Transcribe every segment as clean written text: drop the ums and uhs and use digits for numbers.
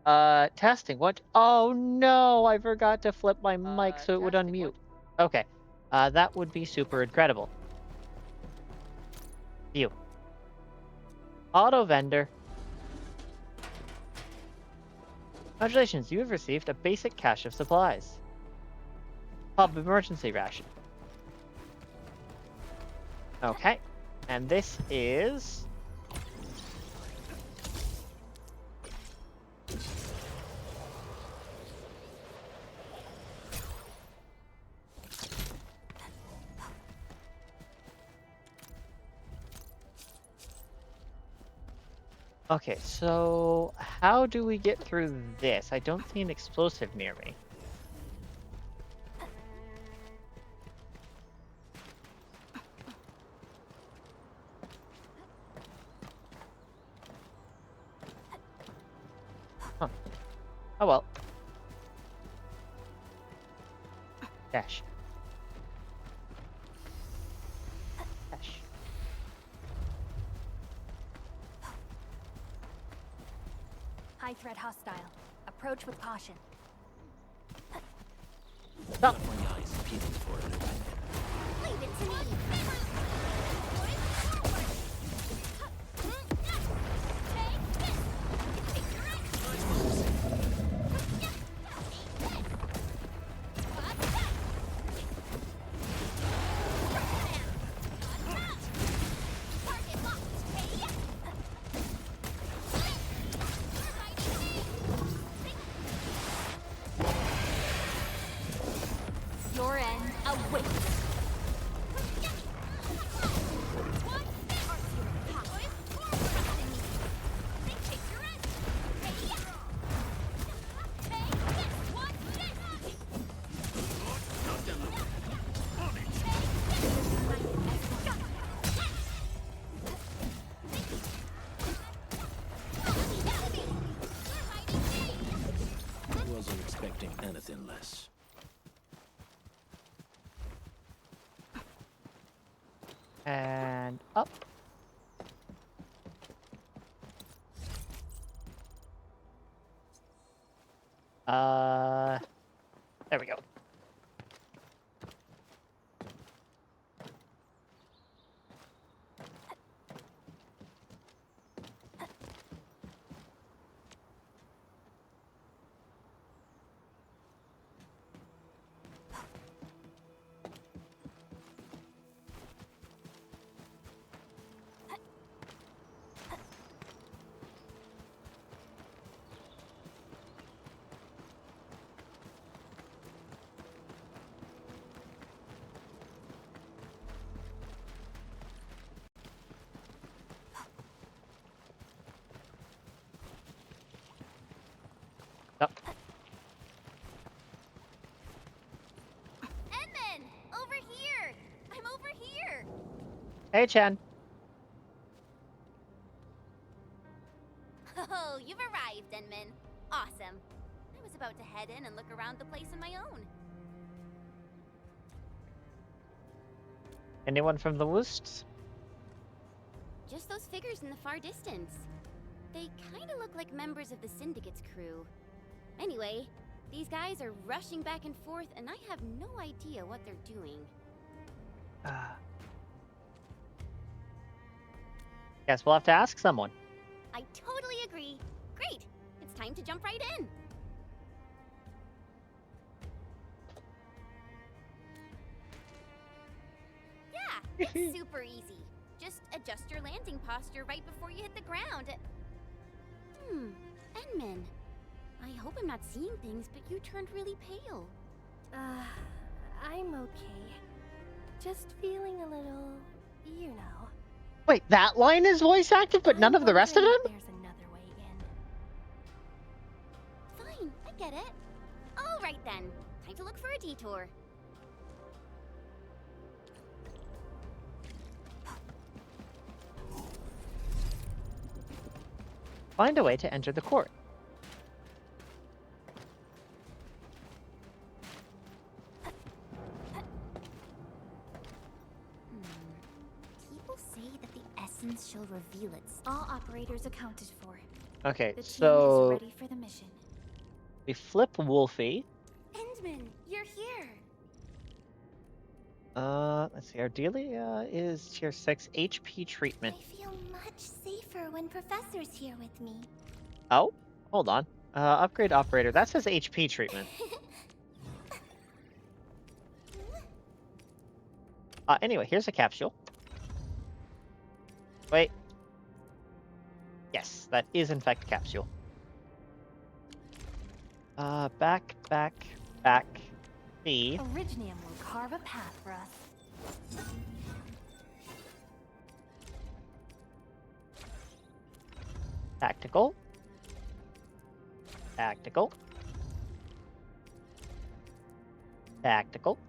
Testing. What? Oh no, I forgot to flip my mic so it would unmute. Okay. That would be super incredible. You. Auto vendor. Congratulations, you have received a basic cache of supplies. Pub emergency ration. Okay. And this is... Okay, so how do we get through this? I don't see an explosive near me. Huh. Oh well. Dash. Dash. High threat hostile. Approach with caution. Stop. My eyes peeling for it. Leave it to me. Your end awaits. Wasn't expecting anything less. And up. There we go. Up. Edmund! Over here! I'm over here! Hey, Chen. Oh, you've arrived, Edmund. Awesome. I was about to head in and look around the place on my own. Anyone from the Woosts? Just those figures in the far distance. They kind of look like members of the Syndicate's crew. Anyway, these guys are rushing back and forth, and I have no idea what they're doing. Guess we'll have to ask someone. I totally agree. Great. It's time to jump right in. Yeah, it's super easy. Just adjust your landing posture right before you hit the ground. Enman. I hope I'm not seeing things, but you turned really pale. I'm okay. Just feeling a little, you know. Wait, that line is voice acted, but none I'm of the rest of them? wondering if there's another way in. Fine, I get it. All right then. Time to look for a detour. Find a way to enter the court. People say that the essence shall reveal its all operators accounted for. Okay, The team is so ready for the mission. we flip Wolfie. Endman, you're here. Let's see. Ardelia is tier 6 HP treatment. I feel much safer when Professor's here with me. Oh, hold on. Upgrade operator. That says HP treatment. Anyway, here's a capsule. Wait. Yes, that is in fact a capsule. Back. B. Originium will carve a path for us. Tactical. Tactical. Tactical.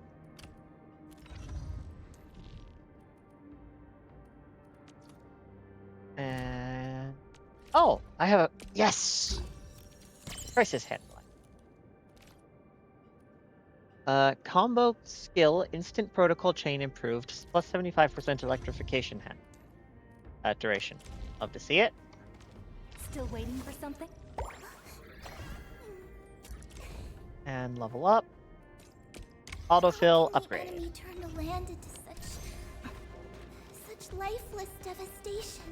And oh, I have a yes. Crisis handling. Combo skill, instant protocol chain improved, plus 75% electrification hand. Duration. Love to see it. Still waiting for something? And level up. Autofill The upgrade. enemy turned the land into such lifeless devastation.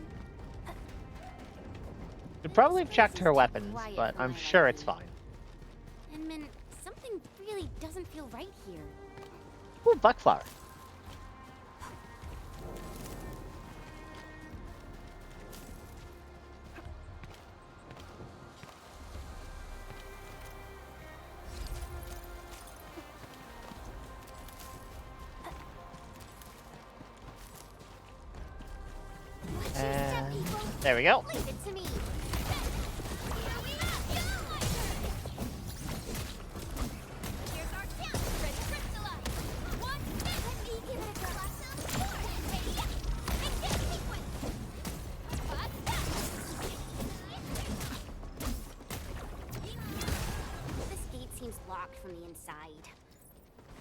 Should probably have checked her weapons, but I'm sure it's fine. Endman, something really doesn't feel right here. Ooh, Buckflower. What's your step, people? There we go. Leave it to me. Here's our chance. Ready, crystallize. One, let me give it a go. This gate seems locked from the inside.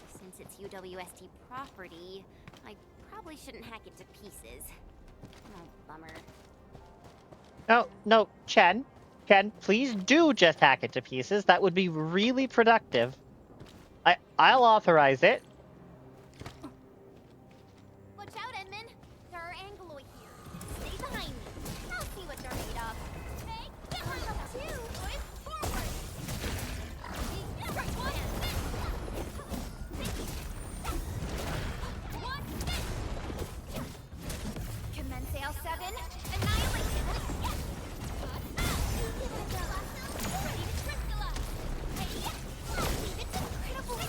Since it's UWST property, I probably shouldn't hack it to pieces. Oh, bummer. No, Chen, please do just hack it to pieces. That would be really productive. I'll authorize it. Watch out, Endman. There are Angeloy here. Stay behind me. I'll see what they're made of. Hey, get one up too. Boys, forward. Right, one. Commence L7. Annihilation. Ready to crystallize. It's incredible.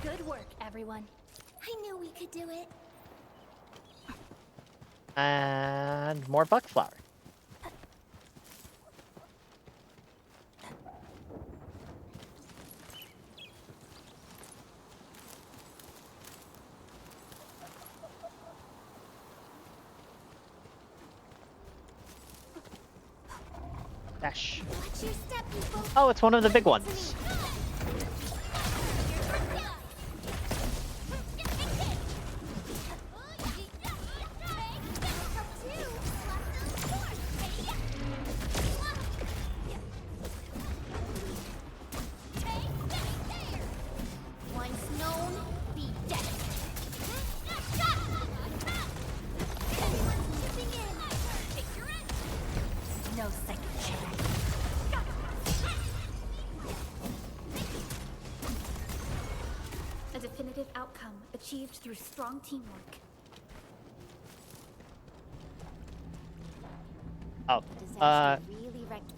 Good work, everyone. I knew we could do it. And more Buckflower. Dash. Watch your step, people. Oh, it's one of the big ones. Once known, be dead. No second chance. A definitive outcome achieved through strong teamwork. Oh, Disaster really wrecked.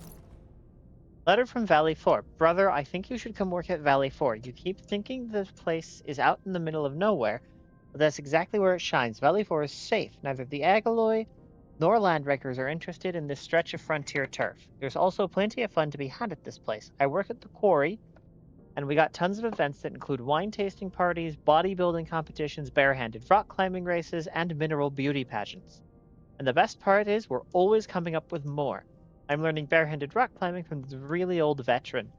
letter from Valley 4. Brother, I think you should come work at Valley 4. You keep thinking the place is out in the middle of nowhere, but that's exactly where it shines. Valley 4 is safe. Neither the Agaloy nor Landrakers are interested in this stretch of frontier turf. There's also plenty of fun to be had at this place. I work at the quarry, and we got tons of events that include wine tasting parties, bodybuilding competitions, barehanded rock climbing races, and mineral beauty pageants. And the best part is we're always coming up with more. I'm learning barehanded rock climbing from this really old veteran.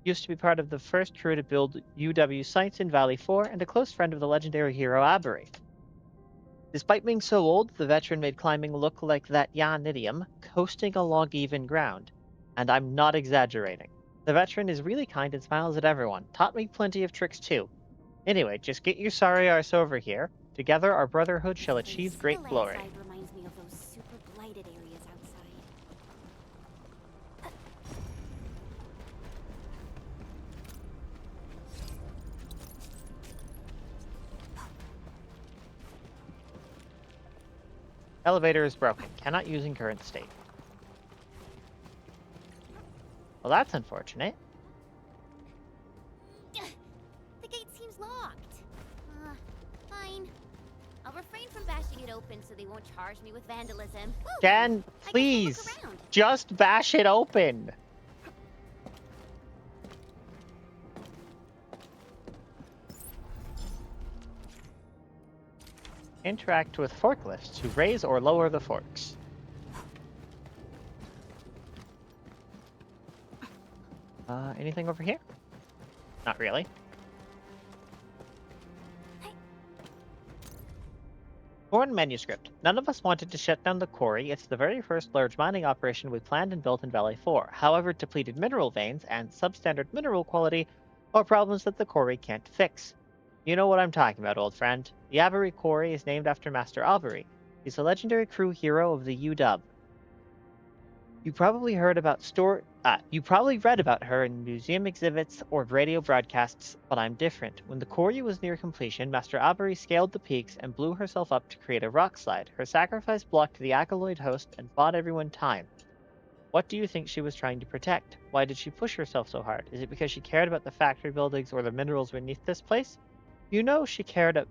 Used to be part of the first crew to build UW sites in Valley 4 and a close friend of the legendary hero Aberry. Despite being so old, the veteran made climbing look like that Yanidium coasting along even ground. And I'm not exaggerating. The veteran is really kind and smiles at everyone. Taught me plenty of tricks too. Anyway, just get your sorry arse over here. Together our brotherhood shall This achieve place, great the glory. landslide reminds me of those super blighted areas outside. Elevator is broken. Cannot use in current state. Well, that's unfortunate. The gate seems locked. Fine. I'll refrain from bashing it open so they won't charge me with vandalism. Woo! Jen, I guess I'll please, look around. just bash it open. Interact with forklifts to raise or lower the forks. Anything over here? Not really. Foreign manuscript. None of us wanted to shut down the quarry. It's the very first large mining operation we planned and built in Valley 4. However, depleted mineral veins and substandard mineral quality are problems that the quarry can't fix. You know what I'm talking about, old friend. The Avery Quarry is named after Master Avery. He's a legendary crew hero of the UW. You probably read about her in museum exhibits or radio broadcasts, but I'm different. When the quarry was near completion, Master Avery scaled the peaks and blew herself up to create a rock slide. Her sacrifice blocked the Acoloid host and bought everyone time. What do you think she was trying to protect? Why did she push herself so hard? Is it because she cared about the factory buildings or the minerals beneath this place? You know she cared about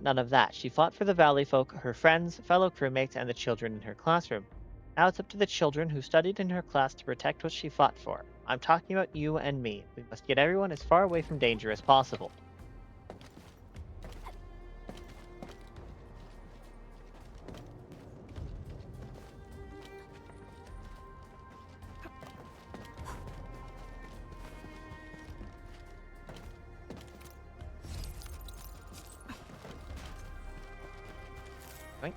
none of that. She fought for the Valley folk, her friends, fellow crewmates, and the children in her classroom. Now it's up to the children who studied in her class to protect what she fought for. I'm talking about you and me. We must get everyone as far away from danger as possible. Oink.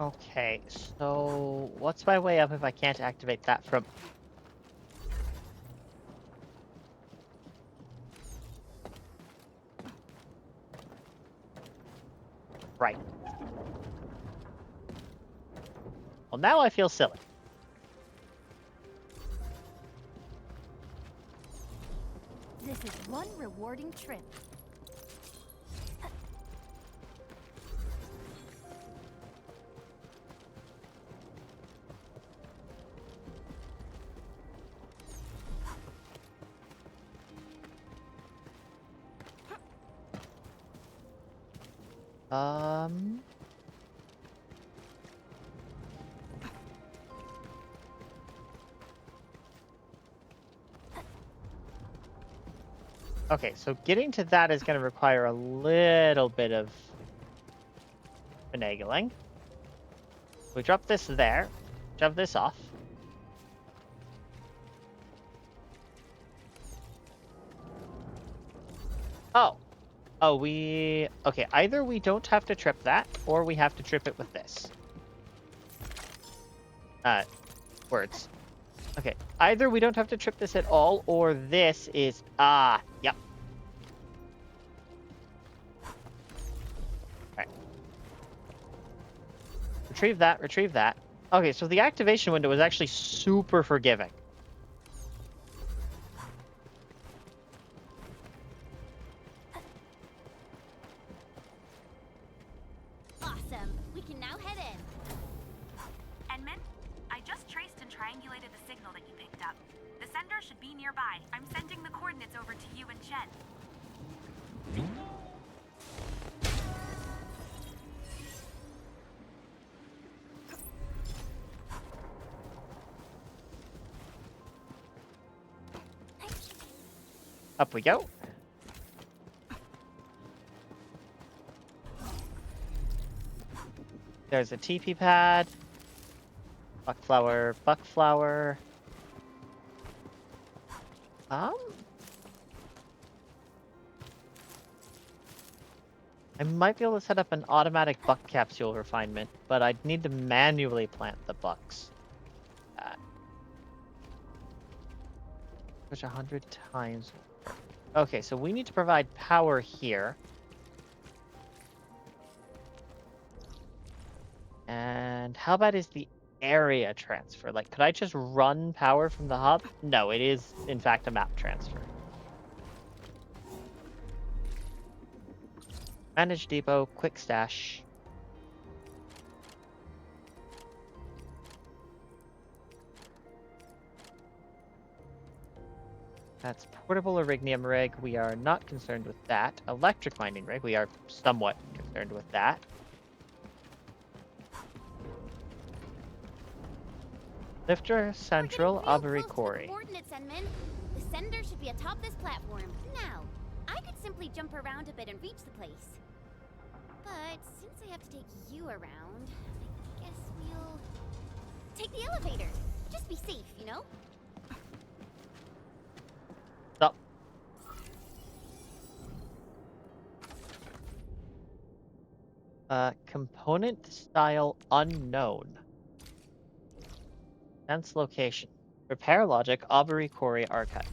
Okay, so what's my way up if I can't activate that from... Right. Well, now I feel silly. This is one rewarding trip. Okay, so getting to that is going to require a little bit of finagling. We drop this there, shove this off. Oh. Oh, okay, either we don't have to trip that, or we have to trip it with this. Words. Okay, either we don't have to trip this at all, or this is... yep. Alright. Retrieve that, retrieve that. Okay, so the activation window is actually super forgiving. Awesome. We can now head in. Edmund, I just traced and triangulated the signal that you picked up. The sender should be near nearby. I'm sending the coordinates over to you and Chen. Up we go. There's a TP pad. Buckflower, buckflower. I might be able to set up an automatic buck capsule refinement, but I'd need to manually plant the bucks. Push 100 times. Okay, so we need to provide power here. And how bad is the area transfer? Like, could I just run power from the hub? No, it is, in fact, a map transfer. Manage depot, quick stash. That's portable Erignium rig. We are not concerned with that. Electric mining rig. We are somewhat concerned with that. Lifter Central Aubrey Quarry. Coordinates, Enman. The sender should be atop this platform. Now, I could simply jump around a bit and reach the place. But since I have to take you around, I guess we'll take the elevator. Just be safe, you know? Stop. Component style unknown. Sense location. Repair logic, Aubrey Quarry archive.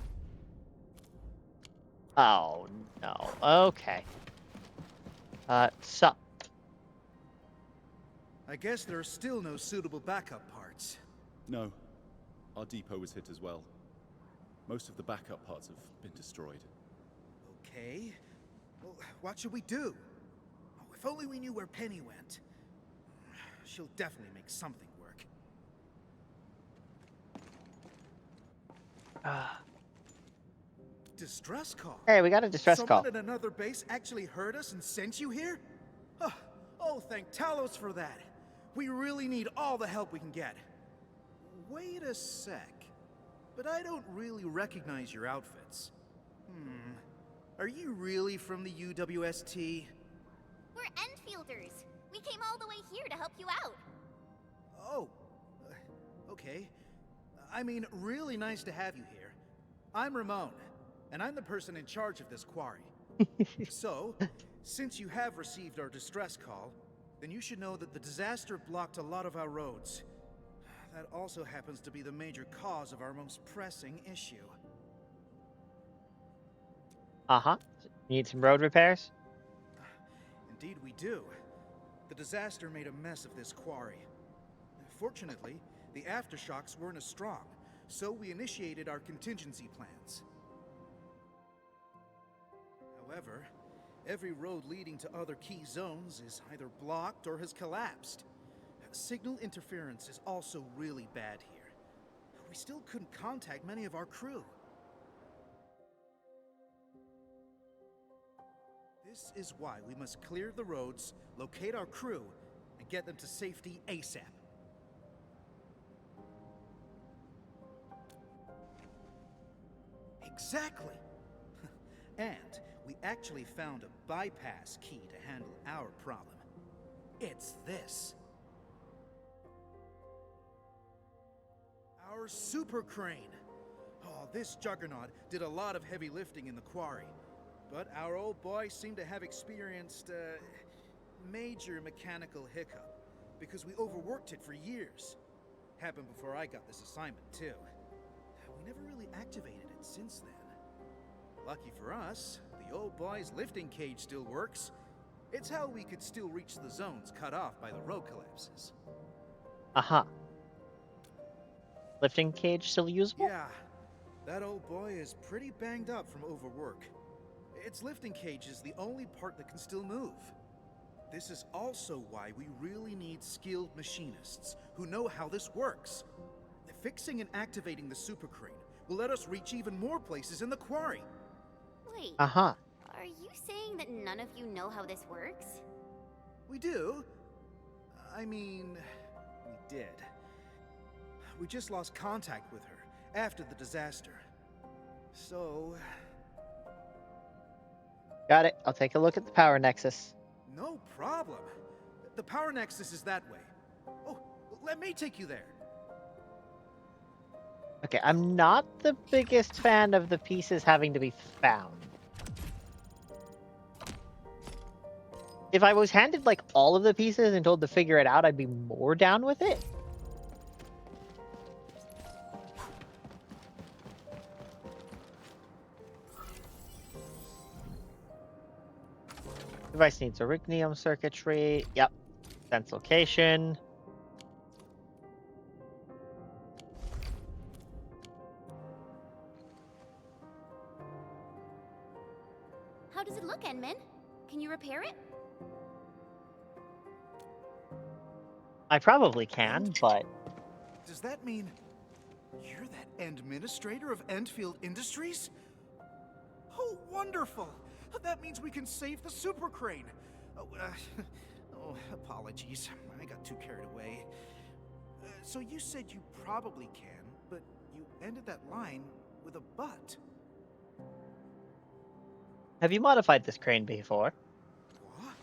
Oh no. Okay. Sup. I guess there are still no suitable backup parts. No. Our depot was hit as well. Most of the backup parts have been destroyed. Okay. Well, what should we do? Oh, if only we knew where Penny went. She'll definitely make something work. Distress call? Hey, we got a distress Someone call. at another base actually heard us and sent you here? Oh, thank Talos for that. We really need all the help we can get. Wait a sec. But I don't really recognize your outfits. Are you really from the UWST? We're Enfielders. We came all the way here to help you out. Oh, okay. I mean, really nice to have you here. I'm Ramon, and I'm the person in charge of this quarry. So, since you have received our distress call, then you should know that the disaster blocked a lot of our roads. That also happens to be the major cause of our most pressing issue. Uh-huh. Need some road repairs? Indeed we do. The disaster made a mess of this quarry. Fortunately, the aftershocks weren't as strong, so we initiated our contingency plans. However, every road leading to other key zones is either blocked or has collapsed. Signal interference is also really bad here. We still couldn't contact many of our crew. This is why we must clear the roads, locate our crew, and get them to safety ASAP. Exactly! And we actually found a bypass key to handle our problem. It's this. Our super crane. Oh, this juggernaut did a lot of heavy lifting in the quarry. But our old boy seemed to have experienced a major mechanical hiccup because we overworked it for years. Happened before I got this assignment, too. We never really activated it since then. Lucky for us, the old boy's lifting cage still works. It's how we could still reach the zones cut off by the road collapses. Uh-huh. Lifting cage still usable? Yeah, that old boy is pretty banged up from overwork. Its lifting cage is the only part that can still move. This is also why we really need skilled machinists who know how this works. Fixing and activating the super crane will let us reach even more places in the quarry. Wait, Uh-huh. are you saying that none of you know how this works? We do. I mean, we did. We just lost contact with her after the disaster. So, Got it. I'll take a look at the power nexus. no problem. The power nexus is that way. Oh, let me take you there. Okay, I'm not the biggest fan of the pieces having to be found. If I was handed, like, all of the pieces and told to figure it out, I'd be more down with it. Device needs Orignium circuitry. Yep. Sense location. How does it look, Enmin? Can you repair it? I probably can, but Does that mean you're that administrator of Endfield Industries? Oh, wonderful! That means we can save the super crane. Oh, oh, apologies. I got too carried away. So you said you probably can, but you ended that line with a but. have you modified this crane before? What?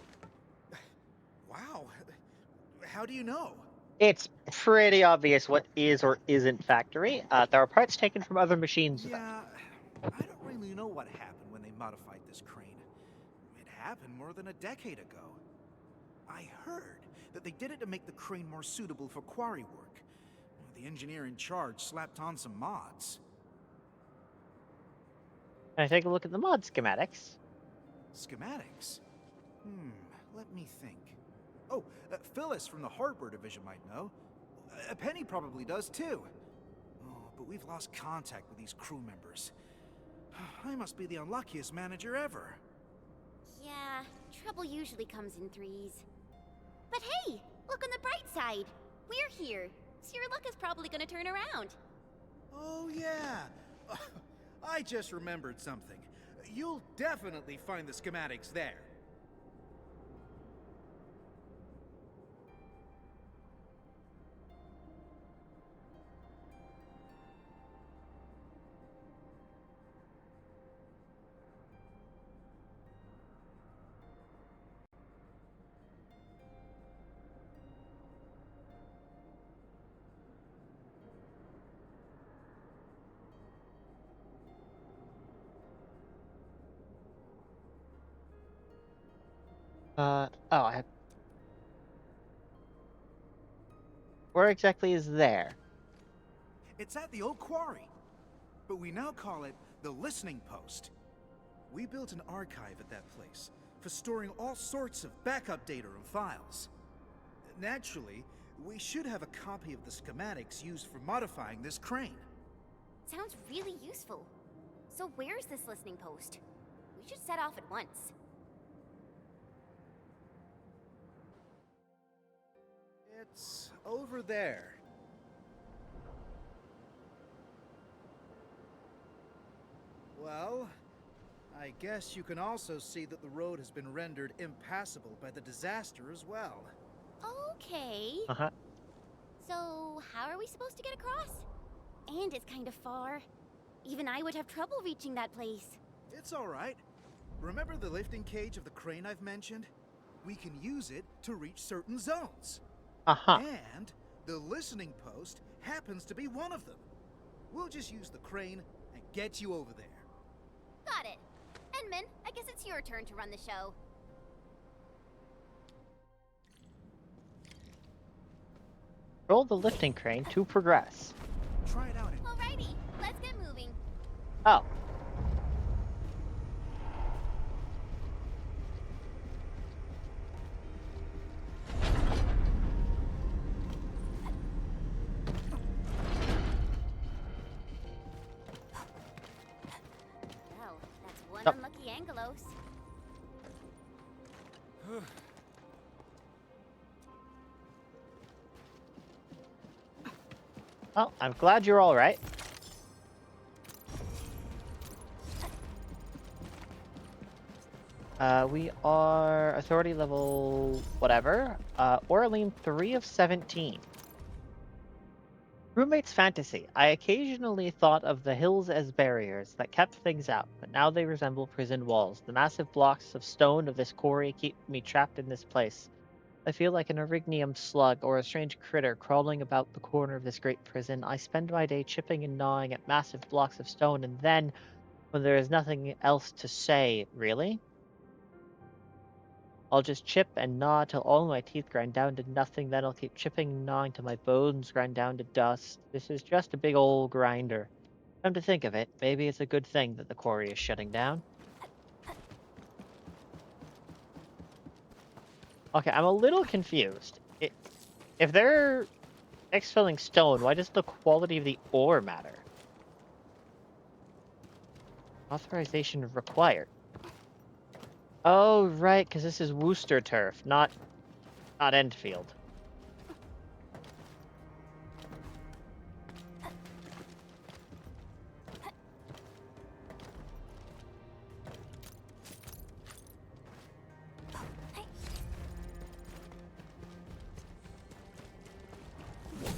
Wow. How do you know? It's pretty obvious what is or isn't factory. There are parts taken from other machines. though. Yeah, I don't really know what happened when they modified this crane. It happened more than a decade ago. I heard that they did it to make the crane more suitable for quarry work. The engineer in charge slapped on some mods. Can I take a look at the mod schematics? Schematics? Let me think. Oh, Phyllis from the hardware division might know. Penny probably does too. Oh, but we've lost contact with these crew members. I must be the unluckiest manager ever. Yeah, trouble usually comes in threes. But hey, look on the bright side. We're here, so your luck is probably gonna turn around. Oh, yeah. I just remembered something. You'll definitely find the schematics there. Oh, where exactly is there? It's at the old quarry, but we now call it the Listening Post. We built an archive at that place for storing all sorts of backup data and files. Naturally, we should have a copy of the schematics used for modifying this crane. Sounds really useful. So where's this listening post? We should set off at once. It's over there. Well, I guess you can also see that the road has been rendered impassable by the disaster as well. Okay. Uh-huh. So how are we supposed to get across? And it's kind of far. Even I would have trouble reaching that place. It's all right. Remember the lifting cage of the crane I've mentioned? We can use it to reach certain zones. Uh-huh. And the listening post happens to be one of them. We'll just use the crane and get you over there. Got it. Enmin, I guess it's your turn to run the show. Roll the lifting crane to progress. Try it out. Alrighty, let's get moving. Oh. Well, that's one Oh. unlucky Angelos. Well, I'm glad you're all right. We are authority level whatever. Oraline 3 of 17. Roommate's fantasy. I occasionally thought of the hills as barriers that kept things out, but now they resemble prison walls. The massive blocks of stone of this quarry keep me trapped in this place. I feel like an erignium slug or a strange critter crawling about the corner of this great prison. I spend my day chipping and gnawing at massive blocks of stone, and then, when there is nothing else to say, really? I'll just chip and gnaw till all my teeth grind down to nothing, then I'll keep chipping and gnawing till my bones grind down to dust. This is just a big old grinder. Come to think of it, maybe it's a good thing that the quarry is shutting down. Okay, I'm a little confused. If they're exfilling stone, why does the quality of the ore matter? Authorization required. Oh, right, because this is Worcester turf, not Enfield.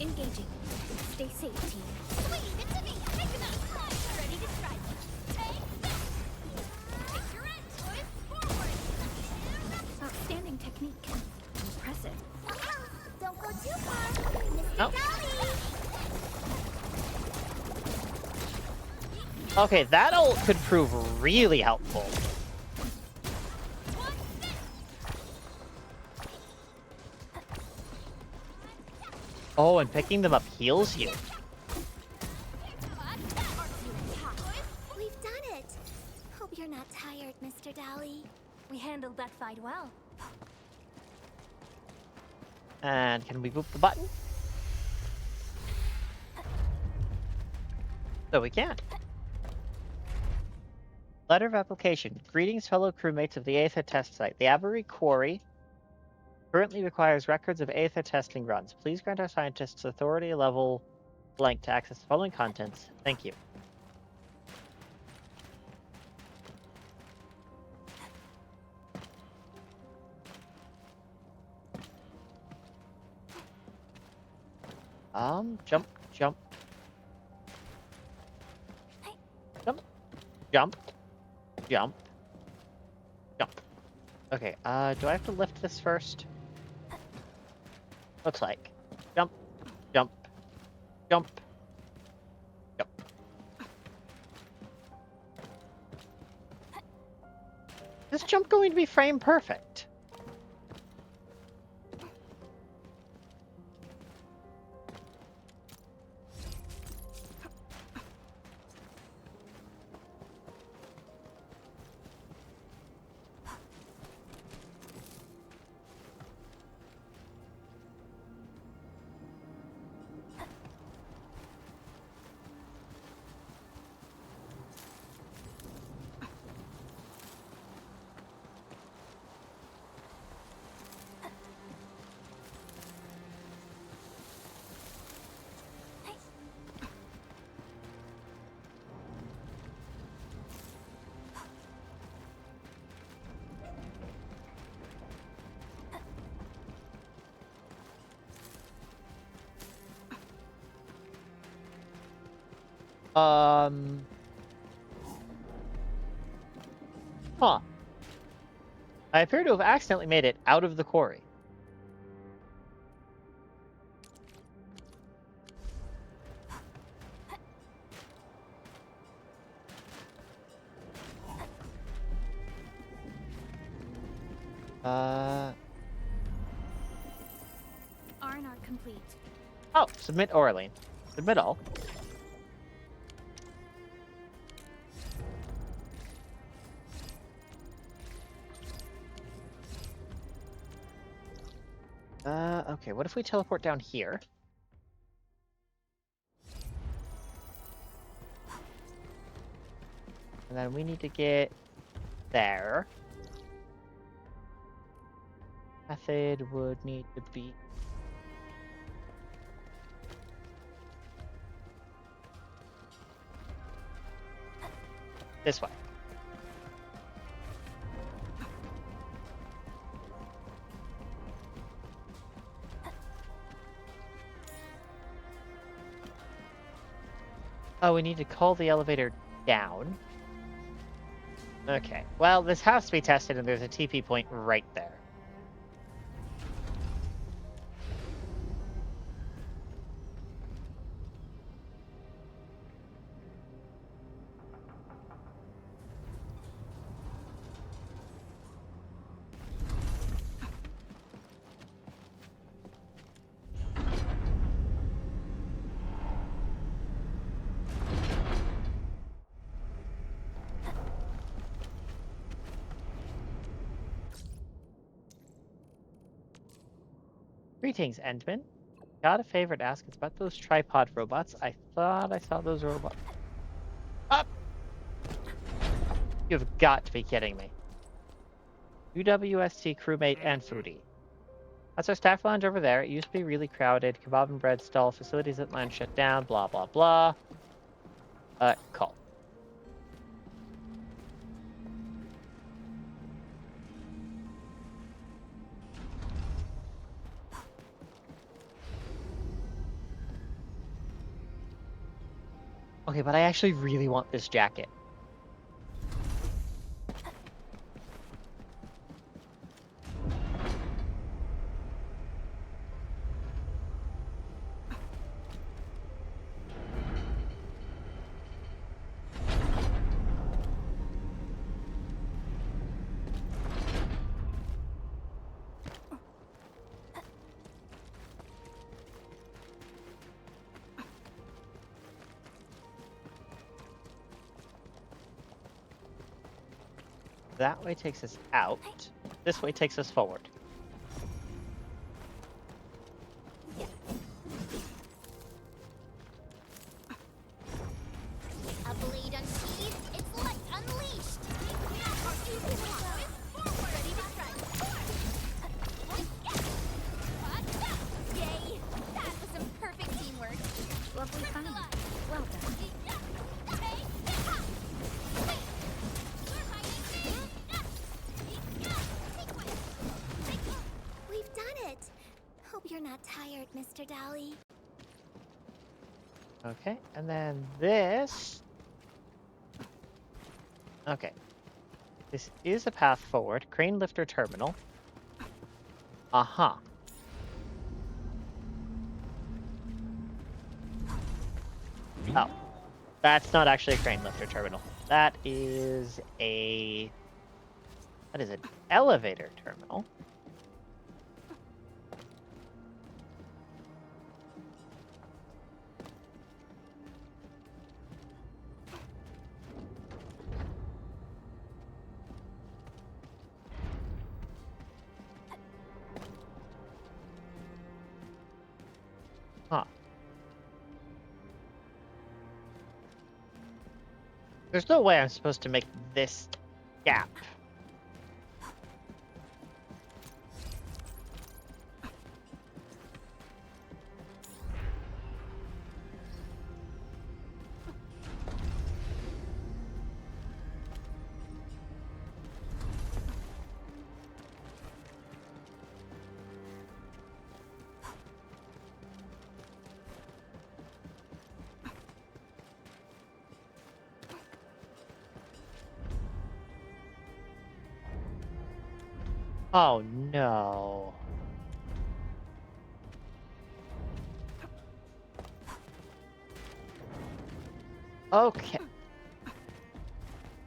Engaging. Stay safe, team. Sweet, it's me, Hypno! Ready to strike. Take that! Take your end, twist forward! Outstanding technique. Impressive. Don't go too far, Mr. Nope. Dolly! Okay, that ult could prove really helpful. Oh, and picking them up heals you. We've done it! Hope you're not tired, Mr. Dolly. We handled that fight well. And can we boop the button? So we can. Letter of application. Greetings, fellow crewmates of the Aether test site. The Avery Quarry currently requires records of Aether testing runs. Please grant our scientists authority level blank to access the following contents. Thank you. Jump, jump. Jump, jump, jump, jump. Okay, do I have to lift this first? Looks like. Jump, jump, jump, jump. This jump going to be frame perfect? Huh. I appear to have accidentally made it out of the quarry. R&R complete. Oh, submit Oraline. Submit all. Okay, what if we teleport down here? And then we need to get there. Method would need to be... this way. Oh, we need to call the elevator down. Okay. Well, this has to be tested, and there's a TP point right there. Greetings, Endman. Got a favor to ask. It's about those tripod robots. I thought I saw those robots. Up! You've got to be kidding me. UWST crewmate and foodie. That's our staff lounge over there. It used to be really crowded. Kebab and bread stall. Facilities at lounge shut down. Blah, blah, blah. Call. Okay, but I actually really want this jacket. That way takes us out. This way takes us forward. A blade unsheathed, its light unleashed. Ready to strike. Yay! That was some perfect teamwork. Lovely fun. Well done. We've done it. Hope you're not tired, Mr. Dolly. Okay, and then this. Okay. This is a path forward. Crane lifter terminal. Uh-huh. Oh. That's not actually a crane lifter terminal. That is a... That is an elevator terminal. Huh. There's no way I'm supposed to make this gap. Oh no. Okay.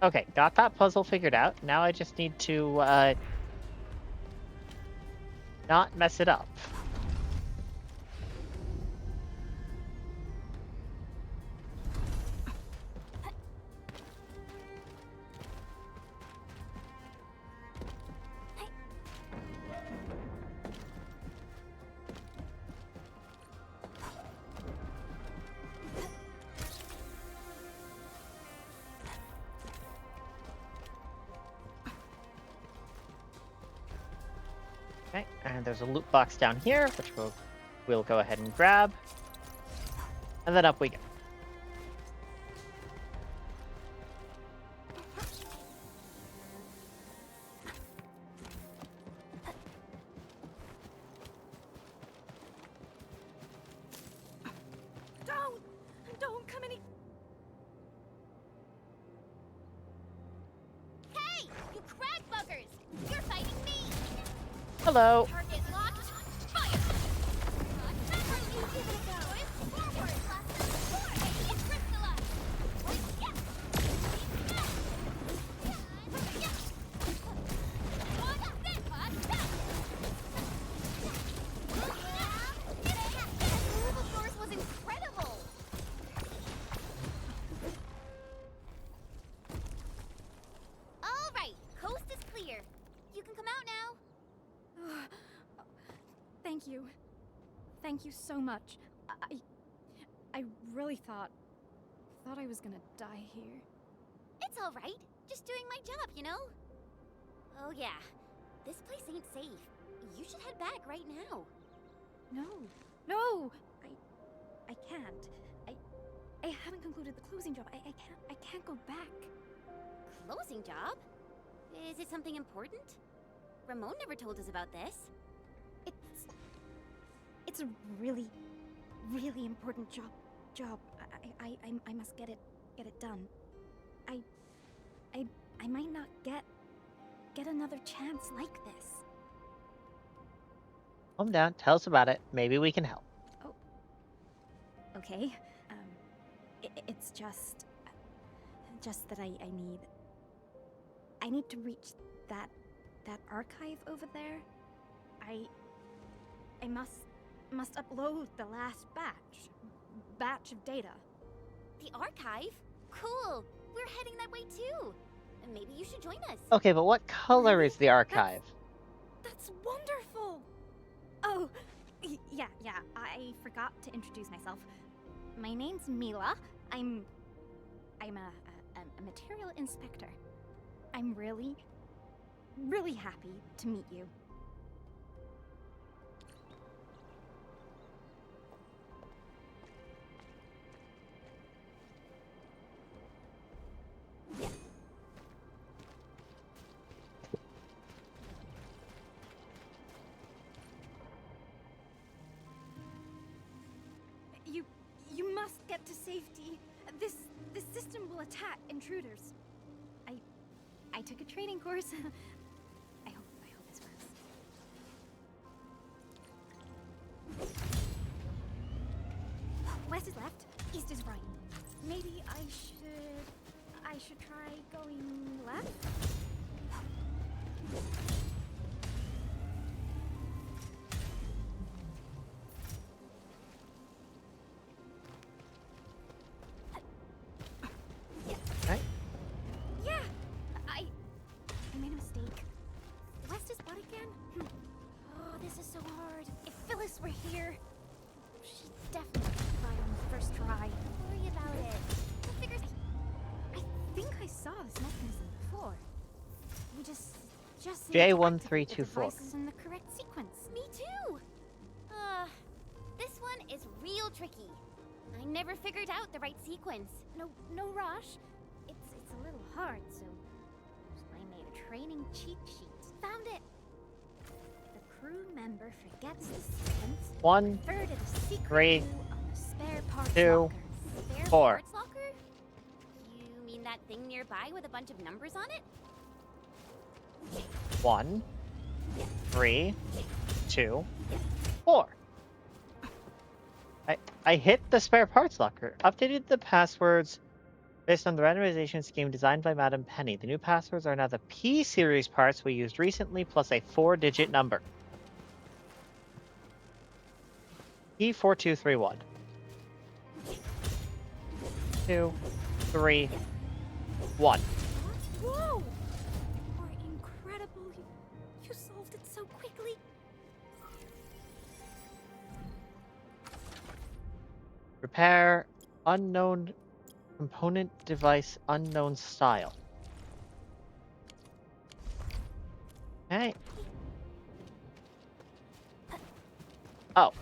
Okay, got that puzzle figured out. Now I just need to not mess it up. Okay, and there's a loot box down here, which we'll go ahead and grab. And then up we go. Don't come any Hey, you crag buggers! You're fighting me! Hello. Target locked. Fire! Remember, you give it a go. It's forward. It's crystallized. Yeah. Bulbasaurus was incredible. All right, coast is clear. You can come out now. Thank you. Thank you so much. I really thought I was gonna die here. It's all right. Just doing my job, you know? Oh yeah, this place ain't safe. You should head back right now. No, I can't. I haven't concluded the closing job. I can't go back. Closing job? Is it something important? Ramon never told us about this. It's a really, really important job. I must get it done. I might not get another chance like this. Calm down. Tell us about it. Maybe we can help. Okay. It's just that I need to reach that archive over there. I must upload the last batch of data. The archive? Cool. We're heading that way too. And maybe you should join us. Okay, but what color is the archive? That's wonderful. Oh, yeah. I forgot to introduce myself. My name's Mila. I'm a material inspector. I'm really, really happy to meet you. You must get to safety. This system will attack intruders. I took a training course. I hope this works. West is left, east is right. Maybe I should try going left? Right? Yeah, I made a mistake. West is what again? Oh, this is so hard. If Phyllis were here, she'd definitely survive on the first try. Don't worry about it. The figures. I think I saw this mechanism before. We just need to J1324. activate the devices in the correct sequence. Me too. This one is real tricky. I never figured out the right sequence. No rush. It's a little hard, so I made a training cheat sheet. Found it. If a crew member forgets the sequence, 1, refer to the secret 3, clue on the spare parts 2, locker. Spare 4. parts locker? You mean that thing nearby with a bunch of numbers on it? 1, 3, 2, 4. I hit the spare parts locker. Updated the passwords based on the randomization scheme designed by Madam Penny. The new passwords are now the P series parts we used recently plus a 4-digit number. P4231. 2, 3, 1. Whoa! You're incredible. You solved it so quickly. Repair unknown component device unknown style. Okay. Oh.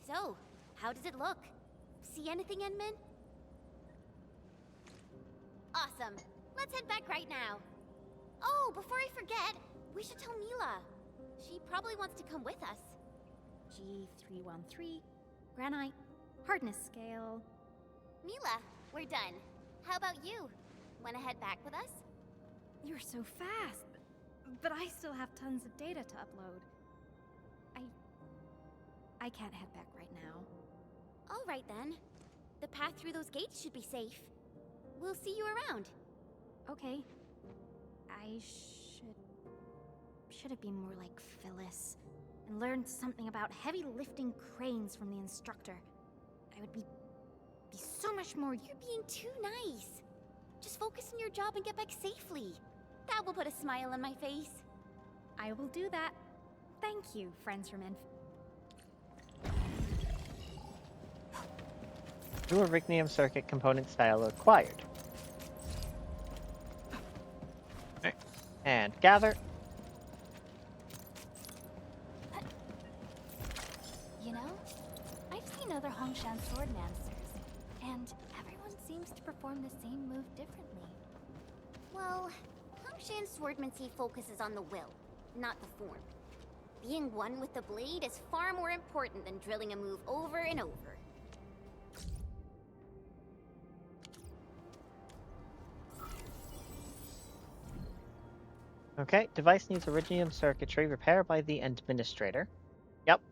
So, how does it look? See anything, Enman? Awesome. Let's head back right now. Oh, before I forget, we should tell Mila. She probably wants to come with us. G313, granite, hardness scale. Mila, we're done. How about you? Wanna head back with us? You're so fast. But I still have tons of data to upload. I can't head back right now. All right then. The path through those gates should be safe. We'll see you around. Okay. I should have been more like Phyllis and learned something about heavy lifting cranes from the instructor. I would be so much more. You're being too nice. Just focus on your job and get back safely. That will put a smile on my face. I will do that. Thank you, friends from Inf. New Orignium circuit component style acquired. Okay. And gather. You know, I've seen other Hongshan Swordmancers, and everyone seems to perform the same move differently. Well, Hongshan Swordmancy focuses on the will, not the form. Being one with the blade is far more important than drilling a move over and over. Okay, device needs Orignium circuitry repair by the administrator. Yep.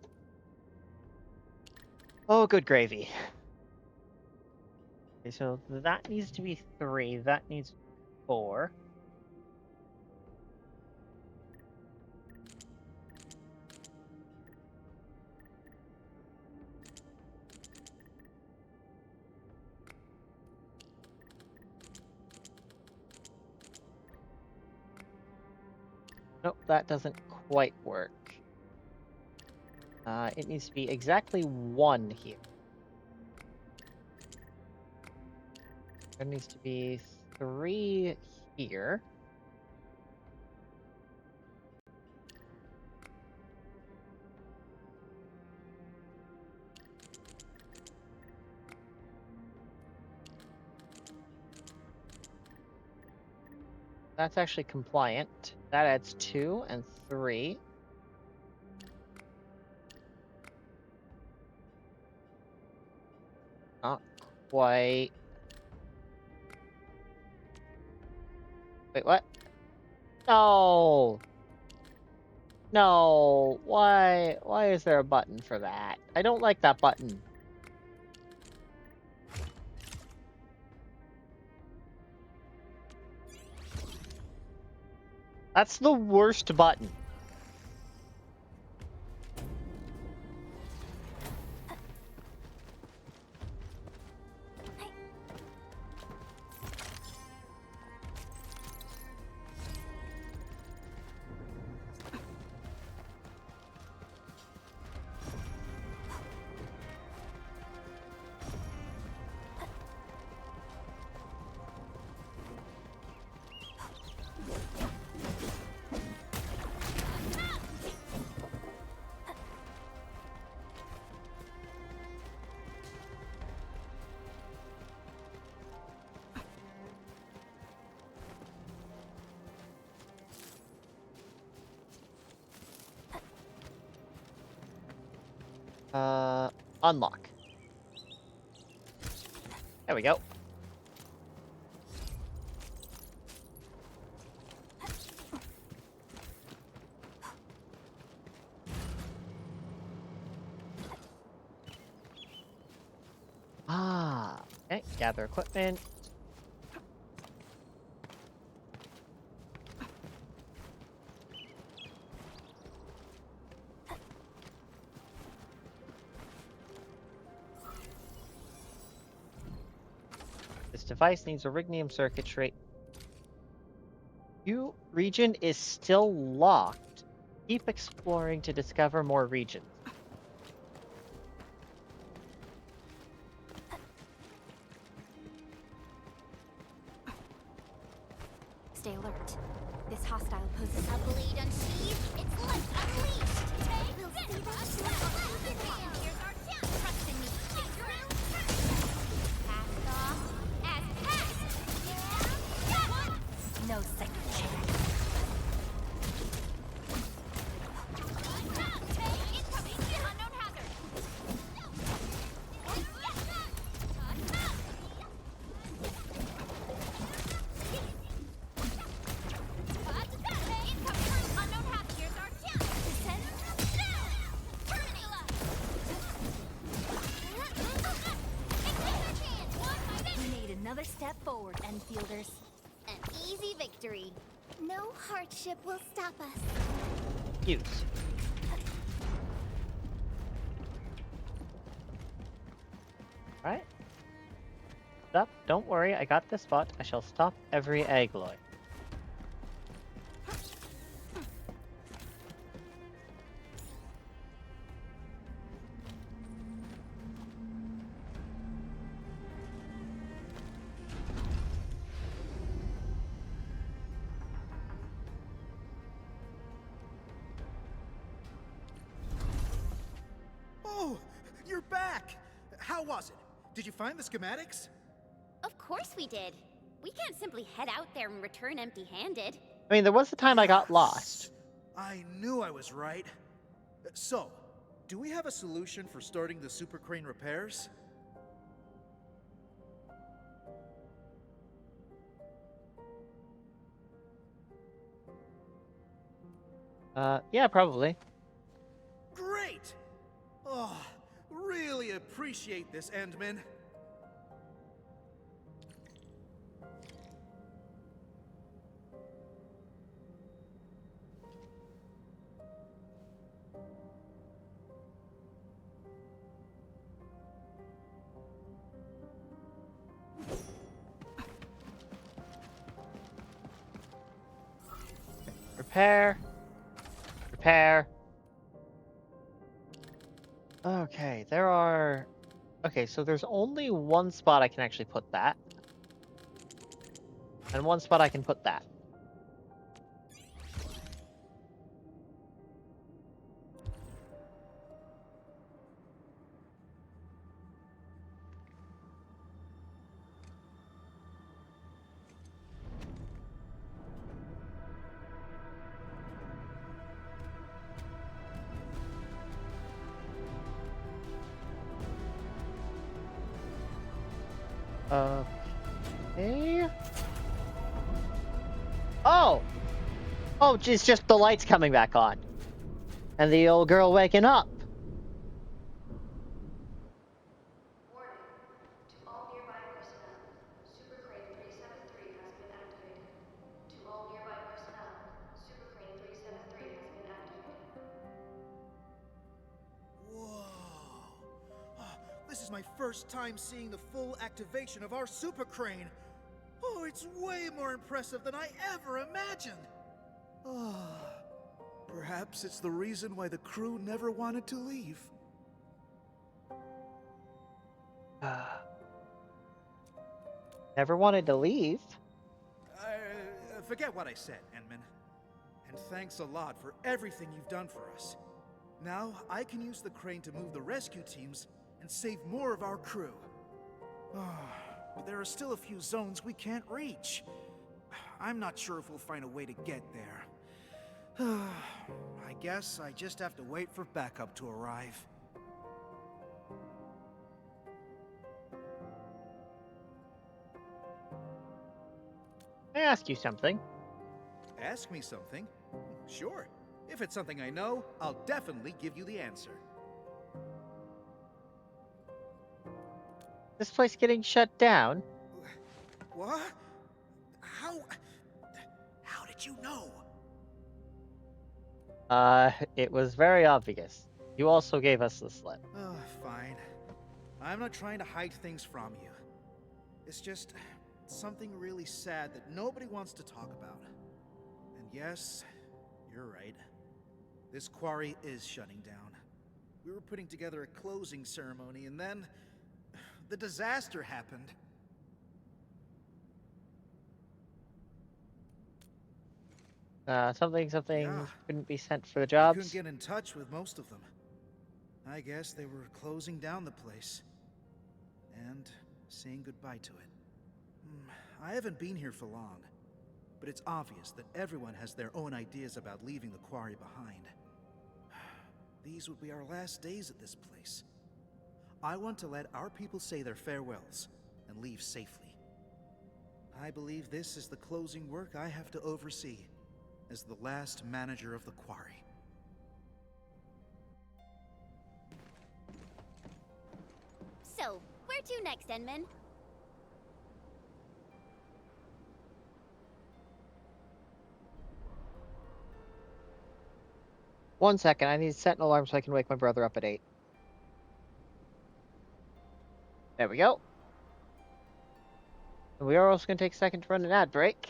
Oh, good gravy. Okay, so that needs to be 3, that needs 4. Nope, that doesn't quite work. It needs to be exactly 1 here. There needs to be 3 here. That's actually compliant. That adds 2 and 3. Not quite. Wait, what? No! No! Why is there a button for that? I don't like that button. That's the worst button. Unlock. There we go. Okay, gather equipment. This device needs Orignium circuitry. New region is still locked. Keep exploring to discover more regions. Stay alert. This hostile poses A blade unsheathed, its light unleashed. We'll see that. Here's our chance. Trust in me. Passed off as passed. no second chance. Incoming! Unknown Another step forward, Enfielders. An easy victory. No hardship will stop us. Use. Alright. Stop. Don't worry, I got this spot. I shall stop every Agloy. Oh, you're back! How was it? Did you find the schematics? Of course we did. We can't simply head out there and return empty-handed. I mean, there was the time I got lost. I knew I was right. So, do we have a solution for starting the Super Crane repairs? Yeah, probably. Great! Oh, really appreciate this, Endman. Repair. Repair. Okay, there are... Okay, so there's only one spot I can actually put that. And one spot I can put that. Okay. Oh! Oh, it's just the lights coming back on. And the old girl waking up. Warning. To all nearby personnel, Super Crane 373 has been activated. To all nearby personnel, Super Crane 373 has been activated. Whoa. Oh, this is my first time seeing the full activation of our Super Crane. Oh, it's way more impressive than I ever imagined. Oh, perhaps it's the reason why the crew never wanted to leave. Never wanted to leave. Forget what I said, Enman. And thanks a lot for everything you've done for us. Now, I can use the crane to move the rescue teams and save more of our crew. But there are still a few zones we can't reach. I'm not sure if we'll find a way to get there. I guess I just have to wait for backup to arrive. Can I ask you something? Ask me something? Sure. If it's something I know, I'll definitely give you the answer. This place getting shut down? What? How did you know? It was very obvious. You also gave us the slip. Oh, fine. I'm not trying to hide things from you. It's just something really sad that nobody wants to talk about. And yes, you're right. This quarry is shutting down. We were putting together a closing ceremony, and then the disaster happened. Something Yeah. couldn't be sent for the I jobs. couldn't get in touch with most of them. I guess they were closing down the place. And saying goodbye to it. I haven't been here for long, but it's obvious that everyone has their own ideas about leaving the quarry behind. These would be our last days at this place. I want to let our people say their farewells and leave safely. I believe this is the closing work I have to oversee as the last manager of the quarry. So, where to next, Enman? 1 second, I need to set an alarm so I can wake my brother up at 8. There we go. And we are also going to take a second to run an ad break.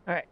All right.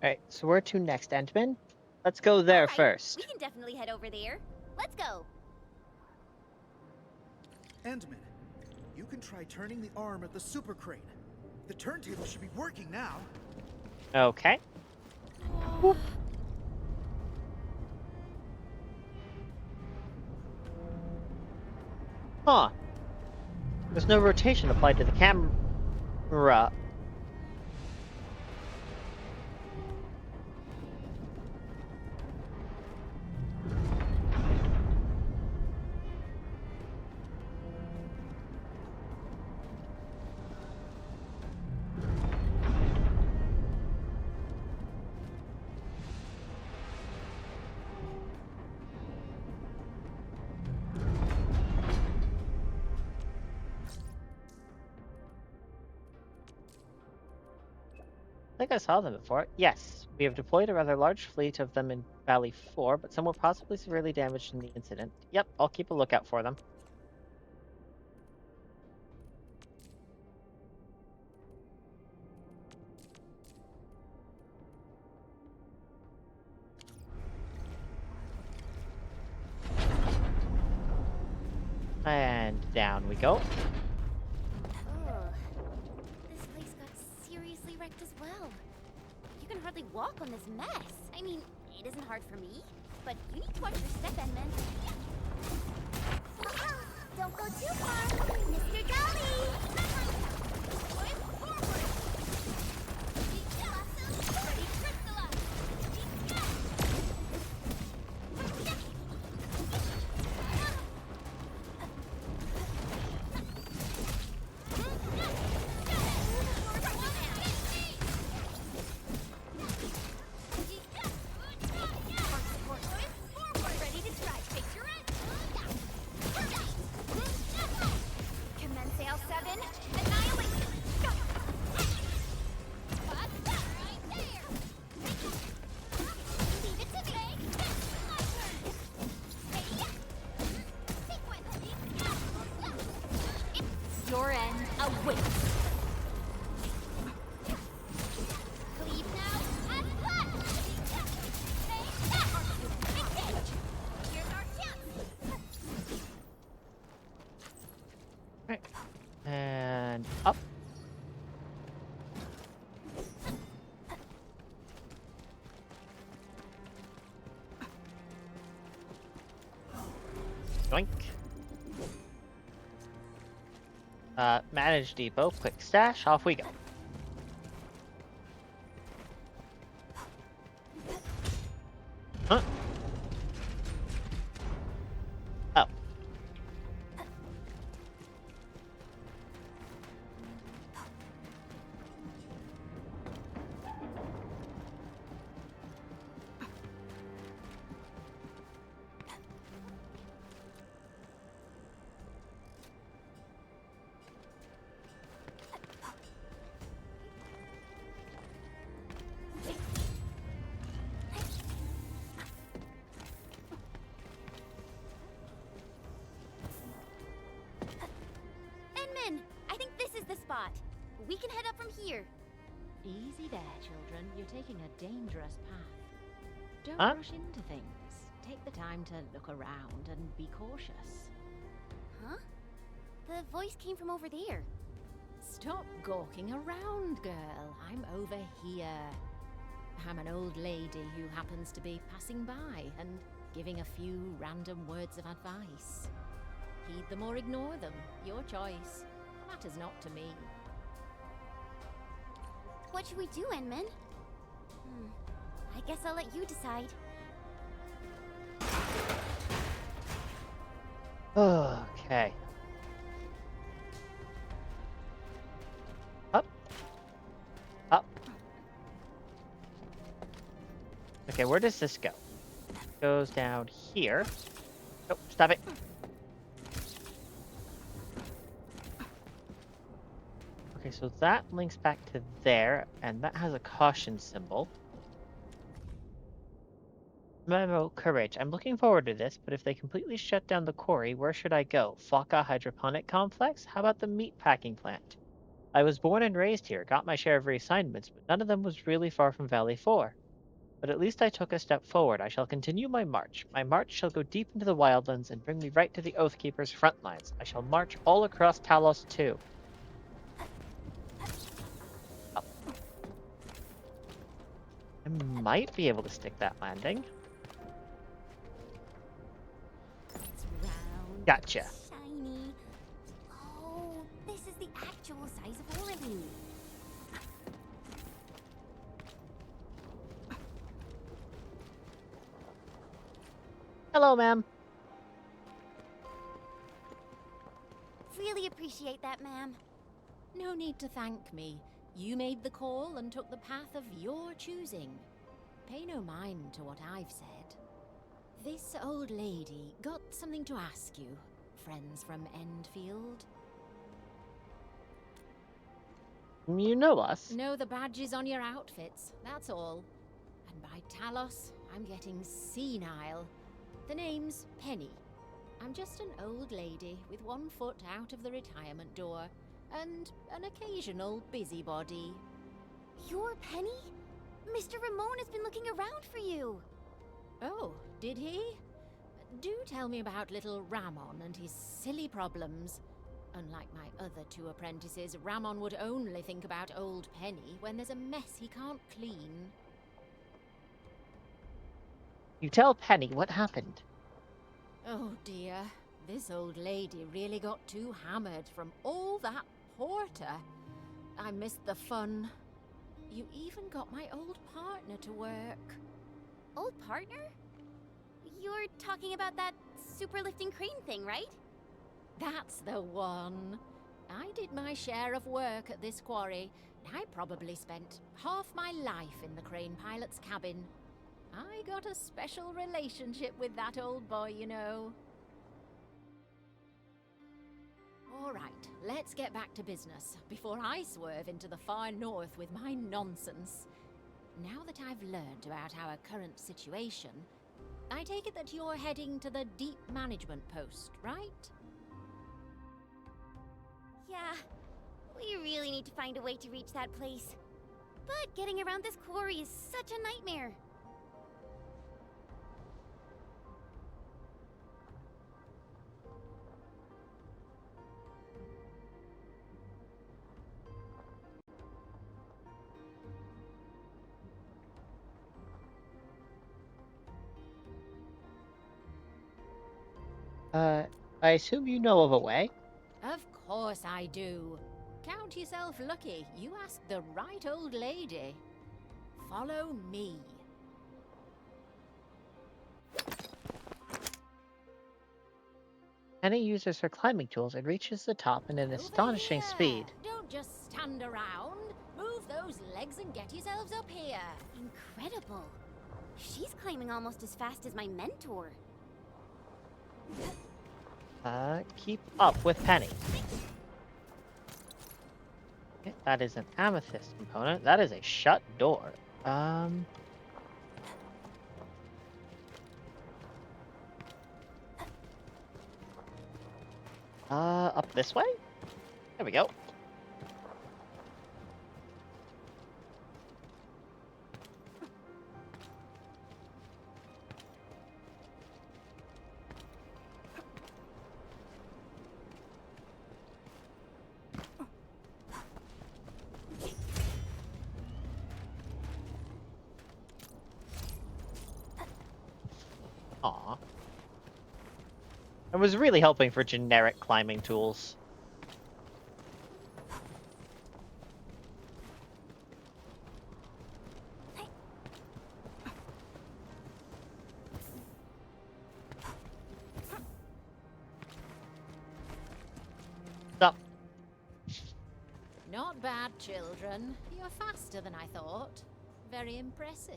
All right, so where to next, Entman? Let's go there All right, first. we can definitely head over there. Let's go. Endman, you can try turning the arm of the super crane. The turntable should be working now. Okay. Huh. There's no rotation applied to the camera. I think I saw them before. Yes, we have deployed a rather large fleet of them in Valley 4, but some were possibly severely damaged in the incident. Yep, I'll keep a lookout for them. And down we go. Oh, this place got seriously wrecked as well. You can hardly walk on this mess. I mean, it isn't hard for me, but you need to watch your step, Edmund. Don't go too far, Mr. Golly! Ready to try, picture it? Commence L7, annihilation! Go! Right there! Leave it to me! Your end awaits! Leave now, and flash! Engage! Here's our chance! Right. And up. Yoink. Manage depot, quick stash, off we go. Huh? Oh. Edmund, I think this is the spot. We can head up from here. Easy there, children. You're taking a dangerous path. Don't Huh? rush into things. Take the time to look around and be cautious. Huh? The voice came from over there. Stop gawking around, girl. I'm over here. I'm an old lady who happens to be passing by and giving a few random words of advice. Heed them or ignore them. Your choice. Matters not to me. What should we do, Edmund? I guess I'll let you decide. Okay. Up. Up. Okay, where does this go? Goes down here. Oh, stop it. Okay, so that links back to there, and that has a caution symbol. Memo, courage. I'm looking forward to this, but if they completely shut down the quarry, where should I go? Flocka Hydroponic Complex? How about the meat packing plant? I was born and raised here, got my share of reassignments, but none of them was really far from Valley 4. But at least I took a step forward. I shall continue my march. My march shall go deep into the wildlands and bring me right to the Oathkeeper's front lines. I shall march all across Talos too. Up. I might be able to stick that landing. It's round. Gotcha. Shiny. Oh, this is the actual size of Oregon. Hello, ma'am. Really appreciate that, ma'am. No need to thank me. You made the call and took the path of your choosing. Pay no mind to what I've said. This old lady got something to ask you, friends from Endfield. You know us. Know the badges on your outfits, that's all. And by Talos, I'm getting senile. The name's Penny. I'm just an old lady with one foot out of the retirement door and an occasional busybody. You're Penny? Mr. Ramon has been looking around for you. Oh, did he? Do tell me about little Ramon and his silly problems. Unlike my other two apprentices, Ramon would only think about old Penny when there's a mess he can't clean. You tell Penny what happened. Oh dear, this old lady really got too hammered from all that porter. I missed the fun. You even got my old partner to work. Old partner? You're talking about that super lifting crane thing, right? That's the one. I did my share of work at this quarry. I probably spent half my life in the crane pilot's cabin. I got a special relationship with that old boy, you know. All right, let's get back to business before I swerve into the far north with my nonsense. Now that I've learned about our current situation, I take it that you're heading to the Deep Management Post, right? Yeah, we really need to find a way to reach that place. But getting around this quarry is such a nightmare. I assume you know of a way? Of course I do. Count yourself lucky. You asked the right old lady. Follow me. Penny uses her climbing tools and reaches the top in an Over astonishing here. speed. Don't just stand around. Move those legs and get yourselves up here. Incredible. She's climbing almost as fast as my mentor. Keep up with Penny. Okay, that is an amethyst component. That is a shut door. Up this way? There we go. Aw. I was really hoping for generic climbing tools. Stop. Not bad, children. You're faster than I thought. Very impressive.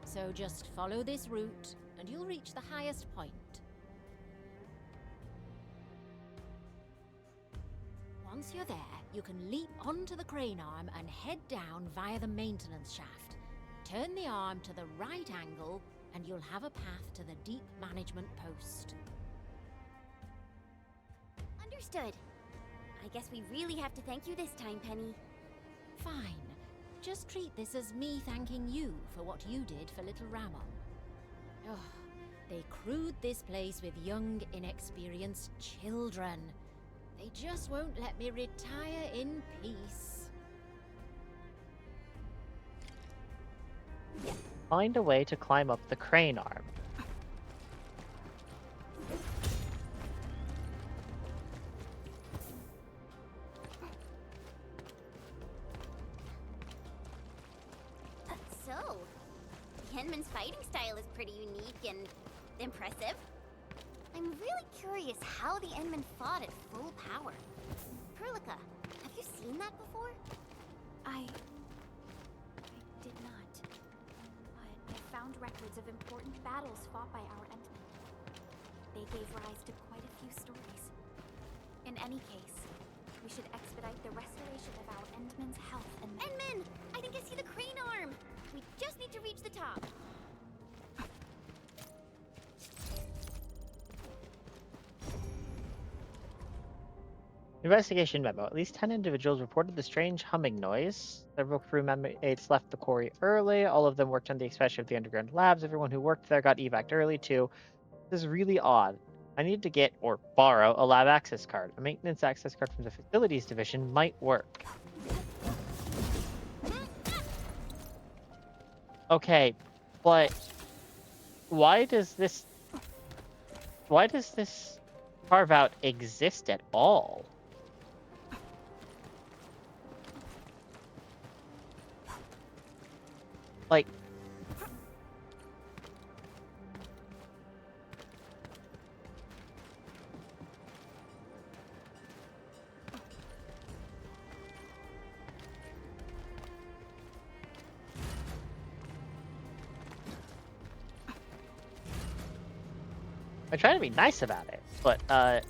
So just follow this route, and you'll reach the highest point. Once you're there, you can leap onto the crane arm and head down via the maintenance shaft. Turn the arm to the right angle, and you'll have a path to the Deep Management Post. Understood. I guess we really have to thank you this time, Penny. Fine. Just treat this as me thanking you for what you did for little Ramon. Oh, they crewed this place with young, inexperienced children. They just won't let me retire in peace. Find a way to climb up the crane arm. So, Yenman's fighting style is pretty unique and impressive. I'm really curious how the Enman fought at full power. Perlica, have you seen that before? I did not. But I found records of important battles fought by our Entmen. They gave rise to quite a few stories. In any case, we should expedite the restoration of our Entmen's health and... Enman! I think I see the crane arm! We just need to reach the top. Investigation memo. At least 10 individuals reported the strange humming noise. Several crew mates left the quarry early. All of them worked on the expansion of the underground labs. Everyone who worked there got evac'd early, too. This is really odd. I need to get or borrow a lab access card. A maintenance access card from the facilities division might work. Okay, but why does this carve out exist at all? Like, I try to be nice about it, but that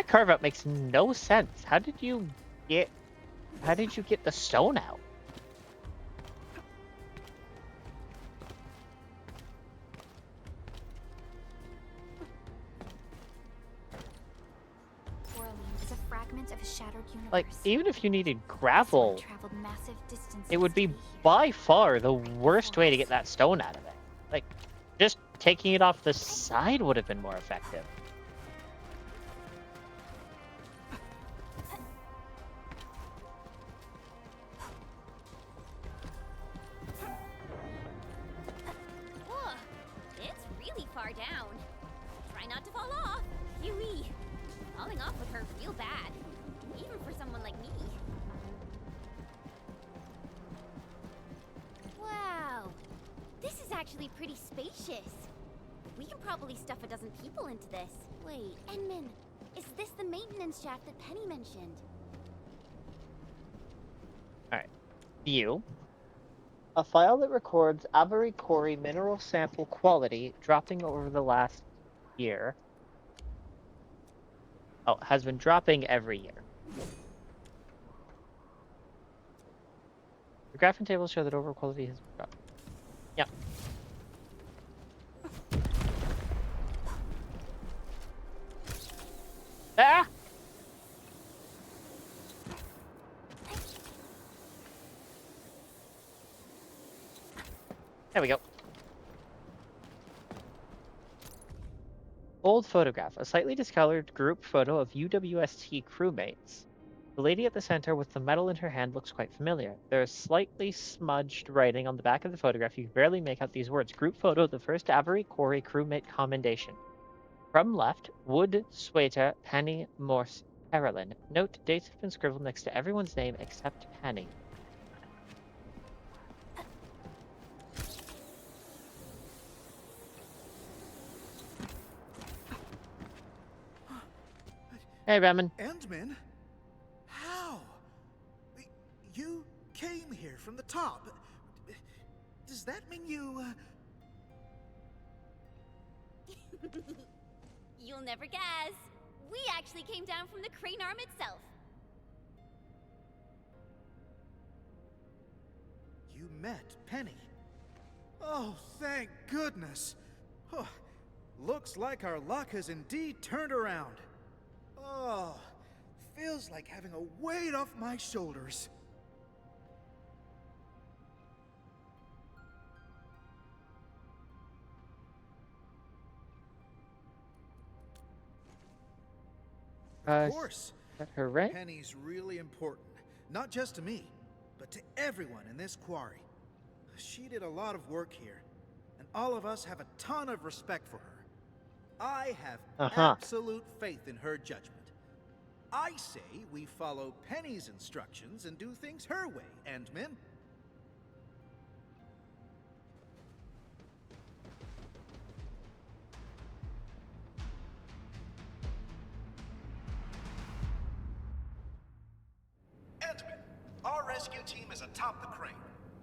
carve out makes no sense. How did you get the stone out? Orlean is a fragment of a shattered universe. Like, even if you needed gravel, Traveled massive distances it would to be here. by far the worst way to get that stone out of it. Like, just taking it off the side would have been more effective. Whoa, it's really far down. Try not to fall off. Yui. Falling off would hurt real bad. Even for someone like me. Wow. This is actually pretty spacious. We can probably stuff a dozen people into this. Wait, Enman, is this the maintenance shaft that Penny mentioned? Alright. View. A file that records Avery Quarry mineral sample quality dropping over the last year. Oh, has been dropping every year. The graph and tables show that overall quality has dropped. Yep. Ah! There we go. Old photograph. A slightly discolored group photo of UWST crewmates. The lady at the center with the medal in her hand looks quite familiar. There is slightly smudged writing on the back of the photograph. You can barely make out these words. Group photo, the first Avery Quarry crewmate commendation. From left, Wood, Swater, Penny, Morse, Carolyn. Note, dates have been scribbled next to everyone's name except Penny. Hey, Ramen. Endman? How? You came here from the top. Does that mean you, You'll never guess. We actually came down from the crane arm itself. You met Penny? Oh, thank goodness. Oh, looks like our luck has indeed turned around. Oh, feels like having a weight off my shoulders. Of course. Her right? Penny's really important. Not just to me, but to everyone in this quarry. She did a lot of work here, and all of us have a ton of respect for her. I have absolute faith in her judgment. I say we follow Penny's instructions and do things her way, Endman. Endman, our rescue team is atop the crane.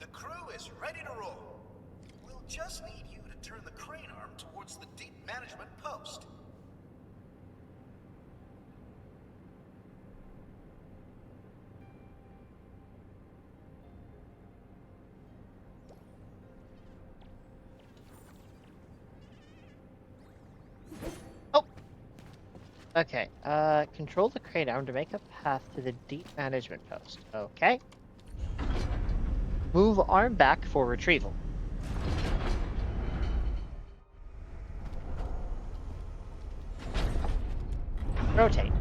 The crew is ready to roll. We'll just need you to turn the crane arm towards the deep management post. Okay, control the crane arm to make a path to the deep management post. Okay. Move arm back for retrieval. Rotate.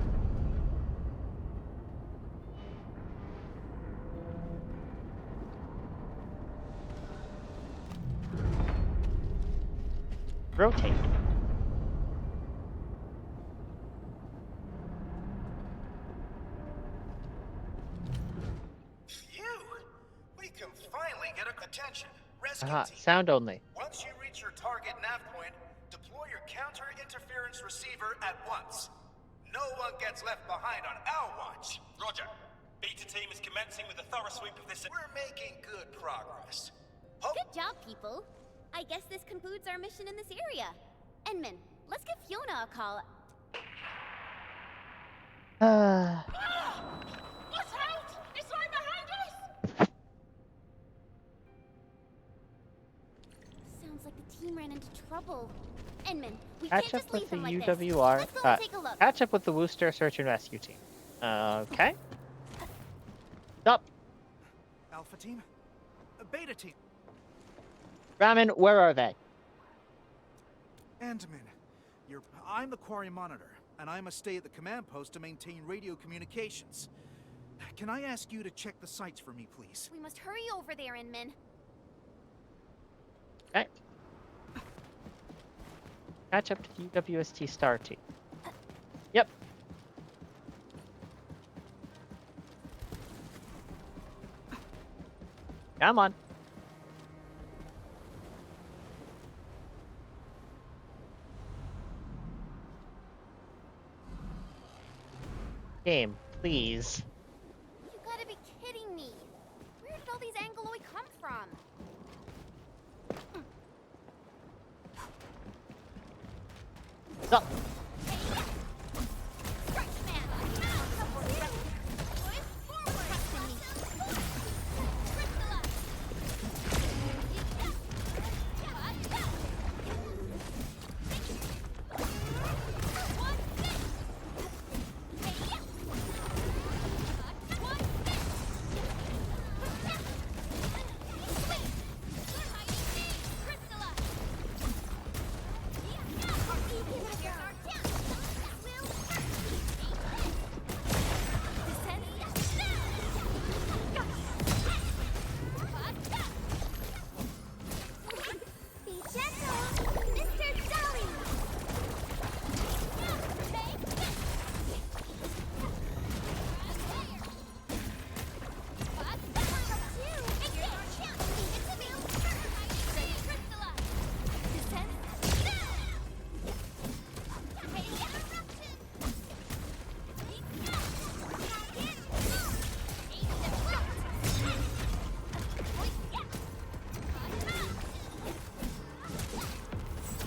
Rotate. Phew! We can finally get attention. Rescue Aha, team. sound only. Once you reach your target nav point, deploy your counter-interference receiver at once. No one gets left behind on our watch. Roger. Beta team is commencing with a thorough sweep of this. We're making good progress. Good job, people. I guess this concludes our mission in this area. Enman, let's give Fiona a call. Watch out! It's right behind us! Sounds like the team ran into trouble. Enman, we Catch can't up just leave with the them like UWR. this. Let's go and take a look. Catch up with the Wooster Search and Rescue Team. Okay. Up. Alpha team? Beta team? Ramen, where are they? Andman, I'm the quarry monitor, and I must stay at the command post to maintain radio communications. Can I ask you to check the sites for me, please? We must hurry over there, Enman. Okay. Catch up to the UWST Star Team. Yep. Come on. Game, please. You gotta be kidding me. Where did all these Angoloi come from? Up.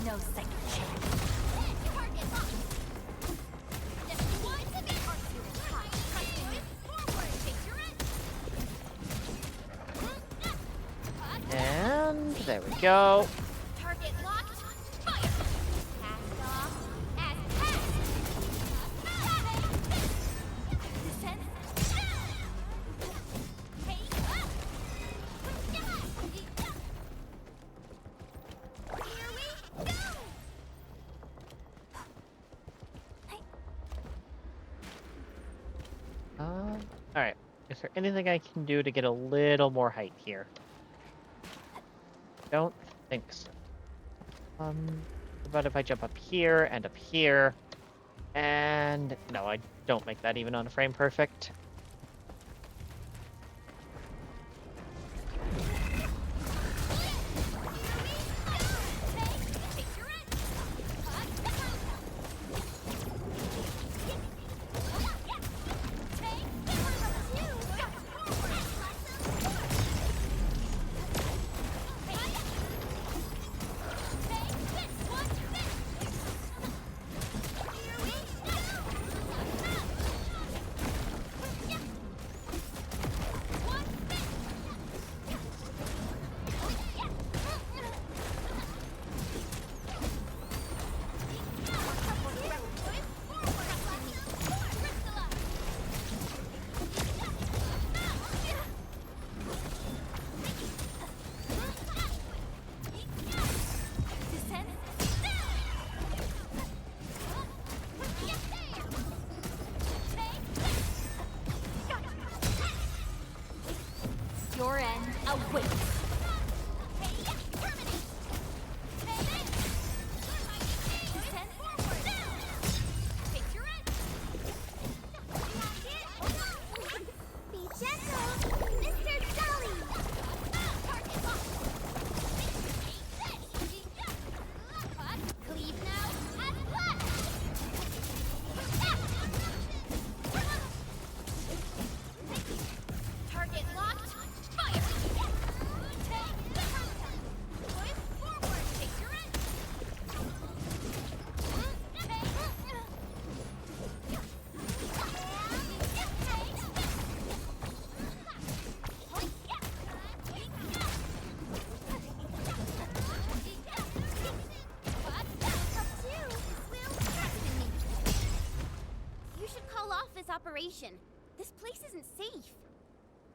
No second chance. And there we go. Target locked. Fire. Cast off. As Here we go. Alright. Is there anything I can do to get a little more height here? Don't think so. What about if I jump up here and up here? And no, I don't make that even on a frame perfect. awaits. Be gentle, Mr. Jolly! Target locked! Cleave now, and flash! Target locked, fire! Push forward, take your end! You should call off this operation. This place isn't safe.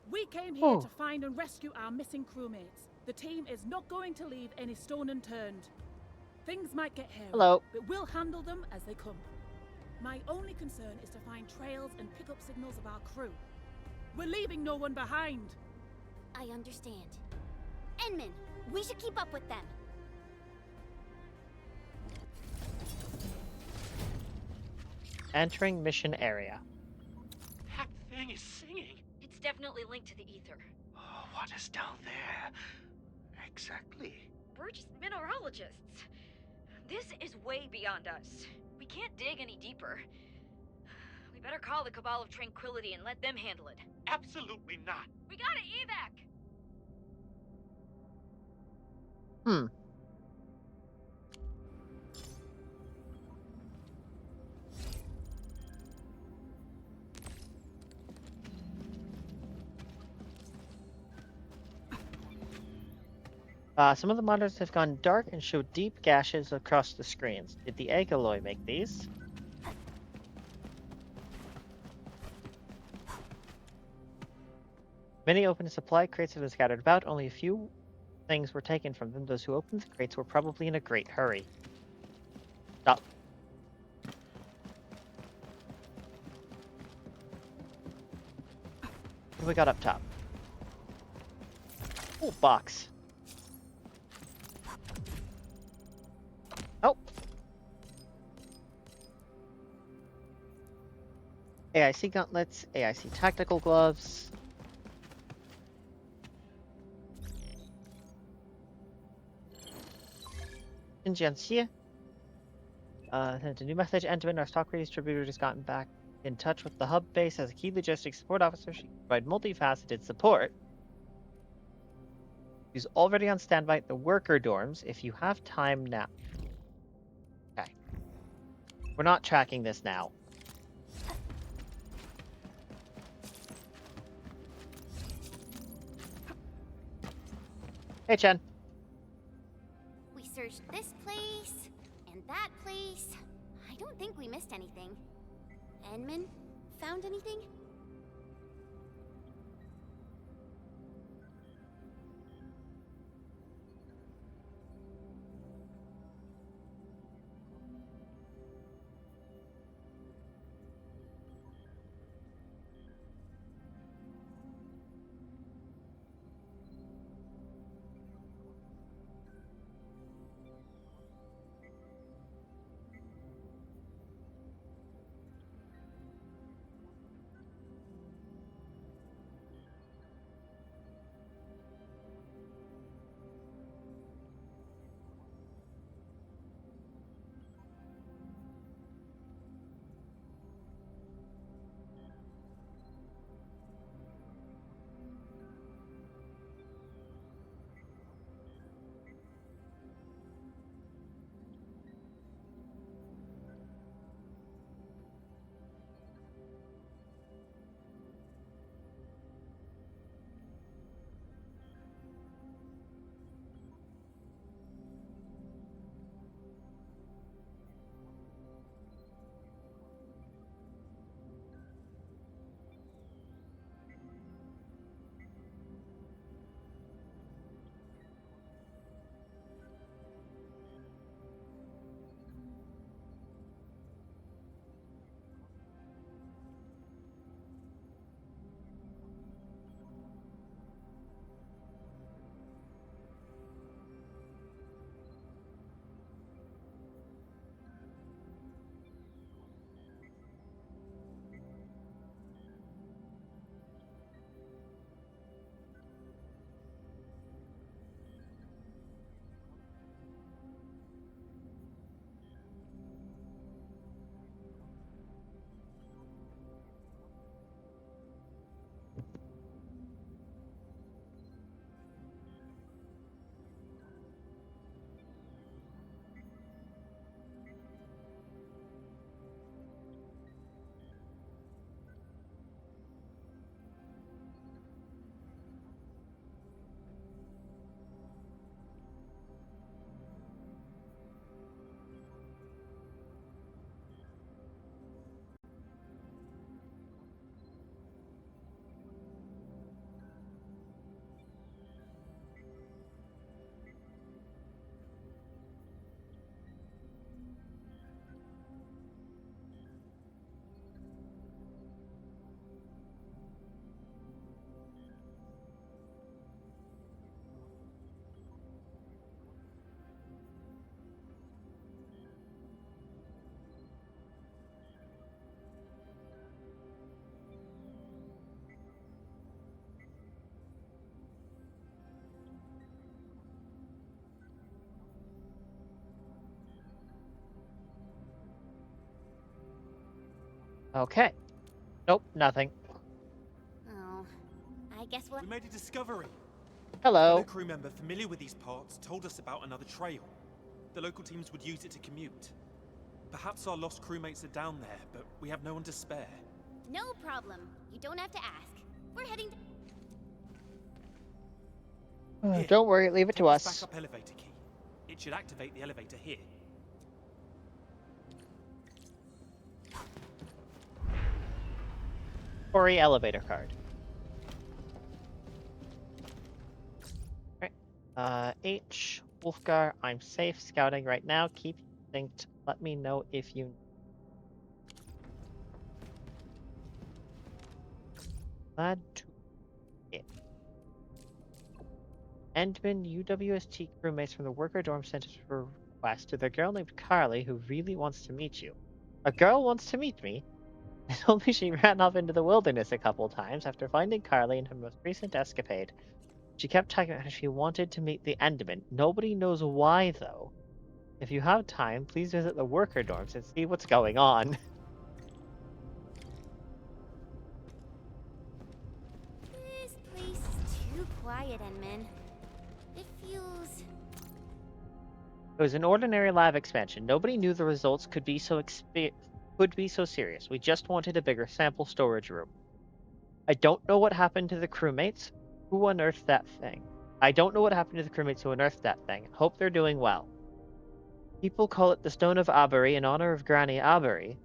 We came here Oh. to find and rescue our missing crewmates. The team is not going to leave any stone unturned. Things might get hairy, Hello. but we'll handle them as they come. My only concern is to find trails and pick up signals of our crew. We're leaving no one behind. I understand. Enman, we should keep up with them. Entering mission area. That thing is singing. It's definitely linked to the ether. Oh, what is down there? Exactly. We're just mineralogists. This is way beyond us. We can't dig any deeper. We better call the Cabal of Tranquility and let them handle it. Absolutely not. We gotta evac! Some of the monitors have gone dark and show deep gashes across the screens. Did the egg alloy make these? Many open supply crates have been scattered about. Only a few things were taken from them. Those who opened the crates were probably in a great hurry. Stop. What do we got up top? Oh, box. Oh. AIC gauntlets, AIC tactical gloves. Ingentia. Sent a new message. Enderman, our stock redistributor, has gotten back in touch with the hub base as a key logistics support officer. She can provide multifaceted support. She's already on standby at the worker dorms if you have time now. Okay. We're not tracking this now. Hey, Chen. We searched this place and that place. I don't think we missed anything. Enman, found anything? Okay. Nope, nothing. Oh, I guess we'll... We made a discovery. Hello. A crew member familiar with these parts told us about another trail. The local teams would use it to commute. Perhaps our lost crewmates are down there, but we have no one to spare. No problem. You don't have to ask. We're heading to... Here, Don't worry, leave it to take this us. backup elevator key. It should activate the elevator here. Quarry elevator card. Alright. H. Wolfgar, I'm safe scouting right now. Keep synced. Let me know if you... Glad to... Yeah. Endman, UWST crewmates from the worker dorm sent a request to the girl named Carly who really wants to meet you. A girl wants to meet me? They told me she ran off into the wilderness a couple times after finding Carly in her most recent escapade. She kept talking about how she wanted to meet the Enderman. Nobody knows why, though. If you have time, please visit the worker dorms and see what's going on. This place is too quiet, Enman. It feels... It was an ordinary lab expansion. Nobody knew the results could be so serious. We just wanted a bigger sample storage room. I don't know what happened to the crewmates who unearthed that thing. Hope they're doing well. People call it the Stone of Abery in honor of Granny Abery,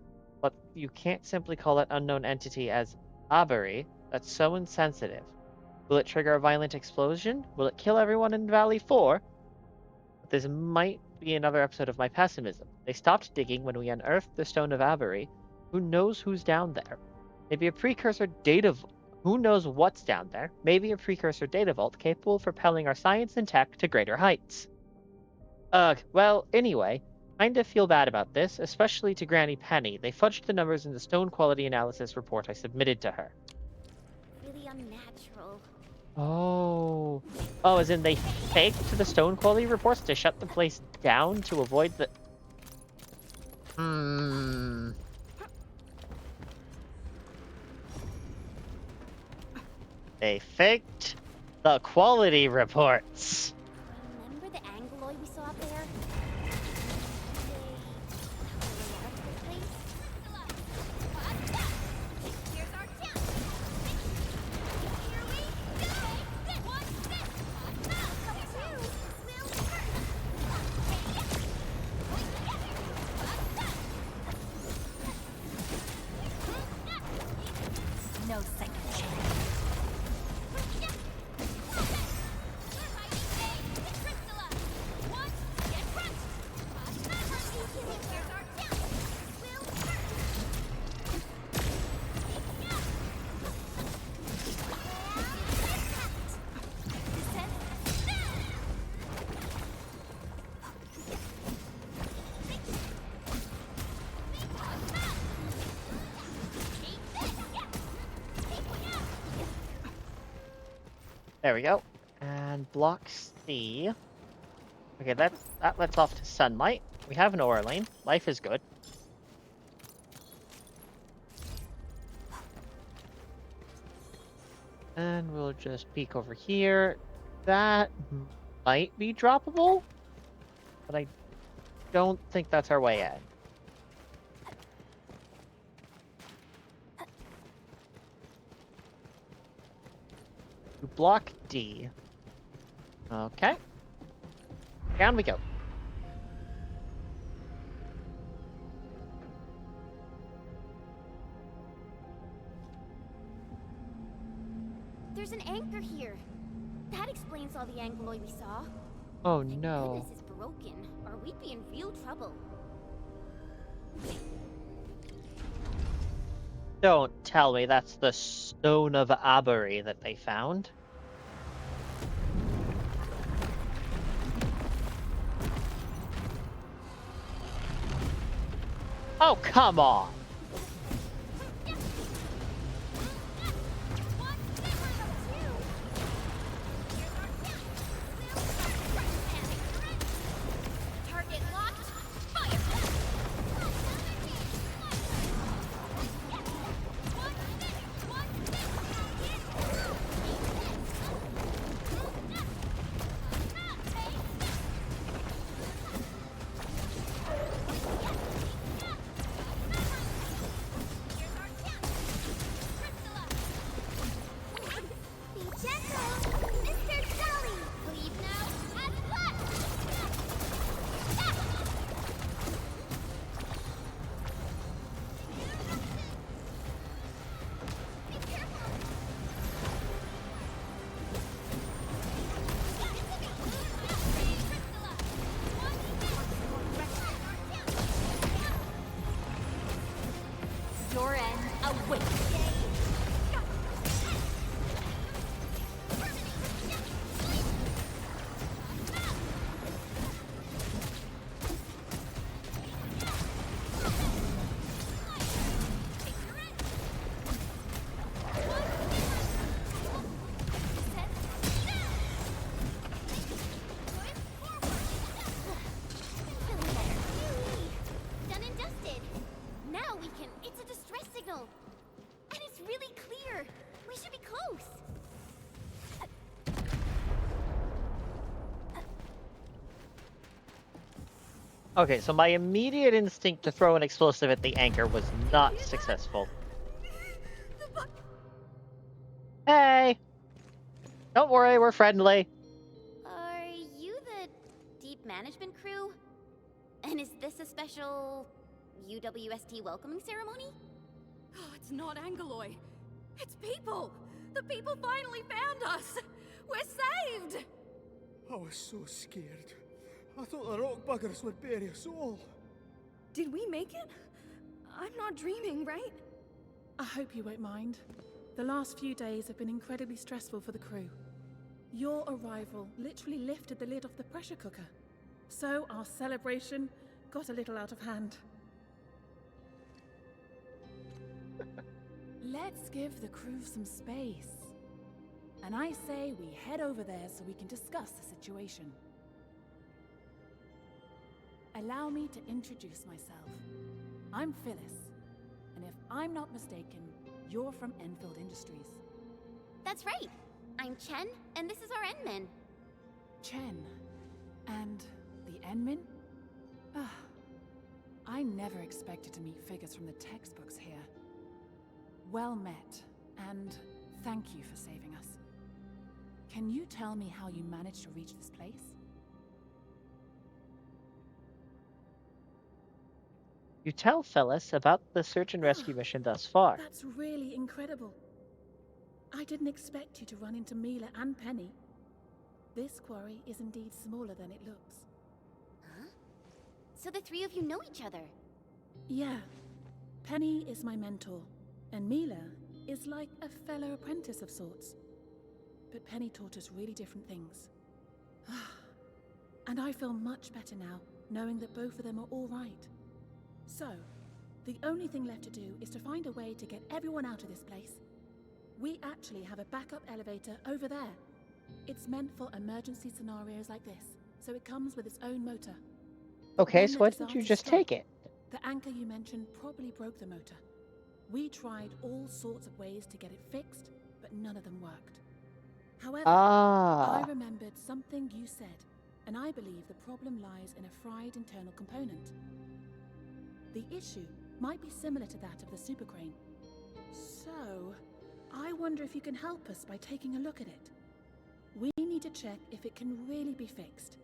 but you can't simply call that unknown entity as Abery. That's so insensitive. Will it trigger a violent explosion? Will it kill everyone in Valley 4? But this might be another episode of my pessimism. They stopped digging when we unearthed the Stone of Abery. Who knows who's down there? Maybe a precursor data vault. Who knows what's down there? Maybe a precursor data vault capable of propelling our science and tech to greater heights. Well, anyway, kinda feel bad about this, especially to Granny Penny. They fudged the numbers in the stone quality analysis report I submitted to her. really unnatural. Oh, as in they faked the stone quality reports to shut the place down to avoid the... They faked the quality reports. Remember the Angloid we saw up there? No second chance. There we go. And block C. Okay, that lets off to sunlight. We have an aura lane. Life is good. And we'll just peek over here. That might be droppable, but I don't think that's our way in. To block D. Okay. Down we go. There's an anchor here. That explains all the Angloid we saw. Oh no. Goodness is broken, or we'd be in real trouble. Don't tell me that's the Stone of Abery that they found. Oh, come on! Target locked. Fire! Awake! Done and dusted. Now we can. It's a distress signal. And it's really clear. We should be close. Okay, so my immediate instinct to throw an explosive at the anchor was not successful. Hey! Don't worry, we're friendly. Are you the Deep Management crew? And is this a special UWST welcoming ceremony? Oh, it's not Angeloy. It's people. The people finally found us. We're saved. I was so scared. I thought the rock buggers would bury us all. Did we make it? I'm not dreaming, right? I hope you won't mind. The last few days have been incredibly stressful for the crew. Your arrival literally lifted the lid off the pressure cooker. So our celebration got a little out of hand. Let's give the crew some space. And I say we head over there so we can discuss the situation. Allow me to introduce myself. I'm Phyllis, and if I'm not mistaken, you're from Enfield Industries. That's right. I'm Chen, and this is our Enmin. Chen. And the Enmin? Ah, I never expected to meet figures from the textbooks here. Well met, and thank you for saving us. Can you tell me how you managed to reach this place? You tell Phyllis about the search and rescue mission thus far. That's really incredible. I didn't expect you to run into Mila and Penny. This quarry is indeed smaller than it looks. Huh? So the three of you know each other? Yeah. Penny is my mentor, and Mila is like a fellow apprentice of sorts. But Penny taught us really different things. And I feel much better now, knowing that both of them are all right. So, the only thing left to do is to find a way to get everyone out of this place. We actually have a backup elevator over there. It's meant for emergency scenarios like this, so it comes with its own motor. Okay, When so the why didn't you disaster just struck, take it? The anchor you mentioned probably broke the motor. We tried all sorts of ways to get it fixed, but none of them worked. However, I remembered something you said, and I believe the problem lies in a fried internal component. The issue might be similar to that of the super crane. So, I wonder if you can help us by taking a look at it. We need to check if it can really be fixed.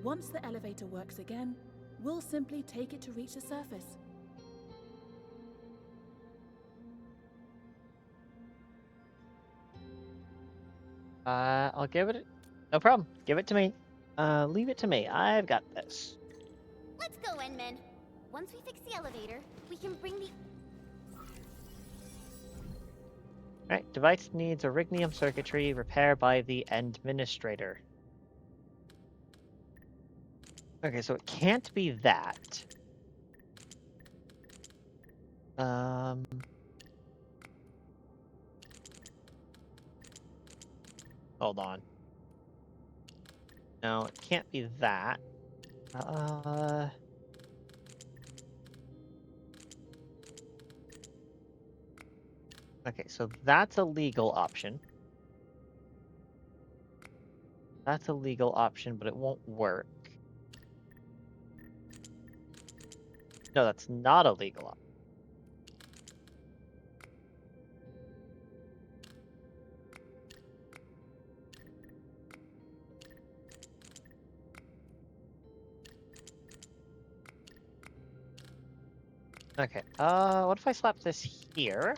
Once the elevator works again, we'll simply take it to reach the surface. I'll give it. No problem. Give it to me. Leave it to me. I've got this. Let's go, Enmin. Once we fix the elevator, we can bring the... Alright, device needs Orignium circuitry repair by the administrator. Okay, so it can't be that. Hold on. No, it can't be that. Okay, so that's a legal option. That's a legal option, but it won't work. No, that's not a legal option. Okay, what if I slap this here?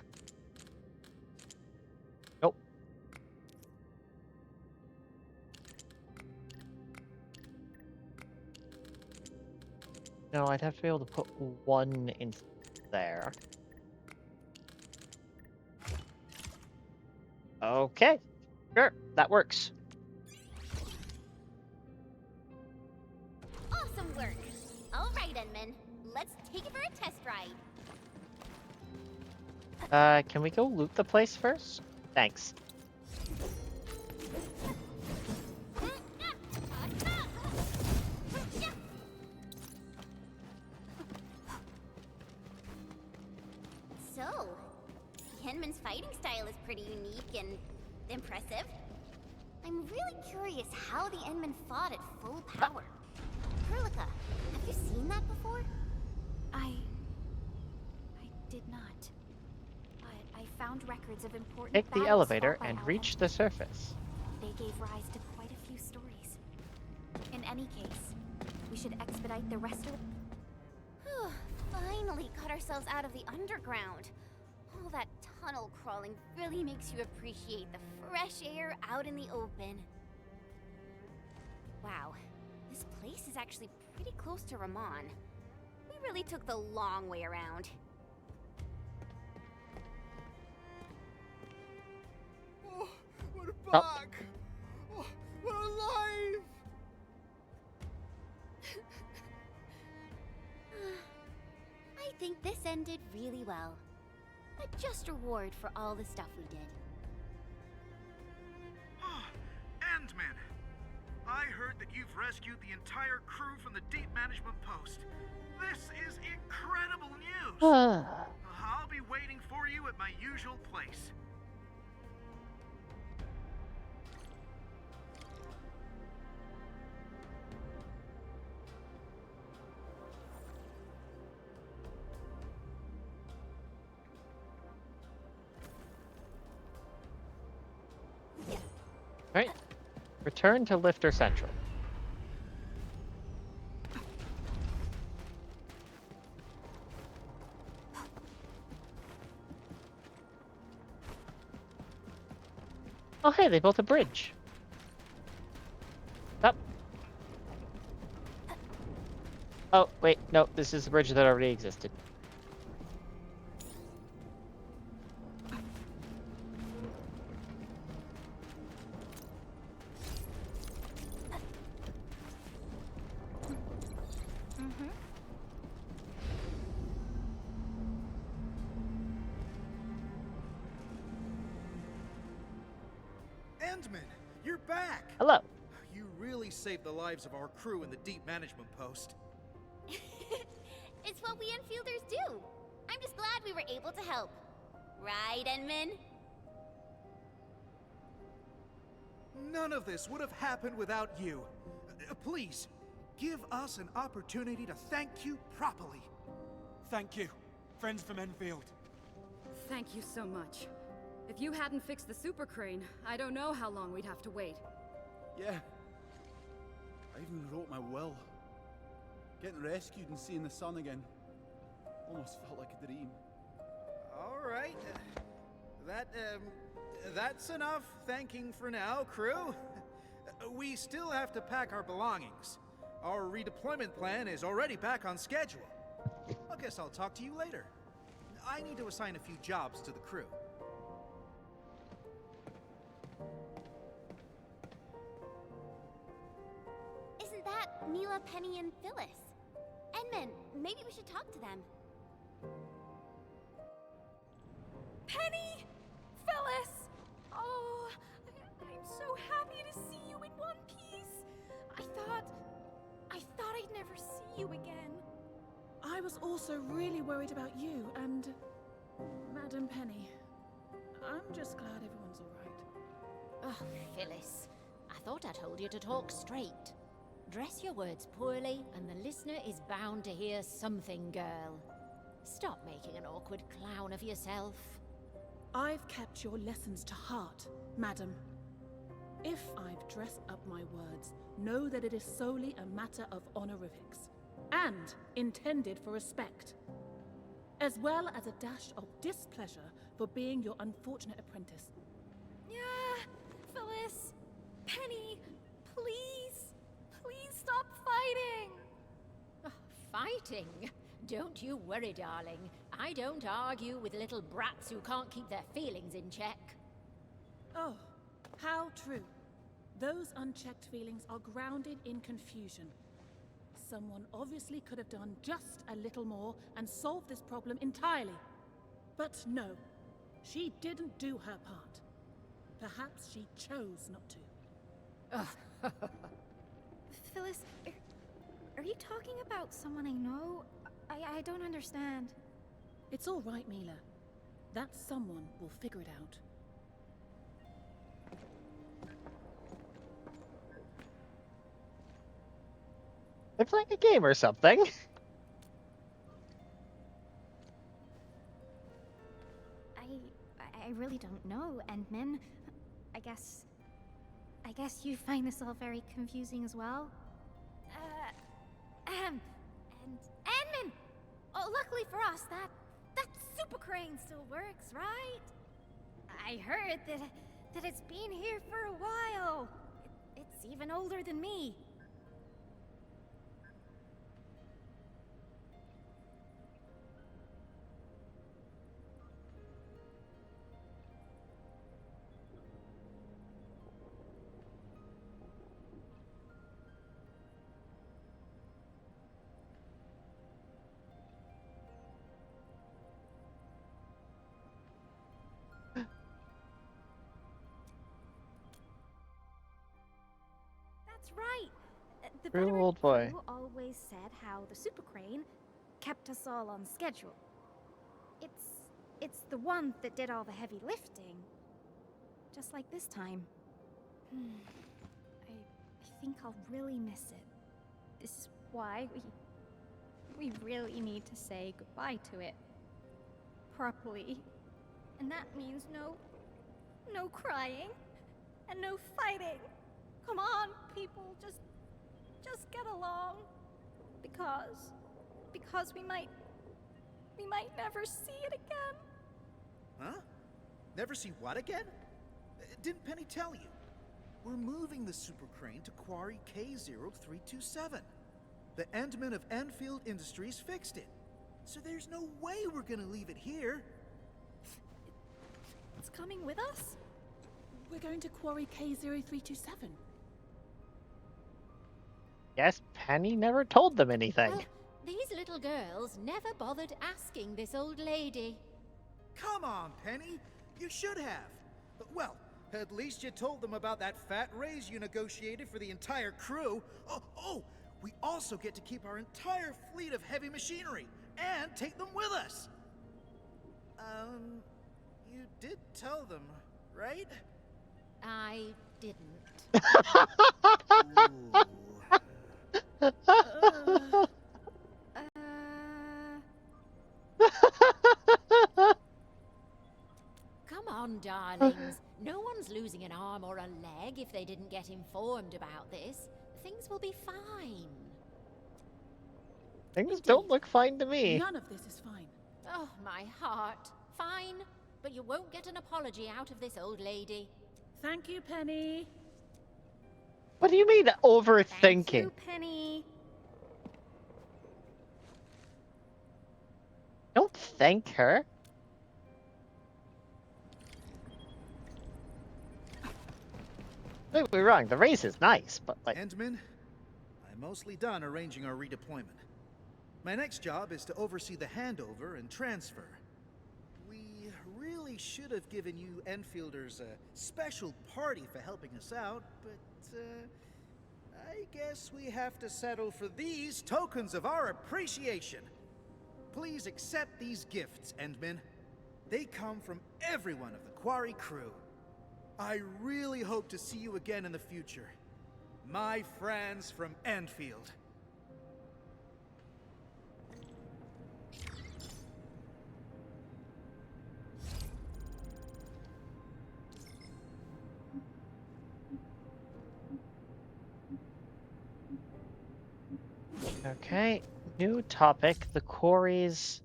Nope. No, I'd have to be able to put one in there. Okay, sure, that works. Awesome work! All right, Enman. Let's take it for a test ride. Can we go loot the place first? Thanks. So, Henman's fighting style is pretty unique and impressive. I'm really curious how the Enman fought at full power. Perlica, have you seen that before? I did not. But I found records of important Take the battles elevator fought by and Alvin. reach the surface. They gave rise to quite a few stories. In any case, we should expedite the rest of Whew, finally got ourselves out of the underground. All that tunnel crawling really makes you appreciate the fresh air out in the open. Wow, this place is actually pretty close to Ramon. We really took the long way around. Oh, we're back! Oh, we're alive! I think this ended really well. A just reward for all the stuff we did. Endman! I heard that you've rescued the entire crew from the Deep Management Post. This is incredible news! I'll be waiting for you at my usual place. Right. Return to Lifter Central. Oh, hey, they built a bridge. Up. Oh, wait, no, this is the bridge that already existed. Endman, you're back! Hello. You really saved the lives of our crew in the Deep Management Post. It's what we Enfielders do. I'm just glad we were able to help. Right, Enman? None of this would have happened without you. Please, give us an opportunity to thank you properly. Thank you, friends from Enfield. Thank you so much. If you hadn't fixed the super crane, I don't know how long we'd have to wait. Yeah. I even wrote my will. Getting rescued and seeing the sun again almost felt like a dream. All right. That's enough thanking for now, crew. We still have to pack our belongings. Our redeployment plan is already back on schedule. I guess I'll talk to you later. I need to assign a few jobs to the crew. Isn't that Mila, Penny, and Phyllis? Enman, maybe we should talk to them. Penny! Phyllis! Oh, I'm so happy to see you in one piece. I thought I'd never see you again. I was also really worried about you and Madam Penny. I'm just glad everyone's all right. Oh, Phyllis. I thought I told you to talk straight. Dress your words poorly, and the listener is bound to hear something, girl. Stop making an awkward clown of yourself. I've kept your lessons to heart, madam. If I've dressed up my words, know that it is solely a matter of honorifics, and intended for respect, as well as a dash of displeasure for being your unfortunate apprentice. Yeah, Phyllis, Penny, please, please stop fighting. Oh, fighting? Don't you worry, darling. I don't argue with little brats who can't keep their feelings in check. Oh, how true. Those unchecked feelings are grounded in confusion. Someone obviously could have done just a little more and solved this problem entirely. But no, she didn't do her part. Perhaps she chose not to. Phyllis, are you talking about someone I know? I don't understand. It's all right, Mila. That someone will figure it out. They're playing a game or something. I really don't know, Endman. I guess you find this all very confusing as well. And Endman! Oh, luckily for us, that super crane still works, right? I heard that it's been here for a while. It's even older than me. That's right. The True veteran old boy. crew always said how the super crane kept us all on schedule. It's the one that did all the heavy lifting. Just like this time. I think I'll really miss it. This is why we really need to say goodbye to it. Properly. And that means no crying and no fighting. Come on, people, just get along. Because we might never see it again. Huh? Never see what again? Didn't Penny tell you? We're moving the super crane to Quarry K0327. The Endman of Enfield Industries fixed it. So there's no way we're gonna leave it here. It's coming with us? We're going to Quarry K0327. Yes, Penny never told them anything. Well, these little girls never bothered asking this old lady. Come on, Penny. You should have. Well, at least you told them about that fat raise you negotiated for the entire crew. Oh, we also get to keep our entire fleet of heavy machinery and take them with us. You did tell them, right? I didn't. Come on, darlings. No one's losing an arm or a leg if they didn't get informed about this. Things will be fine. Things don't look fine to me. None of this is fine. Oh, my heart. Fine, but you won't get an apology out of this old lady. Thank you, Penny. What do you mean overthinking? Thank you, Penny. Don't thank her. Don't get me wrong, the race is nice, but like... Endman, I'm mostly done arranging our redeployment. My next job is to oversee the handover and transfer. We really should have given you Enfielders a special party for helping us out, but I guess we have to settle for these tokens of our appreciation. Please accept these gifts, Endman. They come from everyone of the Quarry crew. I really hope to see you again in the future. My friends from Enfield. Okay, new topic, the quarries.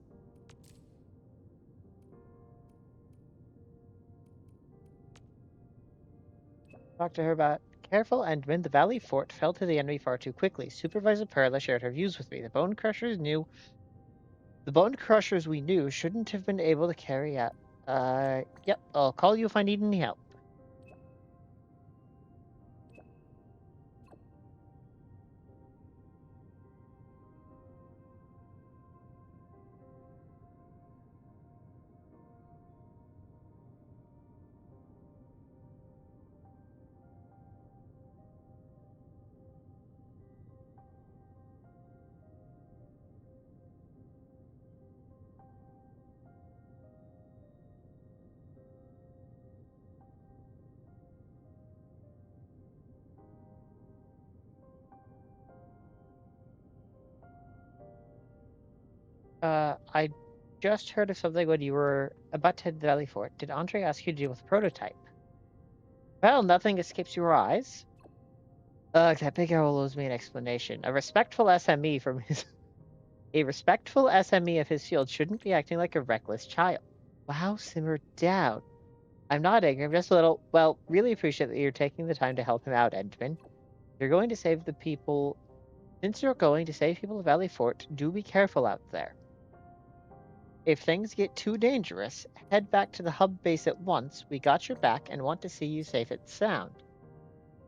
Talk to her about careful, Endman. The Valley Fort fell to the enemy far too quickly. Supervisor Perla shared her views with me. The Bone Crushers we knew shouldn't have been able to carry out. Yep, I'll call you if I need any help. I just heard of something when you were about to head to Valley Fort. Did Andre ask you to deal with the prototype? Well, nothing escapes your eyes. Ugh, that big owl owes me an explanation. A respectful SME of his field shouldn't be acting like a reckless child. Wow, simmer down. I'm not angry, I'm just a little, well, really appreciate that you're taking the time to help him out, Edmund. You're going to save the people. Since you're going to save people of Valley Fort, do be careful out there. If things get too dangerous, head back to the hub base at once. We got your back and want to see you safe and sound.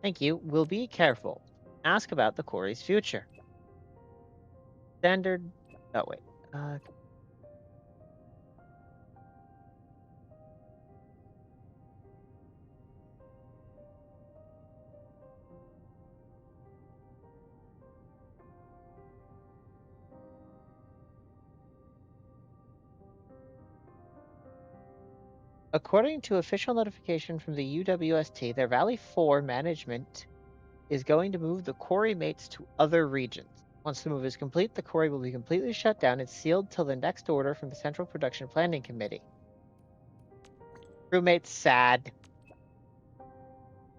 Thank you. We'll be careful. Ask about the quarry's future. Standard... Oh, wait. According to official notification from the UWST, their Valley 4 management is going to move the quarry mates to other regions. Once the move is complete, the quarry will be completely shut down and sealed till the next order from the Central Production Planning Committee. Crewmates sad.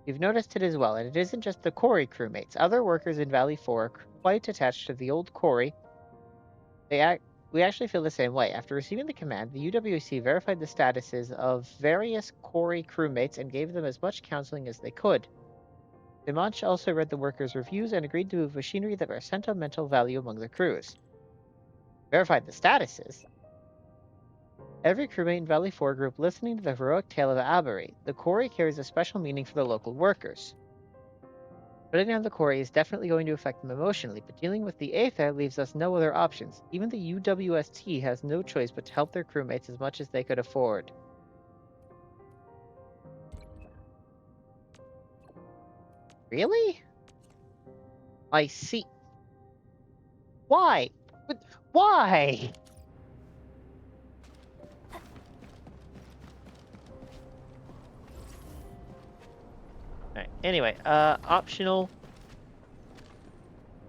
You've noticed it as well, and it isn't just the quarry crewmates. Other workers in Valley 4 are quite attached to the old quarry. We actually feel the same way. After receiving the command, the UWC verified the statuses of various quarry crewmates and gave them as much counseling as they could. Dimanche also read the workers' reviews and agreed to move machinery that bear sentimental value among the crews. Verified the statuses? Every crewmate in Valley 4 group listening to the heroic tale of Avery, the quarry carries a special meaning for the local workers. Shutting down the quarry is definitely going to affect them emotionally, but dealing with the Aether leaves us no other options. Even the UWST has no choice but to help their crewmates as much as they could afford. Really? I see. Why? But why? Alright, anyway, optional.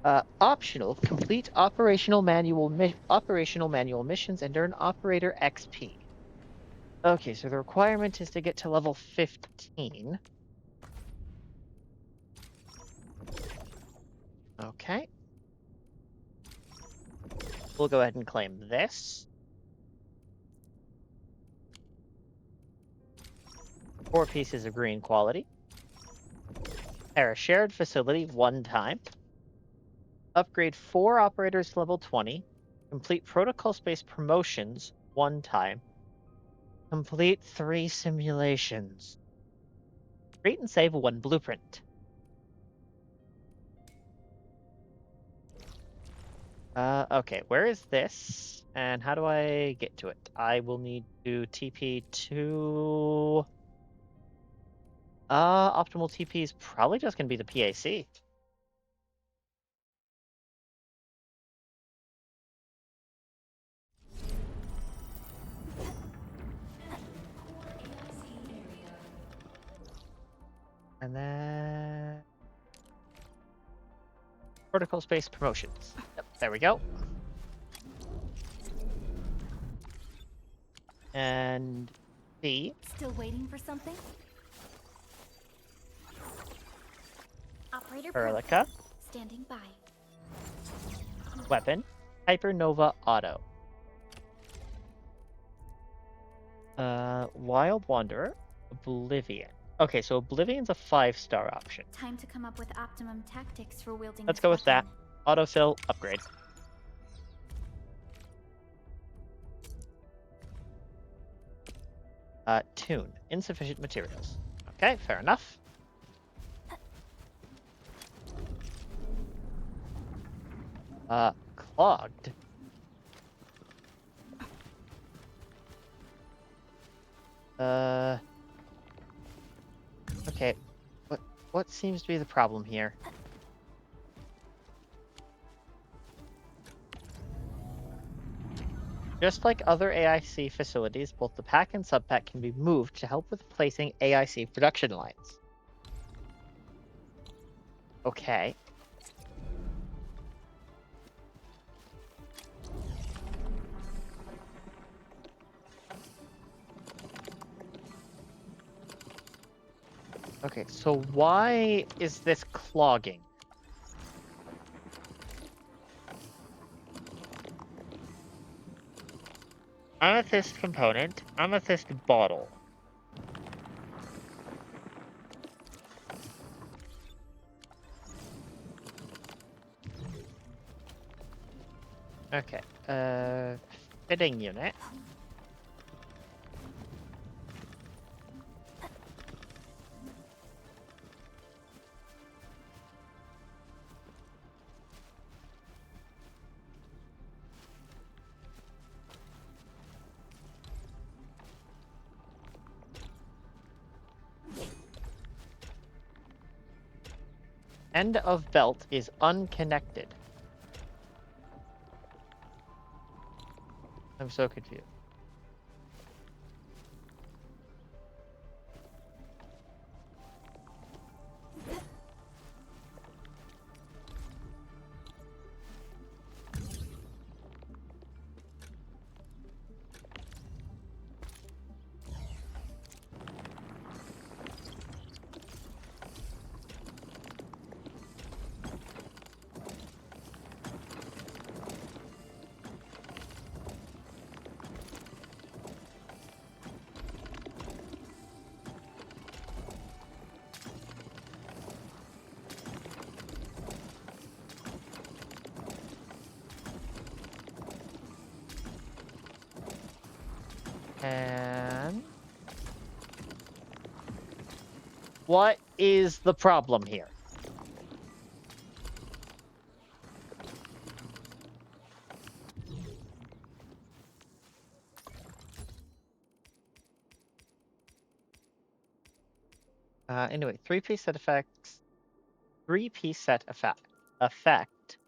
Optional. Complete operational manual missions and earn operator XP. Okay, so the requirement is to get to level 15. Okay. We'll go ahead and claim this. 4 pieces of green quality. Pair a shared facility 1 time. Upgrade 4 operators to level 20. Complete protocol space promotions 1 time. Complete 3 simulations. Create and save 1 blueprint. Okay, where is this? And how do I get to it? I will need to TP to... optimal TP is probably just going to be the PAC. And then... protocol space promotions. Yep, there we go. And B. Still waiting for something? Operator Erlica. Standing by. Weapon. Hypernova Auto. Wild Wanderer. Oblivion. Okay, so Oblivion's a 5-star option. Time to come up with optimum tactics for wielding. Let's go with that. Autofill, upgrade. Tune. Insufficient materials. Okay, fair enough. Clogged. Okay, what seems to be the problem here? Just like other AIC facilities, both the pack and subpack can be moved to help with placing AIC production lines. Okay. Okay, so why is this clogging? Amethyst component, amethyst bottle. Okay, fitting unit. End of belt is unconnected. I'm so confused. And what is the problem here? Anyway, three-piece set effects. Three-piece set effect.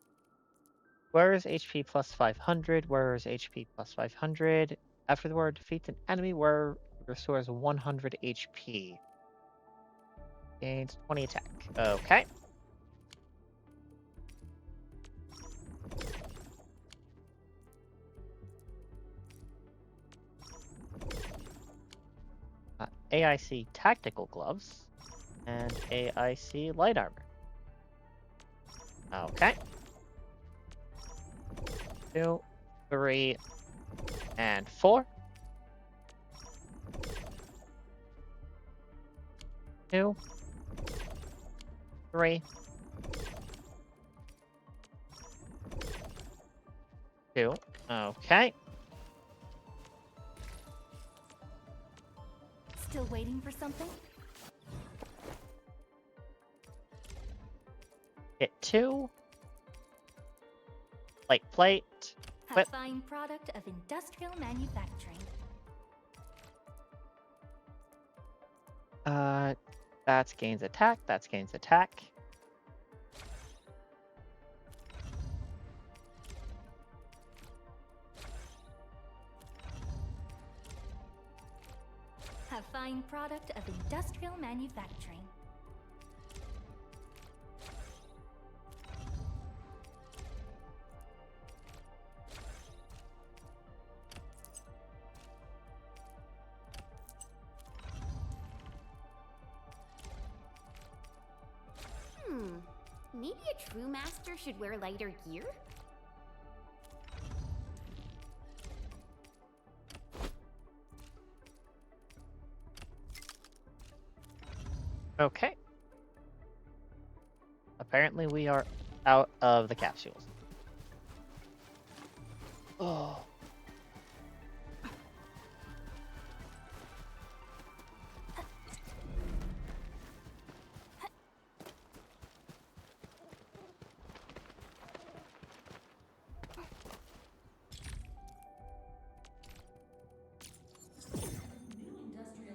Where is HP plus 500? Where is HP plus 500? After the word defeats an enemy, where restores 100 HP. Gains 20 attack. Okay. AIC tactical gloves and AIC light armor. Okay. 2, 3, and 4. 2, 3, 2. Okay. Still waiting for something? Hit 2. Light plate. A Whip. fine product of industrial manufacturing. That's gains attack. That's gains attack. A fine product of industrial manufacturing. Maybe a true master should wear lighter gear? Okay. Apparently we are out of the capsules. Oh.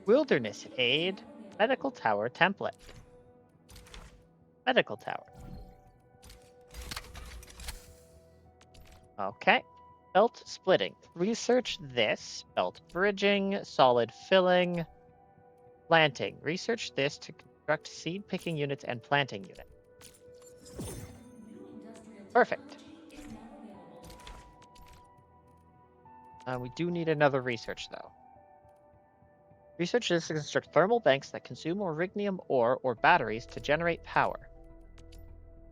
Wilderness Aid, Medical Tower template. Medical Tower. Okay. Belt splitting. Research this. Belt bridging, solid filling, planting. Research this to construct seed picking units and planting units. Perfect. We do need another research though. Research this to construct thermal banks that consume orignium ore or batteries to generate power.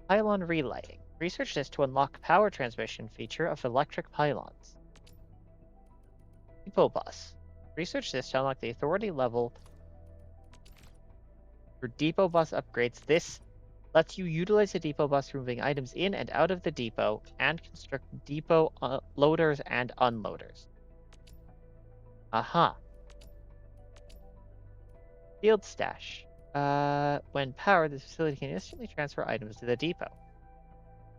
Pylon relighting. Research this to unlock power transmission feature of electric pylons. Depot bus. Research this to unlock the authority level for depot bus upgrades. This lets you utilize the depot bus for moving items in and out of the depot and construct depot loaders and unloaders. Aha. Field stash. When powered, this facility can instantly transfer items to the depot.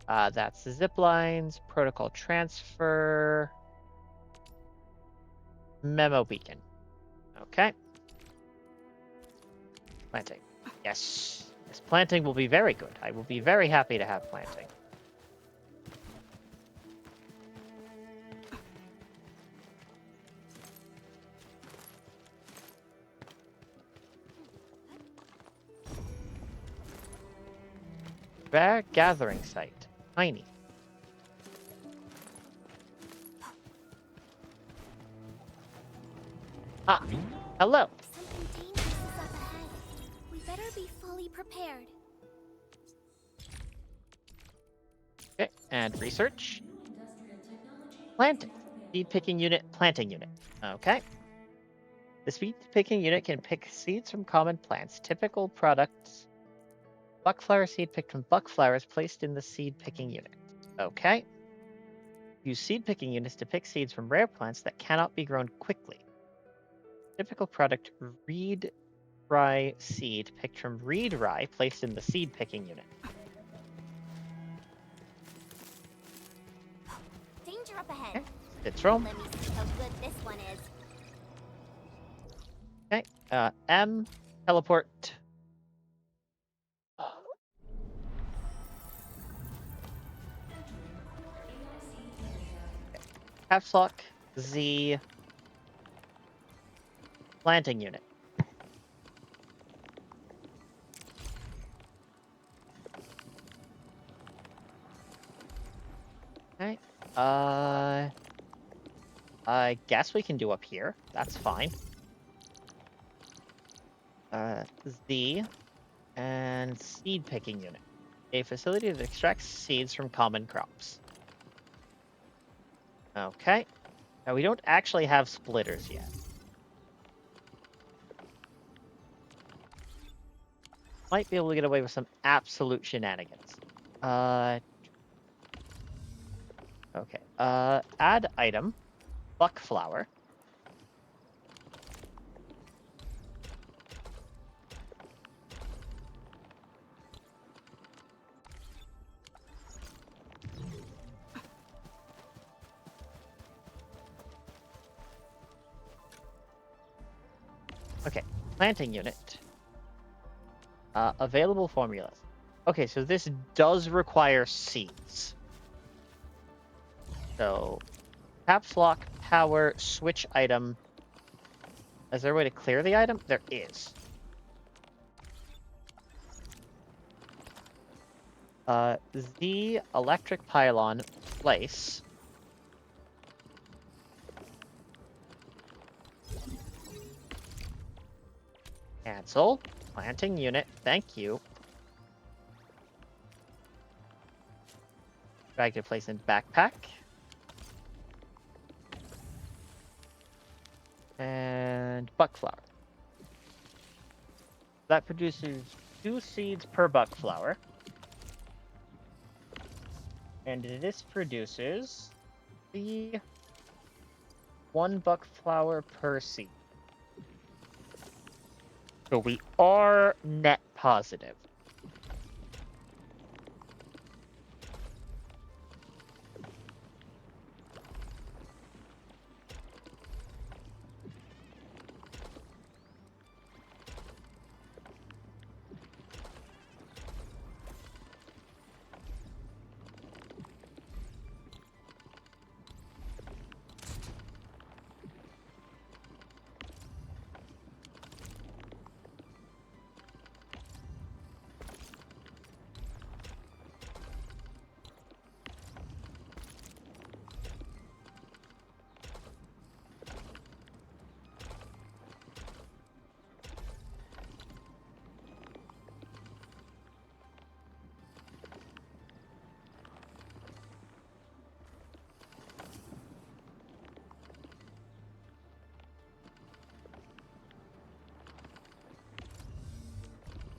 That's the zip lines, protocol transfer, memo beacon. Okay. Planting. Yes. This planting will be very good. I will be very happy to have planting. Rare gathering site. Tiny. Ah, hello. Something dangerous is up ahead. We better be fully prepared. Okay, and research. Planting. Seed picking unit, planting unit. Okay. The seed picking unit can pick seeds from common plants. Typical products. Buckflower seed picked from buckflowers placed in the seed picking unit. Okay. Use seed picking units to pick seeds from rare plants that cannot be grown quickly. Typical product reed rye seed picked from reed rye placed in the seed picking unit. Danger up ahead. Okay. Citron. Let me see how good this one is. Okay. M. Teleport. Caps lock. Z. Planting unit. Okay. I guess we can do up here. That's fine. Z and seed picking unit. A facility that extracts seeds from common crops. Okay. Now we don't actually have splitters yet. Might be able to get away with some absolute shenanigans. Okay. Add item. Buckflower. Okay, planting unit. Available formulas. Okay, so this does require seeds. So, caps lock, power, switch item. Is there a way to clear the item? There is. The electric pylon place. Cancel. Planting unit. Thank you. Drag to place in backpack. And buckflower. That produces 2 seeds per buckflower. And this produces the 1 buckflower per seed. So we are net positive.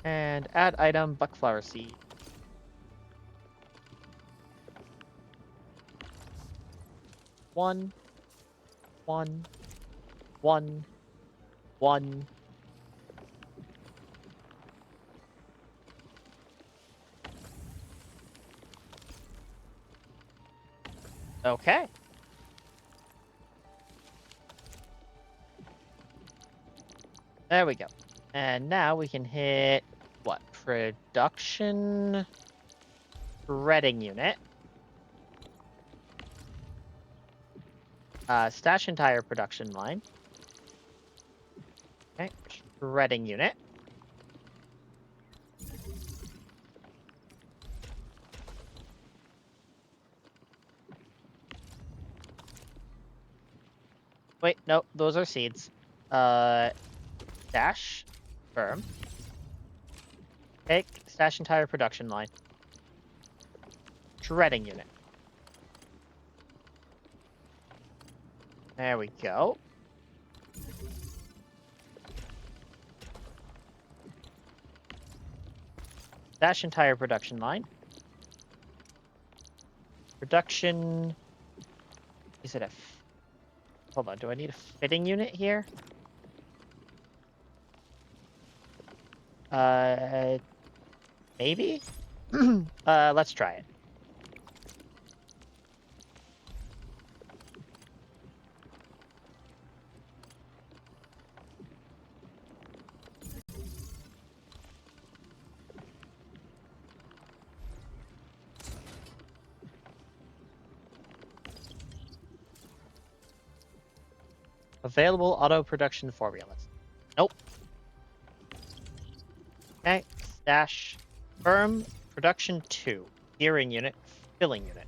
And add item, buckflower seed. One. Okay. There we go. And now we can hit, what, production shredding unit. Stash and tire production line. Okay, shredding unit. Wait, no, those are seeds. Stash, firm. Take stash and tire production line. Shredding unit. There we go. Stash and tire production line. Production. Is it a? Hold on. Do I need a fitting unit here? Maybe. Let's try it. Available auto production formulas. Nope. Okay. Stash. Firm. Production 2. Gearing unit. Filling unit.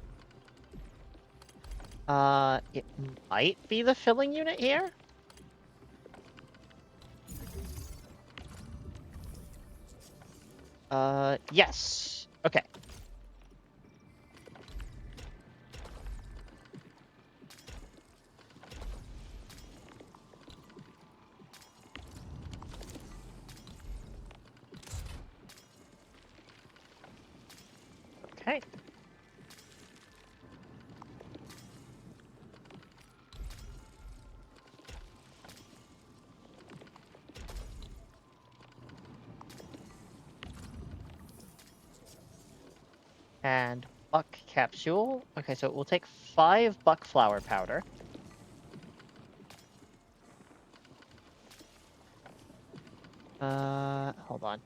It might be the filling unit here. Yes. Okay. Okay. And buck capsule. Okay, so we'll take 5 buck flower powder. Hold on.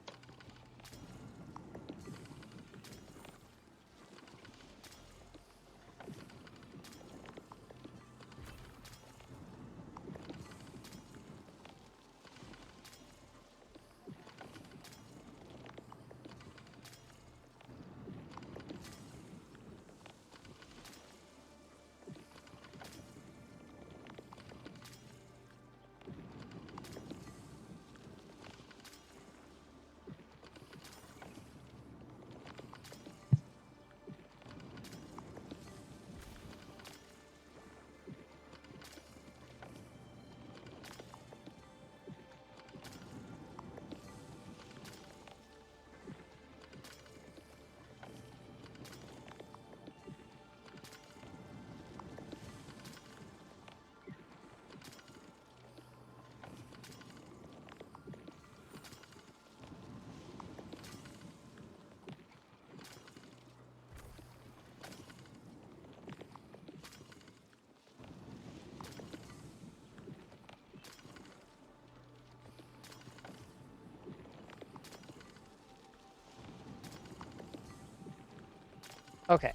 Okay.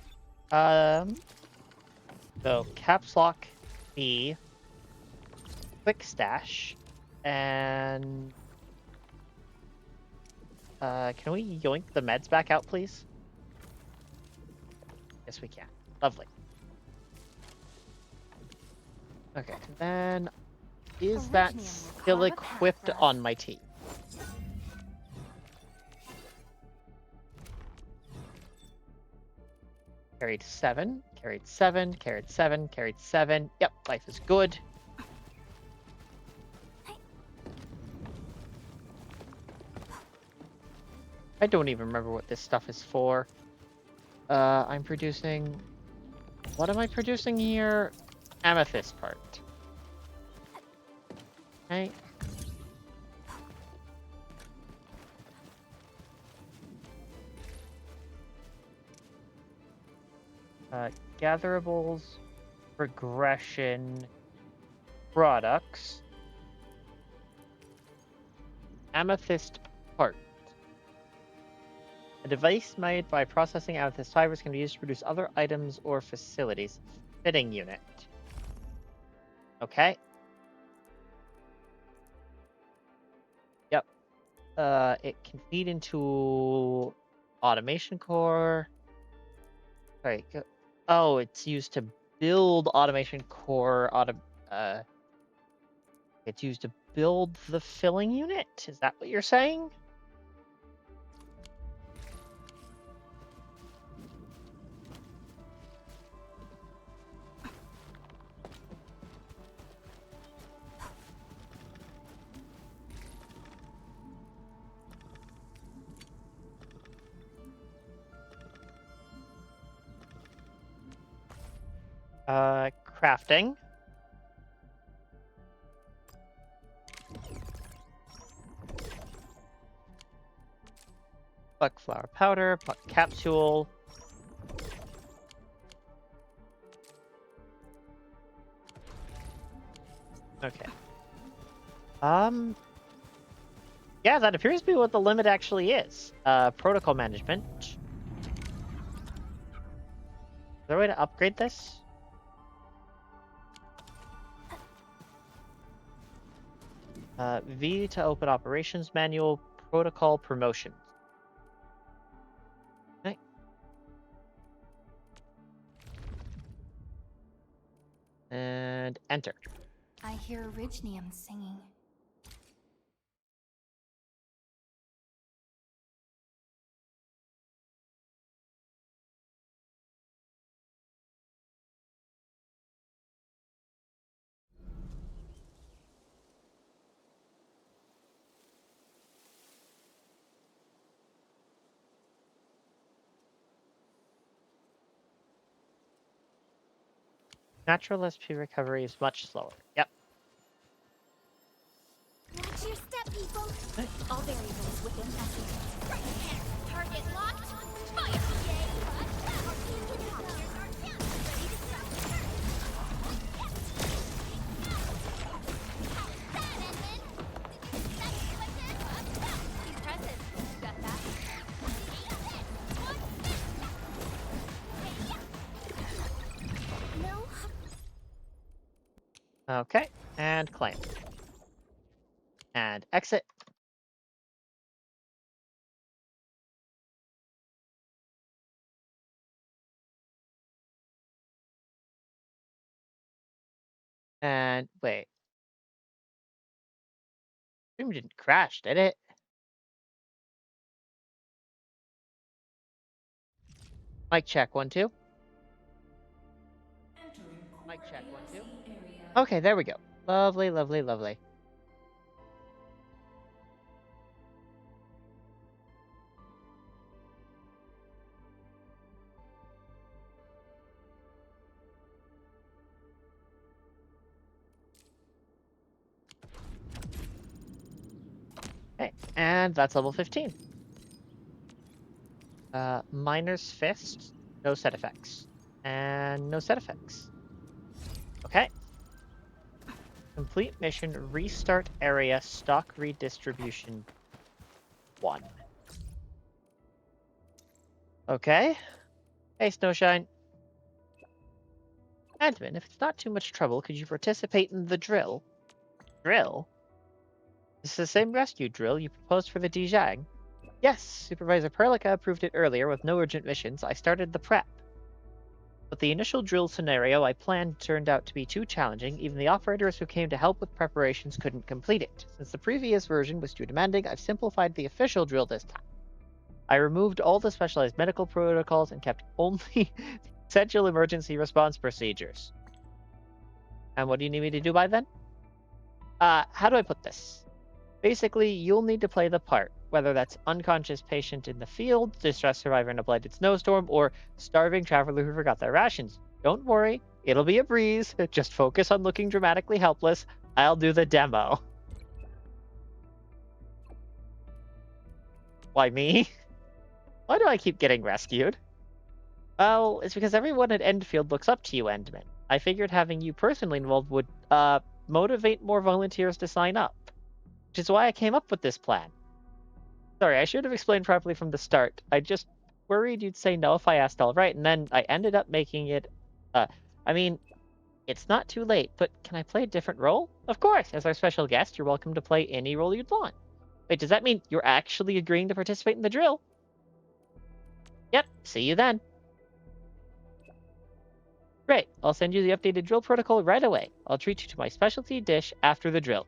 So caps lock B, quick stash, and can we yoink the meds back out, please? Yes, we can. Lovely. Okay, then is that still equipped on my team? Carried 7, carried 7, carried 7, carried 7. Yep, life is good. I don't even remember what this stuff is for. I'm producing... What am I producing here? Amethyst part. Okay. Gatherables, regression, products, amethyst part. A device made by processing amethyst fibers can be used to produce other items or facilities. Fitting unit. Okay. Yep. It can feed into automation core. Sorry. Oh, it's used to build automation core. It's used to build the filling unit. Is that what you're saying? Crafting. Buck flower powder, buck capsule. Okay. Yeah, that appears to be what the limit actually is. Protocol management. Is there a way to upgrade this? V to open operations manual, protocol promotions. Okay. And enter. I hear Orignium singing. Natural SP recovery is much slower. Yep. Watch your step, people. All variables within essence. Right there. Target locked. Fire. Impressive. Got that? No. Okay, and claim. And exit. And wait. Stream didn't crash, did it? Mic check, 1, 2. Mic check, 1, 2. Okay, there we go. Lovely, lovely, lovely. Okay, and that's level 15. Miner's Fist, no set effects. And no set effects. Okay. Complete mission, restart area, stock redistribution 1. Okay. Hey, Snowshine. Admin, if it's not too much trouble, could you participate in the drill? Drill? This is the same rescue drill you proposed for the Dijang. Yes, Supervisor Perlica approved it earlier with no urgent missions. I started the prep. But the initial drill scenario I planned turned out to be too challenging. Even the operators who came to help with preparations couldn't complete it. Since the previous version was too demanding, I've simplified the official drill this time. I removed all the specialized medical protocols and kept only essential emergency response procedures. And what do you need me to do by then? How do I put this? Basically, you'll need to play the part, whether that's unconscious patient in the field, distressed survivor in a blighted snowstorm, or starving traveler who forgot their rations. Don't worry, it'll be a breeze. Just focus on looking dramatically helpless. I'll do the demo. Why me? Why do I keep getting rescued? Well, it's because everyone at Endfield looks up to you, Endman. I figured having you personally involved would, motivate more volunteers to sign up. Which is why I came up with this plan. Sorry, I should have explained properly from the start. I just worried you'd say no if I asked all right, and then I ended up making it... I mean, it's not too late, but can I play a different role? Of course, as our special guest, you're welcome to play any role you'd want. Wait, does that mean you're actually agreeing to participate in the drill? Yep, see you then. Great, I'll send you the updated drill protocol right away. I'll treat you to my specialty dish after the drill.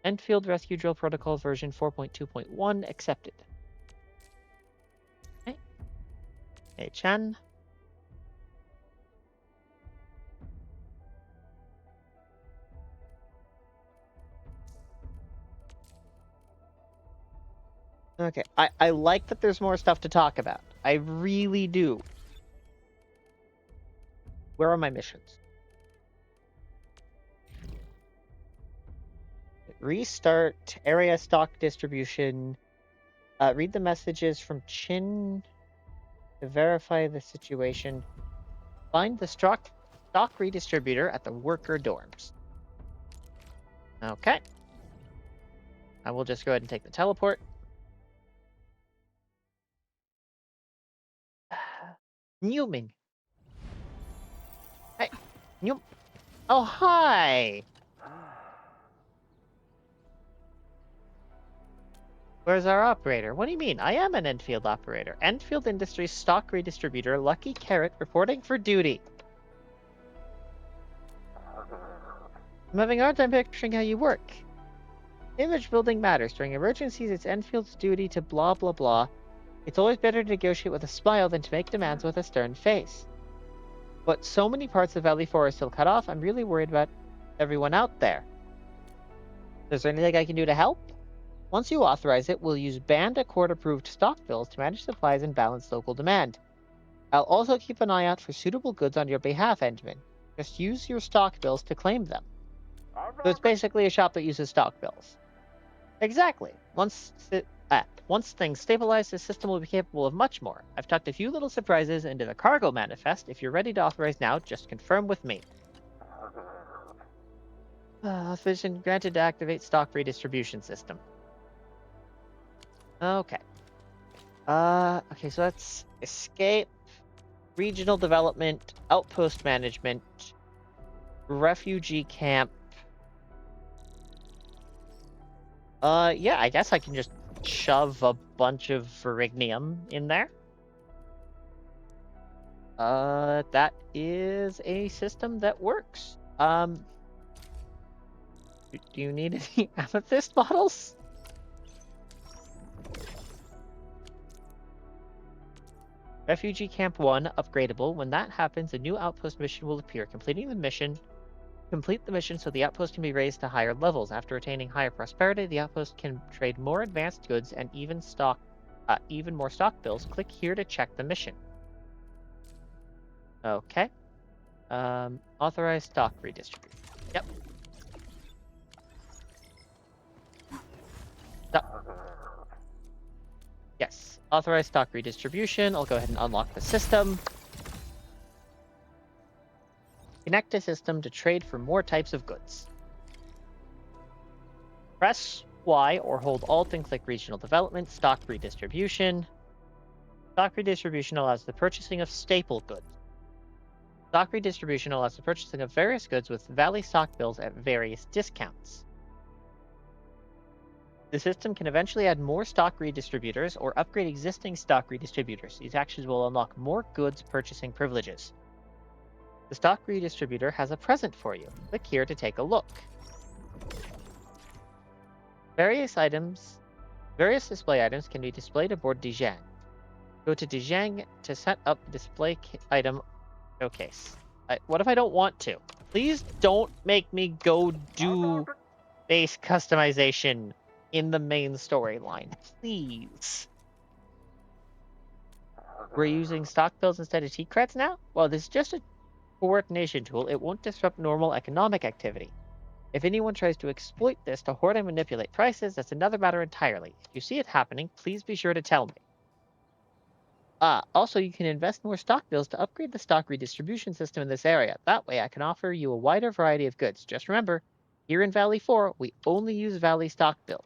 Endfield Rescue Drill Protocol version 4.2.1 accepted. Okay. Hey, Chan. Okay, I like that there's more stuff to talk about. I really do. Where are my missions? Restart area stock distribution. Read the messages from Chin to verify the situation. Find the stock redistributor at the worker dorms. Okay. I will just go ahead and take the teleport. Newman. Hey, New. Oh, hi. Where's our operator? What do you mean? I am an Enfield operator. Enfield Industries stock redistributor, Lucky Carrot, reporting for duty. I'm having a hard time picturing how you work. Image building matters. During emergencies, it's Enfield's duty to blah blah blah. It's always better to negotiate with a smile than to make demands with a stern face. But so many parts of Valley 4 are still cut off, I'm really worried about everyone out there. Is there anything I can do to help? Once you authorize it, we'll use banned Accord-approved stock bills to manage supplies and balance local demand. I'll also keep an eye out for suitable goods on your behalf, Endman. Just use your stock bills to claim them. So it's basically a shop that uses stock bills. Exactly. Once things stabilize, the system will be capable of much more. I've tucked a few little surprises into the cargo manifest. If you're ready to authorize now, just confirm with me. Authorization granted to activate stock redistribution system. Okay. Okay, so that's escape, regional development, outpost management, refugee camp. Yeah, I guess I can just shove a bunch of Verignium in there. That is a system that works. Do you need any amethyst bottles? Refugee Camp 1, upgradable. When that happens, a new outpost mission will appear. Complete the mission so the outpost can be raised to higher levels. After attaining higher prosperity, the outpost can trade more advanced goods and even more stock bills. Click here to check the mission. Okay. Authorize stock redistribution. Yep. Yes. Authorize stock redistribution. I'll go ahead and unlock the system. Connect a system to trade for more types of goods. Press Y or hold Alt and click Regional Development, Stock Redistribution. Stock Redistribution allows the purchasing of staple goods. Stock Redistribution allows the purchasing of various goods with Valley stock bills at various discounts. The system can eventually add more stock redistributors or upgrade existing stock redistributors. These actions will unlock more goods purchasing privileges. The stock redistributor has a present for you. Click here to take a look. Various display items can be displayed aboard Dijang. Go to Dijang to set up display item showcase. What if I don't want to? Please don't make me go do base customization in the main storyline, please. We're using stock builds instead of T-Creds now? Well, this is just a coordination tool. It won't disrupt normal economic activity. If anyone tries to exploit this to hoard and manipulate prices, that's another matter entirely. If you see it happening, please be sure to tell me. Also, you can invest more stock bills to upgrade the stock redistribution system in this area. That way, I can offer you a wider variety of goods. Just remember, here in Valley 4, we only use Valley stock bills.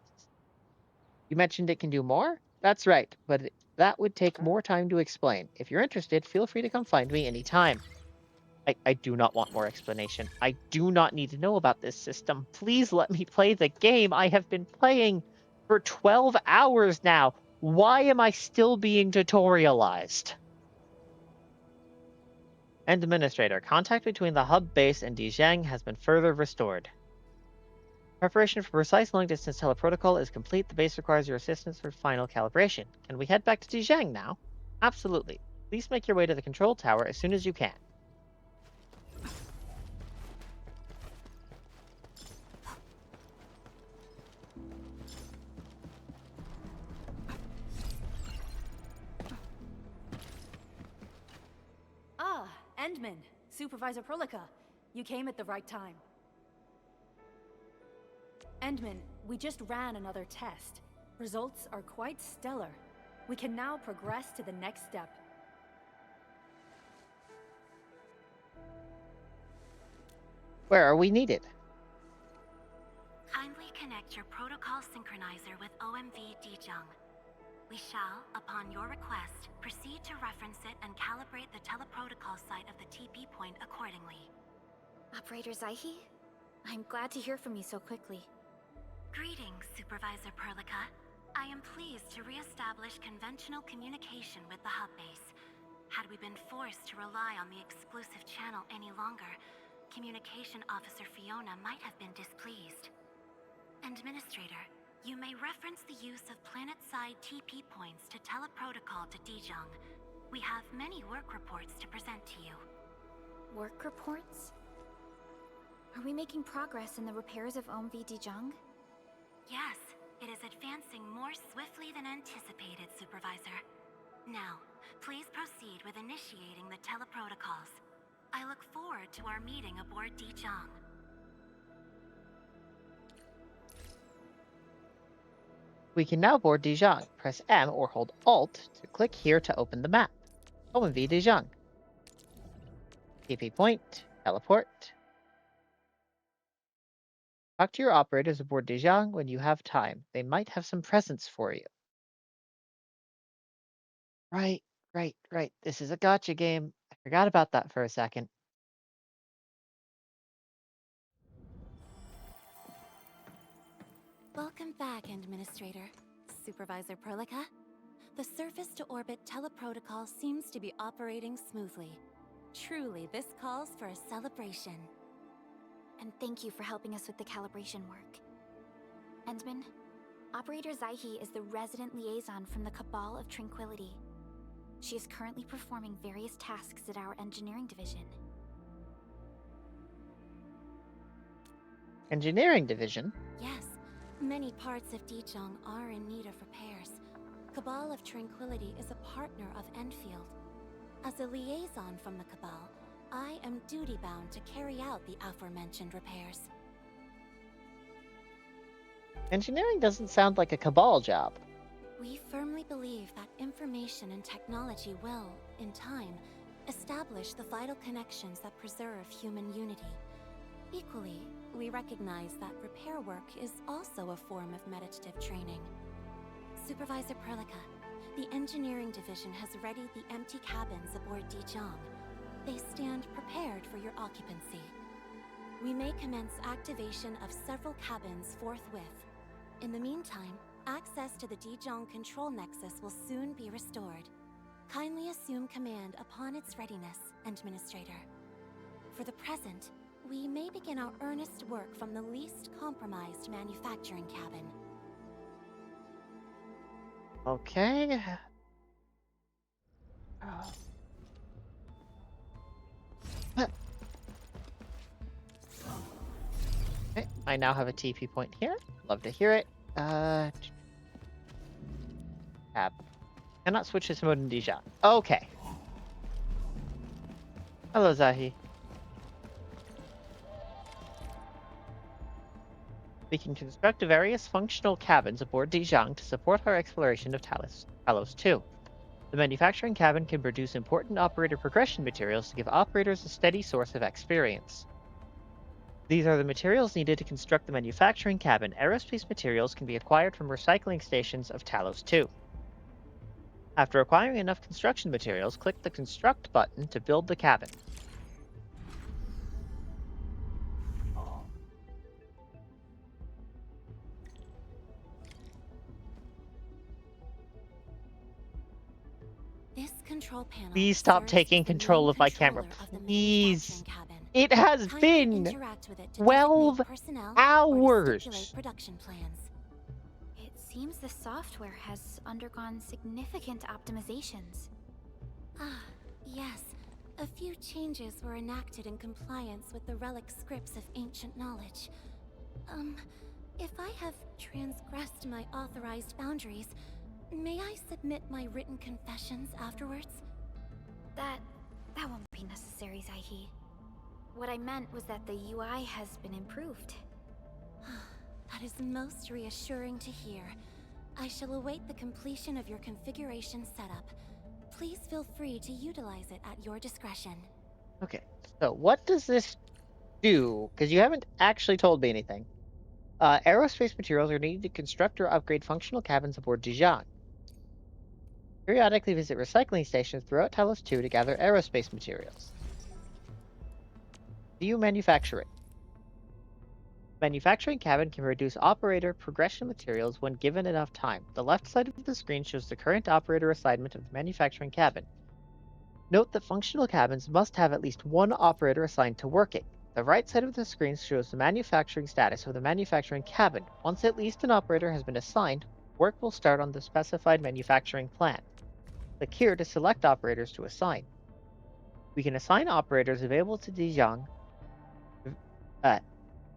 You mentioned it can do more? That's right, but that would take more time to explain. If you're interested, feel free to come find me anytime. I do not want more explanation. I do not need to know about this system. Please let me play the game I have been playing for 12 hours now. Why am I still being tutorialized? Administrator, contact between the hub base and Dijang has been further restored. Preparation for precise long-distance teleprotocol is complete. The base requires your assistance for final calibration. Can we head back to Dijang now? Absolutely. Please make your way to the control tower as soon as you can. Endman, Supervisor Prolica, you came at the right time. Endman, we just ran another test. Results are quite stellar. We can now progress to the next step. Where are we needed? Kindly connect your protocol synchronizer with OMV Dijang. We shall, upon your request, proceed to reference it and calibrate the teleprotocol site of the TP point accordingly. Operator Zaihi? I'm glad to hear from you so quickly. Greetings, Supervisor Prolica. I am pleased to re-establish conventional communication with the hub base. Had we been forced to rely on the exclusive channel any longer, Communication Officer Fiona might have been displeased. Administrator, you may reference the use of planet-side TP points to teleprotocol to Dijang. We have many work reports to present to you. Work reports? Are we making progress in the repairs of OMV Dijang? Yes, it is advancing more swiftly than anticipated, Supervisor. Now, please proceed with initiating the teleprotocols. I look forward to our meeting aboard Dijang. We can now board Dijang. Press M or hold Alt to click here to open the map. OMV Dijang. TP point, teleport. Talk to your operators aboard Dijang when you have time. They might have some presents for you. Right. This is a gacha game. I forgot about that for a second. Welcome back, Administrator. Supervisor Prolica. The surface-to-orbit teleprotocol seems to be operating smoothly. Truly, this calls for a celebration. And thank you for helping us with the calibration work. Endman, Operator Zaihi is the resident liaison from the Cabal of Tranquility. She is currently performing various tasks at our engineering division. Engineering division? Yes, many parts of Dijang are in need of repairs. Cabal of Tranquility is a partner of Enfield. As a liaison from the Cabal, I am duty-bound to carry out the aforementioned repairs. Engineering doesn't sound like a Cabal job. We firmly believe that information and technology will, in time, establish the vital connections that preserve human unity. Equally, we recognize that repair work is also a form of meditative training. Supervisor Prolica, the engineering division has readied the empty cabins aboard Dijang. They stand prepared for your occupancy. We may commence activation of several cabins forthwith. In the meantime, access to the Dijang control nexus will soon be restored. Kindly assume command upon its readiness, Administrator. For the present, we may begin our earnest work from the least compromised manufacturing cabin. Okay. Okay, I now have a TP point here. Love to hear it. Tab. Cannot switch this mode in Dijon. Okay. Hello, Zahi. We can construct various functional cabins aboard Dijon to support our exploration of Talos 2. The manufacturing cabin can produce important operator progression materials to give operators a steady source of experience. These are the materials needed to construct the manufacturing cabin. Aerospace materials can be acquired from recycling stations of Talos 2. After acquiring enough construction materials, click the Construct button to build the cabin. This control panel. Please stop taking control of my camera, please. It has been 12 hours. Production plans. It seems the software has undergone significant optimizations. Ah, yes. A few changes were enacted in compliance with the relic scripts of ancient knowledge. If I have transgressed my authorized boundaries, may I submit my written confessions afterwards? That won't be necessary, Zahi. What I meant was that the UI has been improved. That is most reassuring to hear. I shall await the completion of your configuration setup. Please feel free to utilize it at your discretion. Okay, so what does this do? Because you haven't actually told me anything. Aerospace materials are needed to construct or upgrade functional cabins aboard Dijon. Periodically visit recycling stations throughout Talos 2 to gather aerospace materials. Do you manufacture it? Manufacturing cabin can produce operator progression materials when given enough time. The left side of the screen shows the current operator assignment of the manufacturing cabin. Note that functional cabins must have at least one operator assigned to working. The right side of the screen shows the manufacturing status of the manufacturing cabin. Once at least an operator has been assigned, work will start on the specified manufacturing plan. Click here to select operators to assign. We can assign operators available to Dijon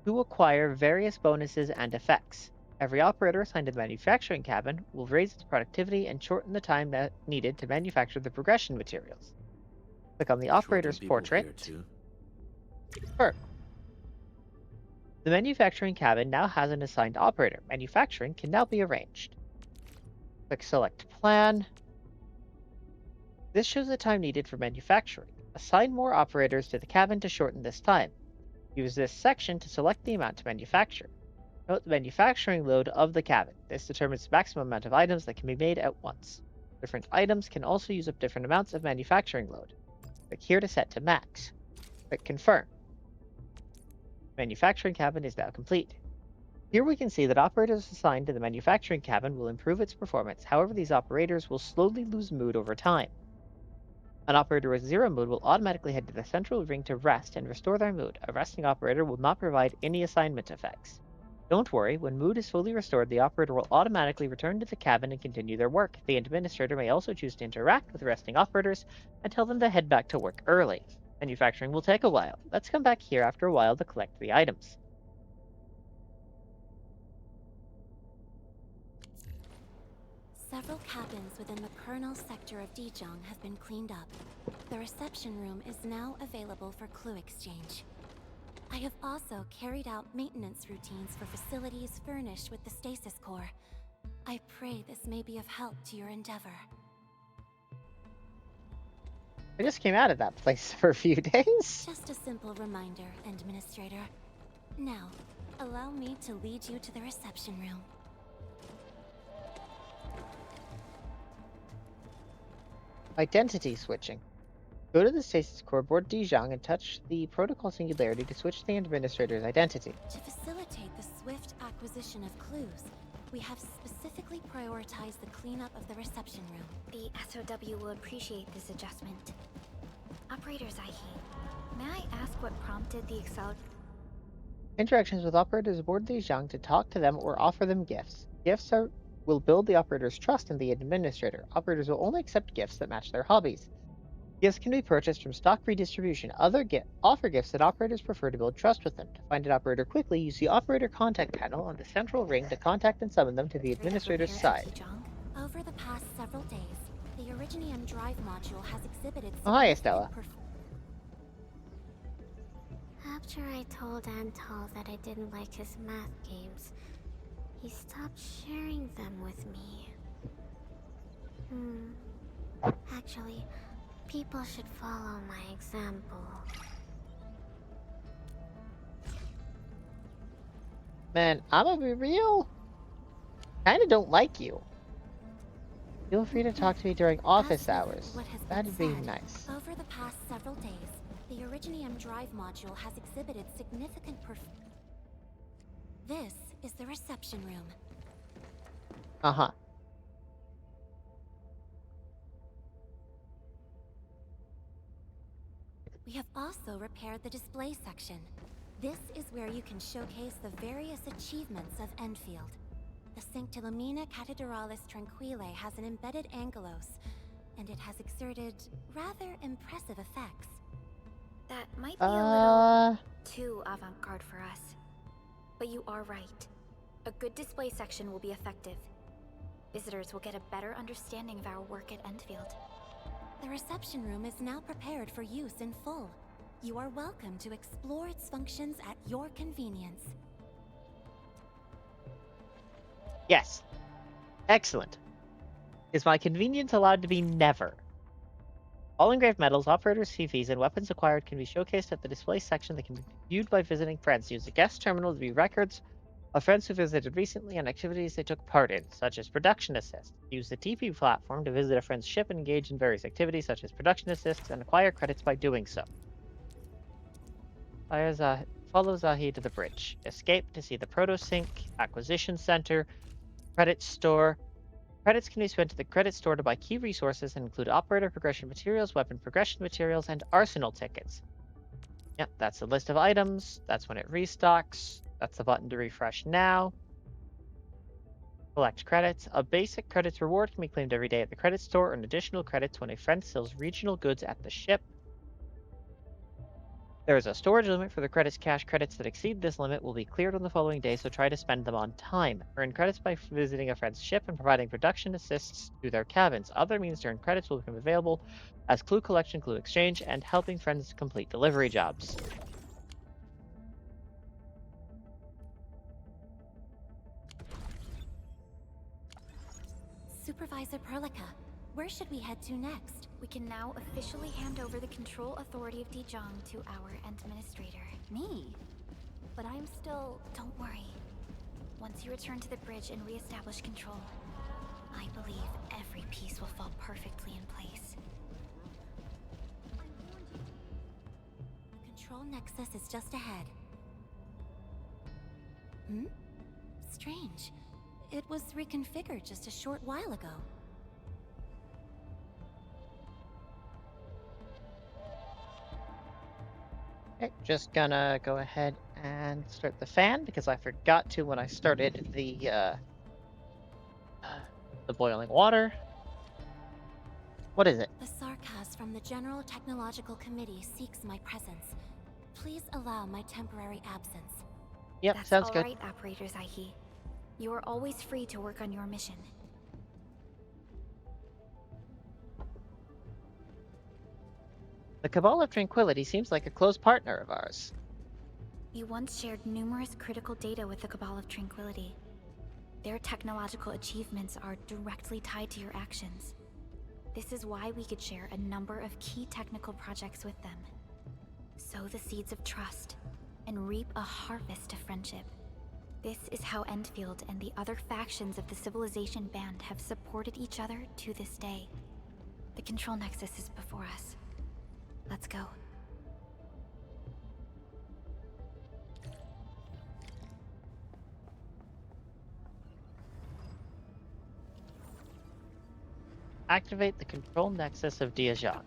to acquire various bonuses and effects. Every operator assigned to the manufacturing cabin will raise its productivity and shorten the time needed to manufacture the progression materials. Click on the operator's portrait. Sure. The manufacturing cabin now has an assigned operator. Manufacturing can now be arranged. Click Select Plan. This shows the time needed for manufacturing. Assign more operators to the cabin to shorten this time. Use this section to select the amount to manufacture. Note the manufacturing load of the cabin. This determines the maximum amount of items that can be made at once. Different items can also use up different amounts of manufacturing load. Click here to set to max. Click Confirm. Manufacturing cabin is now complete. Here we can see that operators assigned to the manufacturing cabin will improve its performance. However, these operators will slowly lose mood over time. An operator with 0 mood will automatically head to the central ring to rest and restore their mood. A resting operator will not provide any assignment effects. Don't worry, when mood is fully restored, the operator will automatically return to the cabin and continue their work. The administrator may also choose to interact with resting operators and tell them to head back to work early. Manufacturing will take a while. Let's come back here after a while to collect the items. Several cabins within the kernel sector of Dijon have been cleaned up. The reception room is now available for clue exchange. I have also carried out maintenance routines for facilities furnished with the stasis core. I pray this may be of help to your endeavor. I just came out of that place for a few days. Just a simple reminder, Administrator. Now, allow me to lead you to the reception room. Identity switching. Go to the stasis core aboard Dijon and touch the protocol singularity to switch the administrator's identity. To facilitate the swift acquisition of clues, we have specifically prioritized the cleanup of the reception room. The SOW will appreciate this adjustment. Operator Zahi, may I ask what prompted the Interactions with operators aboard Dijon to talk to them or offer them gifts. Will build the operator's trust in the administrator. Operators will only accept gifts that match their hobbies. Gifts can be purchased from stock redistribution. Offer gifts that operators prefer to build trust with them. To find an operator quickly, use the operator contact panel on the central ring to contact and summon them to the administrator's side. Over the past several days, the Originium drive module has exhibited Oh, hi, Estella. After I told Antal that I didn't like his math games, he stopped sharing them with me. Actually, people should follow my example. Man, I'm gonna be real. Kinda don't like you. Feel free to talk to me during office hours. That'd be nice. Over the past several days, the Originium drive module has exhibited significant This is the reception room. Uh-huh. We have also repaired the display section. This is where you can showcase the various achievements of Enfield. The Sancta Lumina Cathedralis Tranquile has an embedded angelos, and it has exerted rather impressive effects. That might be a little too avant-garde for us. But you are right. A good display section will be effective. Visitors will get a better understanding of our work at Enfield. The reception room is now prepared for use in full. You are welcome to explore its functions at your convenience. Yes. Excellent. Is my convenience allowed to be never? All engraved medals, operators' CVs, and weapons acquired can be showcased at the display section that can be viewed by visiting friends. Use the guest terminal to view records of friends who visited recently and activities they took part in, such as production assist. Use the TP platform to visit a friend's ship and engage in various activities such as production assists and acquire credits by doing so. Follow Zahi to the bridge. Escape to see the Protosync, Acquisition Center, Credit Store. Credits can be spent at the credit store to buy key resources and include operator progression materials, weapon progression materials, and arsenal tickets. Yep, that's the list of items. That's when it restocks. That's the button to refresh now. Collect credits. A basic credits reward can be claimed every day at the credit store, and additional credits when a friend sells regional goods at the ship. There is a storage limit for the credits. Cash credits that exceed this limit will be cleared on the following day, so try to spend them on time. Earn credits by visiting a friend's ship and providing production assists to their cabins. Other means to earn credits will become available as clue collection, clue exchange, and helping friends complete delivery jobs. Supervisor Perlica, where should we head to next? We can now officially hand over the control authority of Dijong to our administrator. Me? But I'm still... Don't worry. Once you return to the bridge and re-establish control, I believe every piece will fall perfectly in place. The control nexus is just ahead. Strange. It was reconfigured just a short while ago. Okay, just gonna go ahead and start the fan because I forgot to when I started the boiling water. What is it? The Sarkaz from the General Technological Committee seeks my presence. Please allow my temporary absence. Yep, That's sounds good. all right, Operator Zahi. You are always free to work on your mission. The Cabal of Tranquility seems like a close partner of ours. You once shared numerous critical data with the Cabal of Tranquility. Their technological achievements are directly tied to your actions. This is why we could share a number of key technical projects with them. Sow the seeds of trust, and reap a harvest of friendship. This is how Enfield and the other factions of the Civilization Band have supported each other to this day. The Control Nexus is before us. Let's go. Activate the control nexus of Diajan.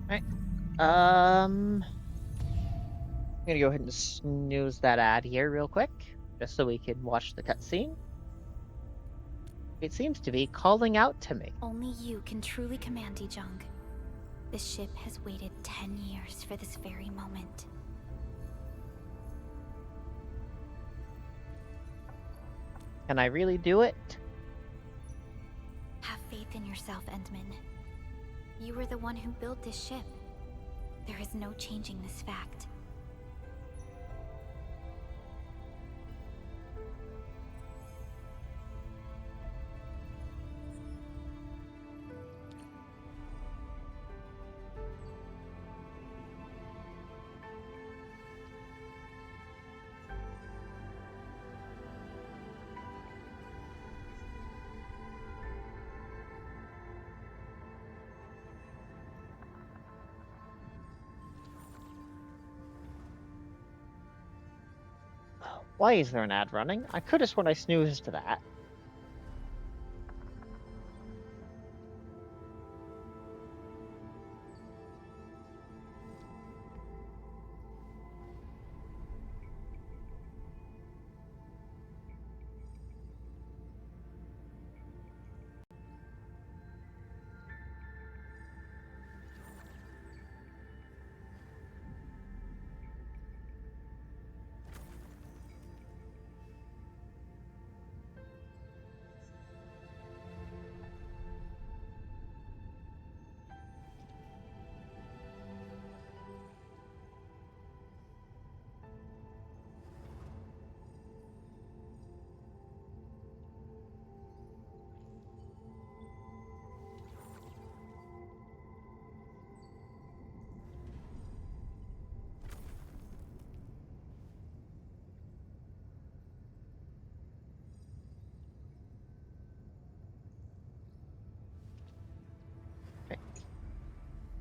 Right. gonna go ahead and snooze that ad here real quick, just so we can watch the cutscene. It seems to be calling out to me. Only you can truly command Dijong. The ship has waited 10 years for this very moment. Can I really do it? Have faith in yourself, Endman. You were the one who built this ship. There is no changing this fact. Why is there an ad running? I could have sworn I snoozed to that.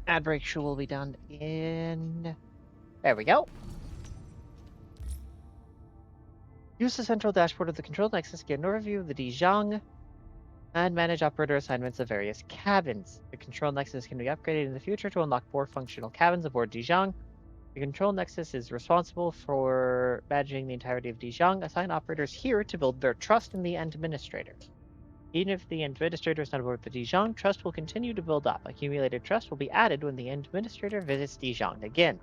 Ad break will be done in... There we go. Use the central dashboard of the Control Nexus to get an overview of the Dijong and manage operator assignments of various cabins. The Control Nexus can be upgraded in the future to unlock 4 functional cabins aboard Dijong. The Control Nexus is responsible for managing the entirety of Dijong. Assign operators here to build their trust in the Administrator. Even if the Administrator is not aboard the Dijong, trust will continue to build up. Accumulated trust will be added when the Administrator visits Dijong again.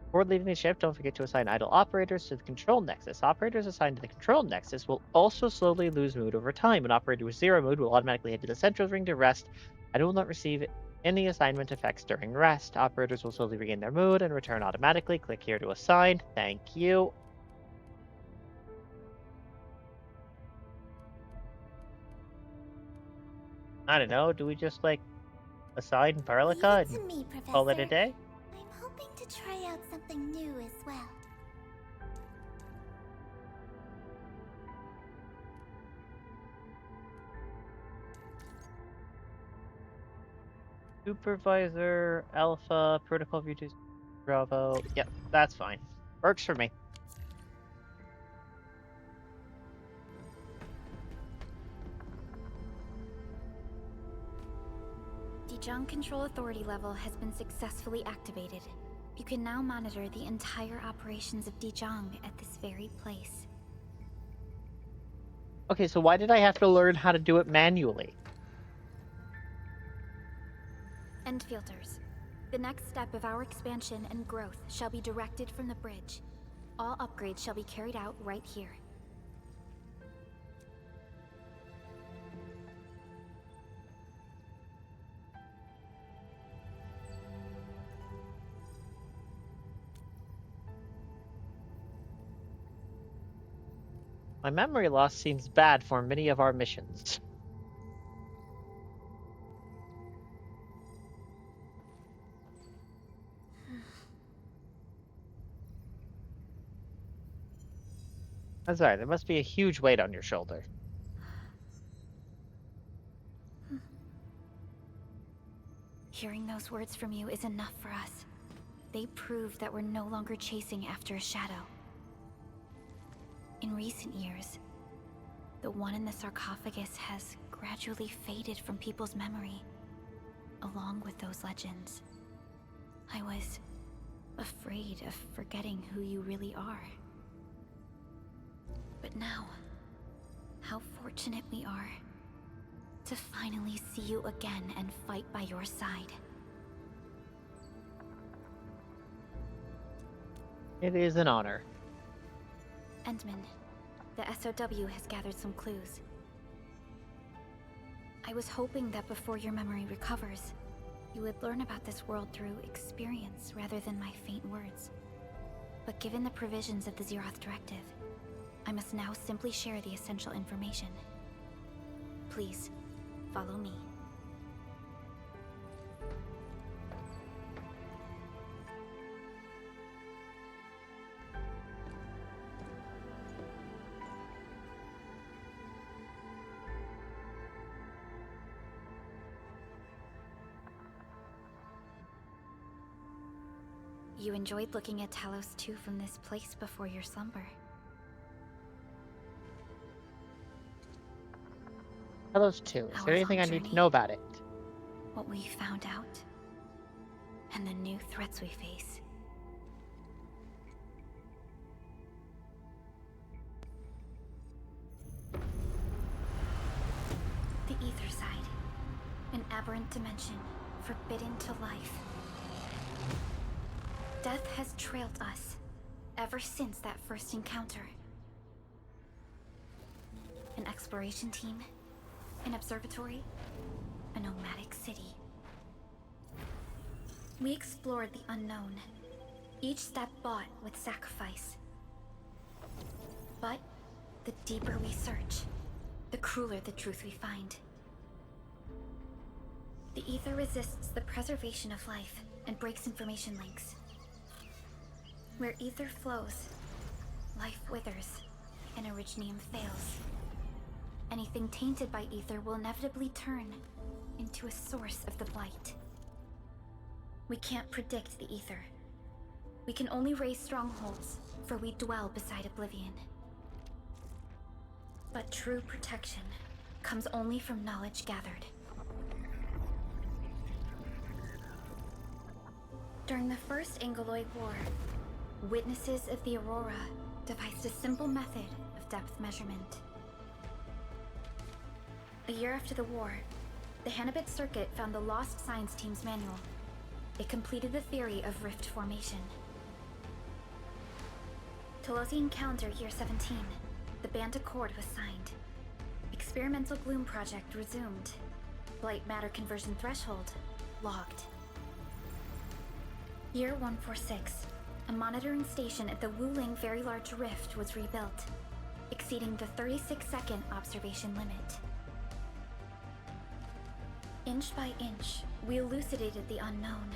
Before leaving the ship, don't forget to assign idle operators to the Control Nexus. Operators assigned to the Control Nexus will also slowly lose mood over time. An operator with 0 mood will automatically head to the Central Ring to rest and will not receive any assignment effects during rest. Operators will slowly regain their mood and return automatically. Click here to assign. Thank you. I don't know, do we just, like, assign Parlica and call it a day? I'm hoping to try out something new as well. Supervisor, Alpha, Protocol View 2, Bravo. Yep, that's fine. Works for me. Dijong Control Authority level has been successfully activated. You can now monitor the entire operations of Dijong at this very place. Okay, so why did I have to learn how to do it manually? End filters. The next step of our expansion and growth shall be directed from the bridge. All upgrades shall be carried out right here. My memory loss seems bad for many of our missions. I'm sorry, there must be a huge weight on your shoulder. Hearing those words from you is enough for us. They prove that we're no longer chasing after a shadow. In recent years, the one in the sarcophagus has gradually faded from people's memory, along with those legends. I was afraid of forgetting who you really are. But now, how fortunate we are to finally see you again and fight by your side. It is an honor. Endman, the SOW has gathered some clues. I was hoping that before your memory recovers, you would learn about this world through experience rather than my faint words. But given the provisions of the Zeroth Directive, I must now simply share the essential information. Please, follow me. You enjoyed looking at Talos 2 from this place before your slumber. Talos 2. Is Our there anything I long need to journey. know about it? What we found out, and the new threats we face. The Ether Side, an aberrant dimension forbidden to life. Death has trailed us ever since that first encounter. An exploration team, an observatory, a nomadic city. We explored the unknown, each step bought with sacrifice. But the deeper we search, the crueler the truth we find. The Ether resists the preservation of life and breaks information links. Where Ether flows, life withers, and Originium fails. Anything tainted by Ether will inevitably turn into a source of the Blight. We can't predict the Ether. We can only raise strongholds, for we dwell beside Oblivion. But true protection comes only from knowledge gathered. During the First Angoloid War, witnesses of the Aurora devised a simple method of depth measurement. A year after the war, the Hannibit Circuit found the lost science team's manual. It completed the theory of rift formation. Tolosi Encounter Year 17, the Band Accord was signed. Experimental Gloom Project resumed. Blight Matter Conversion Threshold logged. Year 146, a monitoring station at the Wuling Very Large Rift was rebuilt, exceeding the 36-second observation limit. Inch by inch, we elucidated the unknown,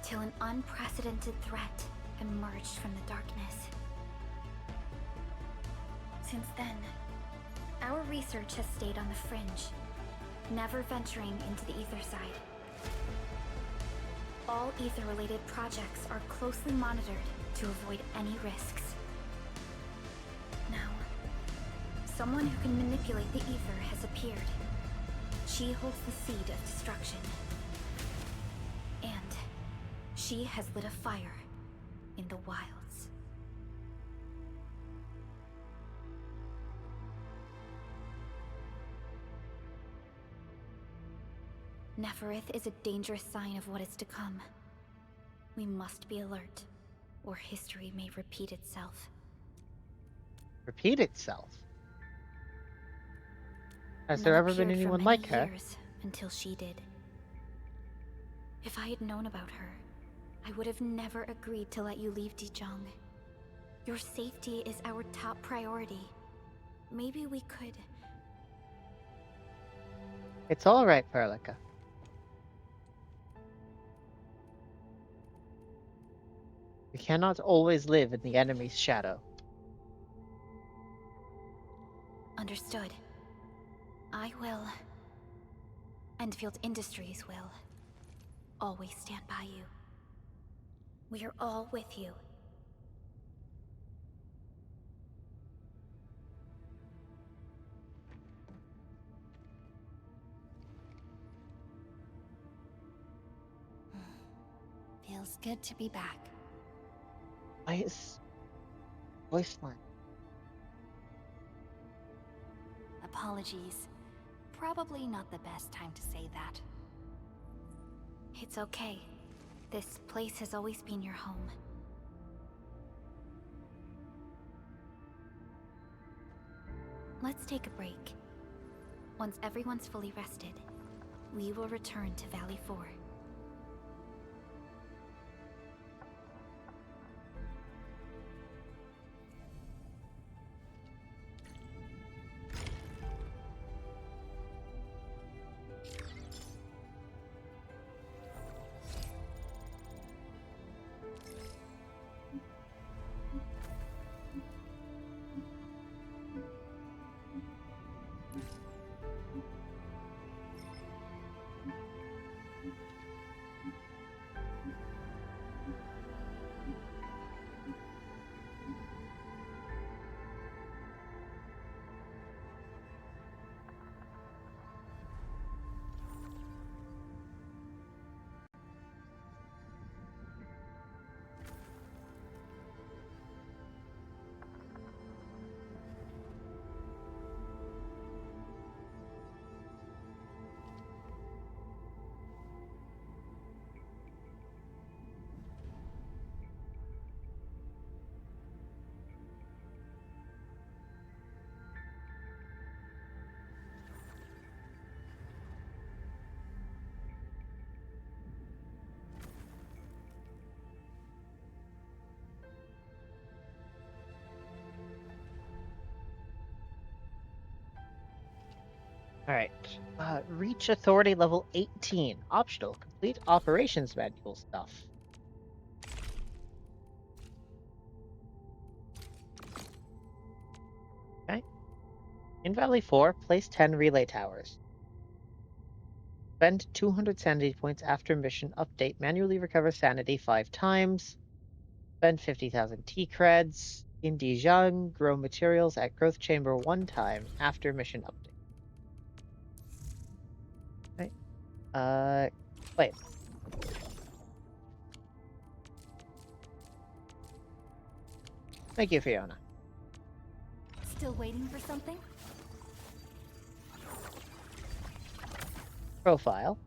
till an unprecedented threat emerged from the darkness. Since then, our research has stayed on the fringe, never venturing into the Ether Side. All Ether-related projects are closely monitored to avoid any risks. Now, someone who can manipulate the Ether has appeared. She holds the seed of destruction. And she has lit a fire in the wilds. Neferith is a dangerous sign of what is to come. We must be alert, or history may repeat itself. Repeat itself? Has None there ever been appeared for anyone many like her? years until she did. If I had known about her, I would have never agreed to let you leave Dijiang. Your safety is our top priority. Maybe we could... It's all right, Perlica. We cannot always live in the enemy's shadow. Understood. I will... Enfield Industries will... always stand by you. We are all with you. Feels good to be back. Why is voice line? Apologies. Probably not the best time to say that. It's okay. This place has always been your home. Let's take a break. Once everyone's fully rested, we will return to Valley 4. Alright. Reach authority level 18. Optional. Complete operations manual stuff. Okay. In Valley 4, place 10 relay towers. Spend 200 sanity points after mission update. Manually recover sanity 5 times. Spend 50,000 T-creds. In Dijon, grow materials at growth chamber 1 time after mission update. Wait. Thank you, Fiona. Still waiting for something? Profile.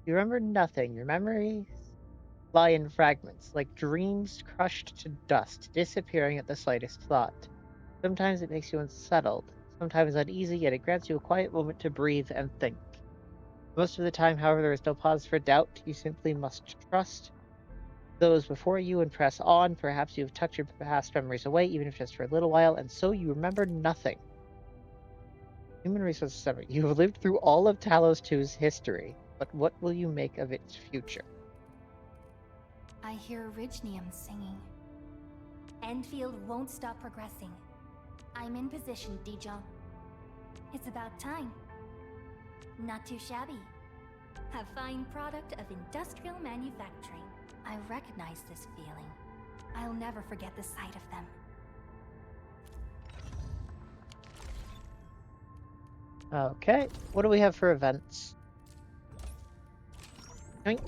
You remember nothing. Your memories lie in fragments, like dreams crushed to dust, disappearing at the slightest thought. Sometimes it makes you unsettled, sometimes uneasy, yet it grants you a quiet moment to breathe and think. Most of the time, however, there is no pause for doubt. You simply must trust those before you and press on. Perhaps you have tucked your past memories away, even if just for a little while, and so you remember nothing. Human Resources Summary. You have lived through all of Talos 2's history, but what will you make of its future? I hear Orignium singing. Enfield won't stop progressing. I'm in position, Dijon. It's about time. Not too shabby. A fine product of industrial manufacturing. I recognize this feeling. I'll never forget the sight of them. Okay, what do we have for events? Yoink.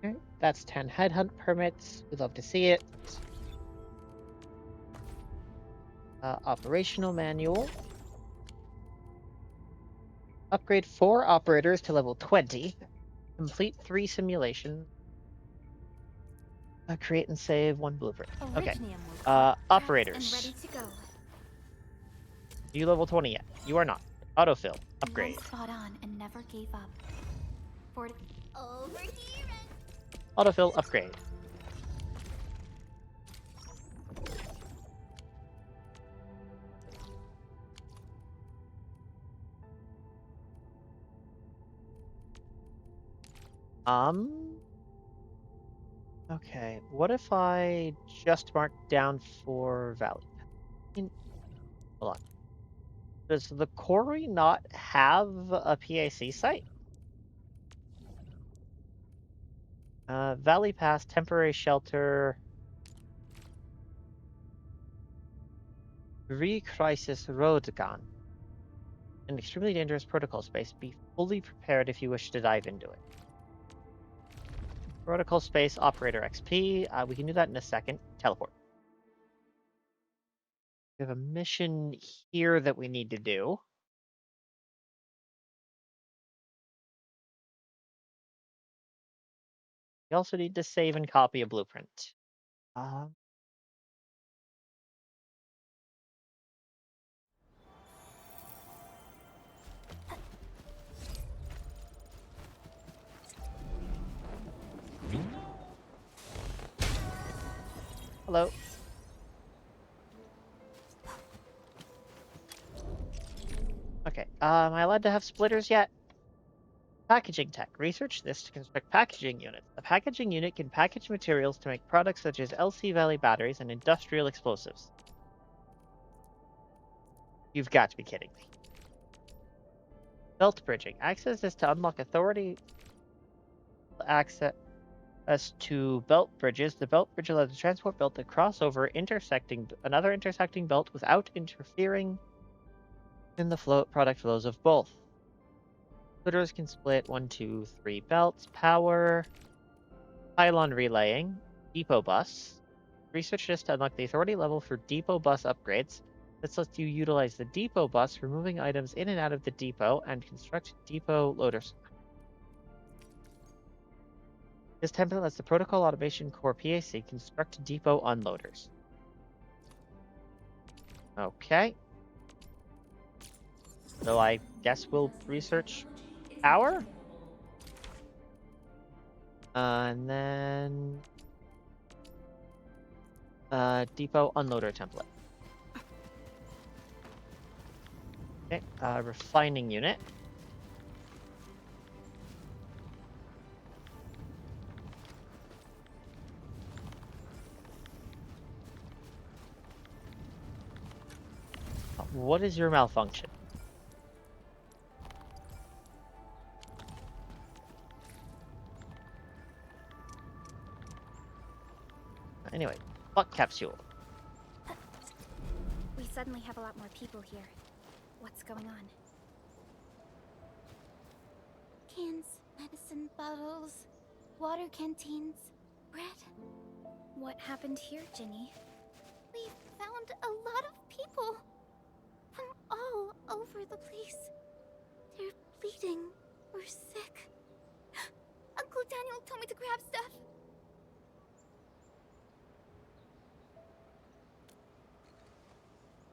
Okay, that's 10 headhunt permits. We'd love to see it. Operational manual. Upgrade 4 operators to level 20. Complete 3 simulations. Create and save 1 blueprint. Okay. Operators. And ready to go. You level 20 yet? You are not. Autofill. Upgrade. One spot on and never gave up. Over here. Autofill. Upgrade. Okay, what if I just mark down for Valley? Hold on. Does the quarry not have a PAC site? Valley Pass, temporary shelter. Re-crisis Roadgan. An extremely dangerous protocol space. Be fully prepared if you wish to dive into it. Protocol space operator XP. We can do that in a second. Teleport. We have a mission here that we need to do. We also need to save and copy a blueprint. Hello. Okay, am I allowed to have splitters yet? Packaging tech. Research this to construct packaging units. A packaging unit can package materials to make products such as LC Valley batteries and industrial explosives. You've got to be kidding me. Belt bridging. Access this to unlock authority access to belt bridges. The belt bridge allows the transport belt to cross over another intersecting belt without interfering in the product flows of both. Splitters can split 1, 2, 3 belts. Power. Pylon relaying. Depot bus. Research this to unlock the authority level for depot bus upgrades. This lets you utilize the depot bus for moving items in and out of the depot and construct depot loaders. This template lets the Protocol Automation Core PAC construct depot unloaders. Okay. So I guess we'll research power? And then... depot unloader template. Okay, refining unit. What is your malfunction? Anyway, fuck capsule. We suddenly have a lot more people here. What's going on? Cans, medicine bottles, water canteens, bread. What happened here, Ginny? We found a lot of people from all over the place. They're bleeding or sick. Uncle Daniel told me to grab stuff.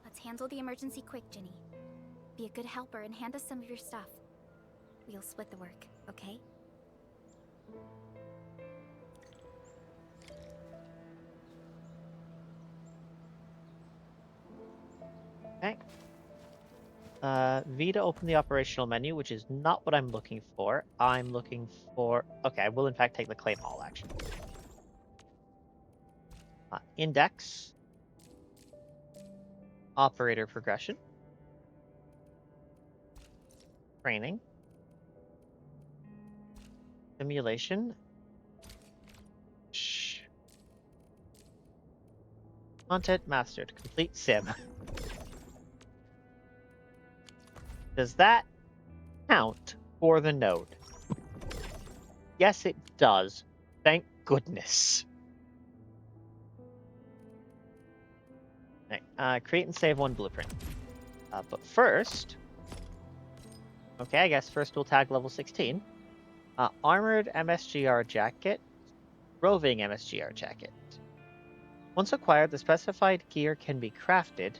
Let's handle the emergency quick, Ginny. Be a good helper and hand us some of your stuff. We'll split the work, okay? Okay. V to open the operational menu, which is not what I'm looking for. I'm looking for... Okay, I will in fact take the claim all action. Index. Operator progression. Training. Simulation. Shh. Content mastered. Complete sim. Does that count for the node? Yes, it does. Thank goodness. Right, create and save one blueprint. But first... Okay, I guess first we'll tag level 16. Armored MSGR jacket. Roving MSGR jacket. Once acquired, the specified gear can be crafted.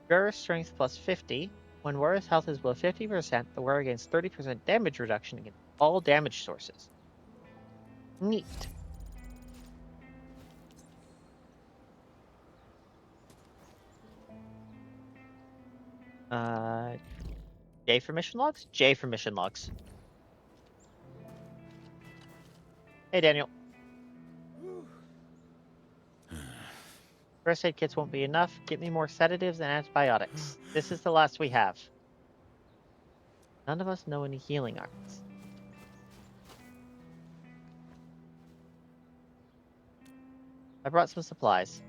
Wearer strength plus 50. When wearer's health is below 50%, the wearer gains 30% damage reduction against all damage sources. Neat. J for mission logs? J for mission logs. Hey, Daniel. First aid kits won't be enough. Get me more sedatives and antibiotics. This is the last we have. None of us know any healing arts. I brought some supplies.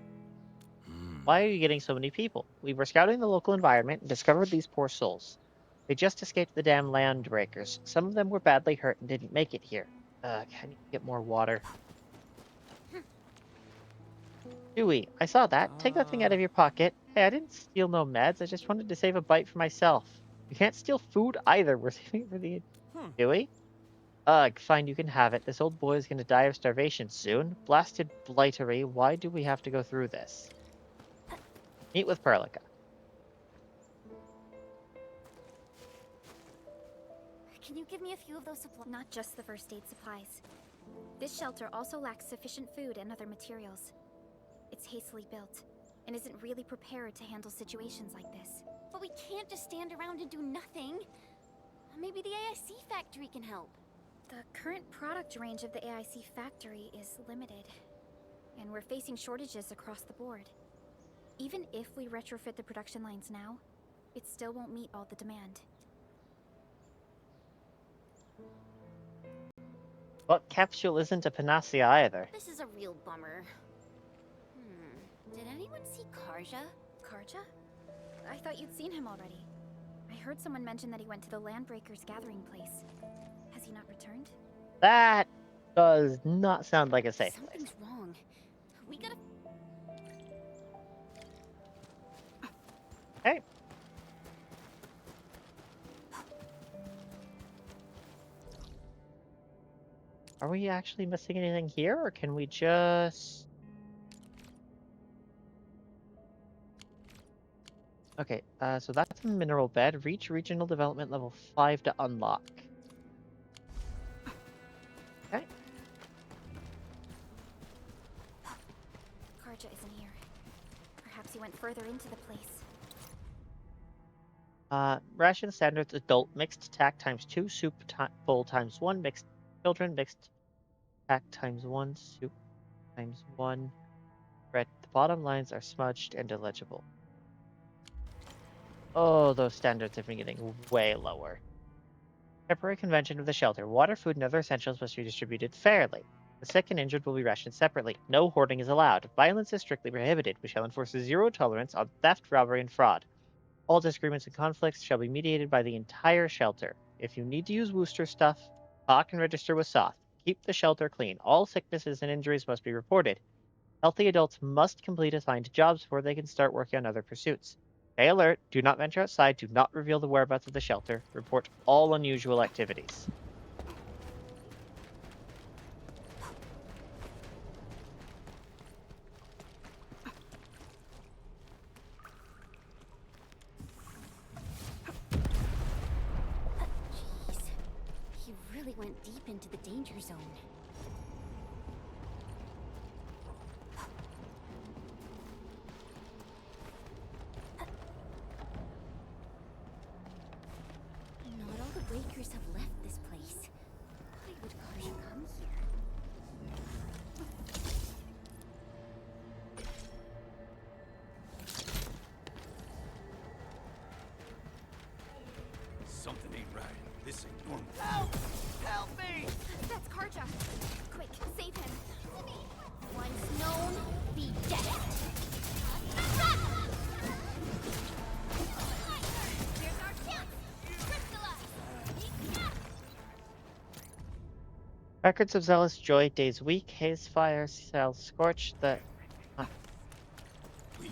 Why are you getting so many people? We were scouting the local environment and discovered these poor souls. They just escaped the damn land breakers. Some of them were badly hurt and didn't make it here. Can you get more water? Dewey, I saw that. Take that thing out of your pocket. Hey, I didn't steal no meds. I just wanted to save a bite for myself. You can't steal food either. We're saving it for the... Dewey? Ugh, fine, you can have it. This old boy is going to die of starvation soon. Blasted blightery. Why do we have to go through this? Meet with Perlica. Can you give me a few of those supplies? Not just the first aid supplies. This shelter also lacks sufficient food and other materials. It's hastily built, and isn't really prepared to handle situations like this. But we can't just stand around and do nothing. Maybe the AIC factory can help. The current product range of the AIC factory is limited, and we're facing shortages across the board. Even if we retrofit the production lines now, it still won't meet all the demand. But capsule isn't a panacea either. This is a real bummer. Did anyone see Karja? Karja? I thought you'd seen him already. I heard someone mention that he went to the Landbreakers gathering place. Has he not returned? That does not sound like a safe place. Something's wrong. We gotta... Hey. Are we actually missing anything here, or can we just... Okay, so that's a mineral bed. Reach regional development level 5 to unlock. Okay. Karja isn't here. Perhaps he went further into the place. Ration standards adult mixed tack ×2, soup bowl ×1, mixed children mixed tack ×1, soup ×1. Bread. The bottom lines are smudged and illegible. Oh, those standards have been getting way lower. Temporary convention of the shelter. Water, food, and other essentials must be distributed fairly. The sick and injured will be rationed separately. No hoarding is allowed. Violence is strictly prohibited. We shall enforce zero tolerance on theft, robbery, and fraud. All disagreements and conflicts shall be mediated by the entire shelter. If you need to use Wooster stuff, talk and register with Soth. Keep the shelter clean. All sicknesses and injuries must be reported. Healthy adults must complete assigned jobs before they can start working on other pursuits. Stay alert. Do not venture outside. Do not reveal the whereabouts of the shelter. Report all unusual activities. Jeez. He really went deep into the danger zone. Not all the breakers have left this place. Why would Karja come here? Something ain't right. This ain't normal. Help! Help me! That's Karja! Quick, save him! Once known, be dead. Here's our chance! Crystallize! Records of Zealous Joy, Days Weak, Haze Fire, Cell Scorch, the... We are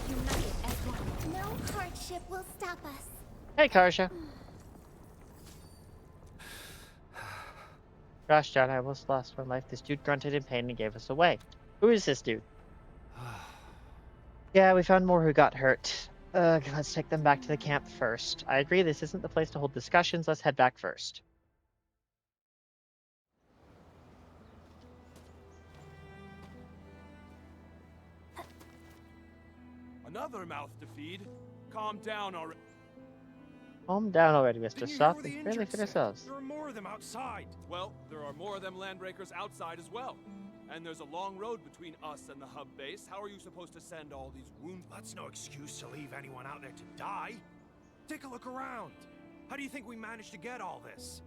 united as one. No hardship will stop us. Hey, Karja. Gosh, John, I almost lost my life. This dude grunted in pain and gave us away. Who is this dude? Yeah, we found more who got hurt. Let's take them back to the camp first. I agree this isn't the place to hold discussions. Let's head back first. Another mouth to feed. Calm down already. Calm down already, Mr. Didn't you hear Soft. what the It's barely injured for said? ourselves. There are more of them outside. Well, there are more of them Landbreakers outside as well. And there's a long road between us and the hub base. How are you supposed to send all these wounded? That's no excuse to leave anyone out there to die. Take a look around. How do you think we managed to get all this?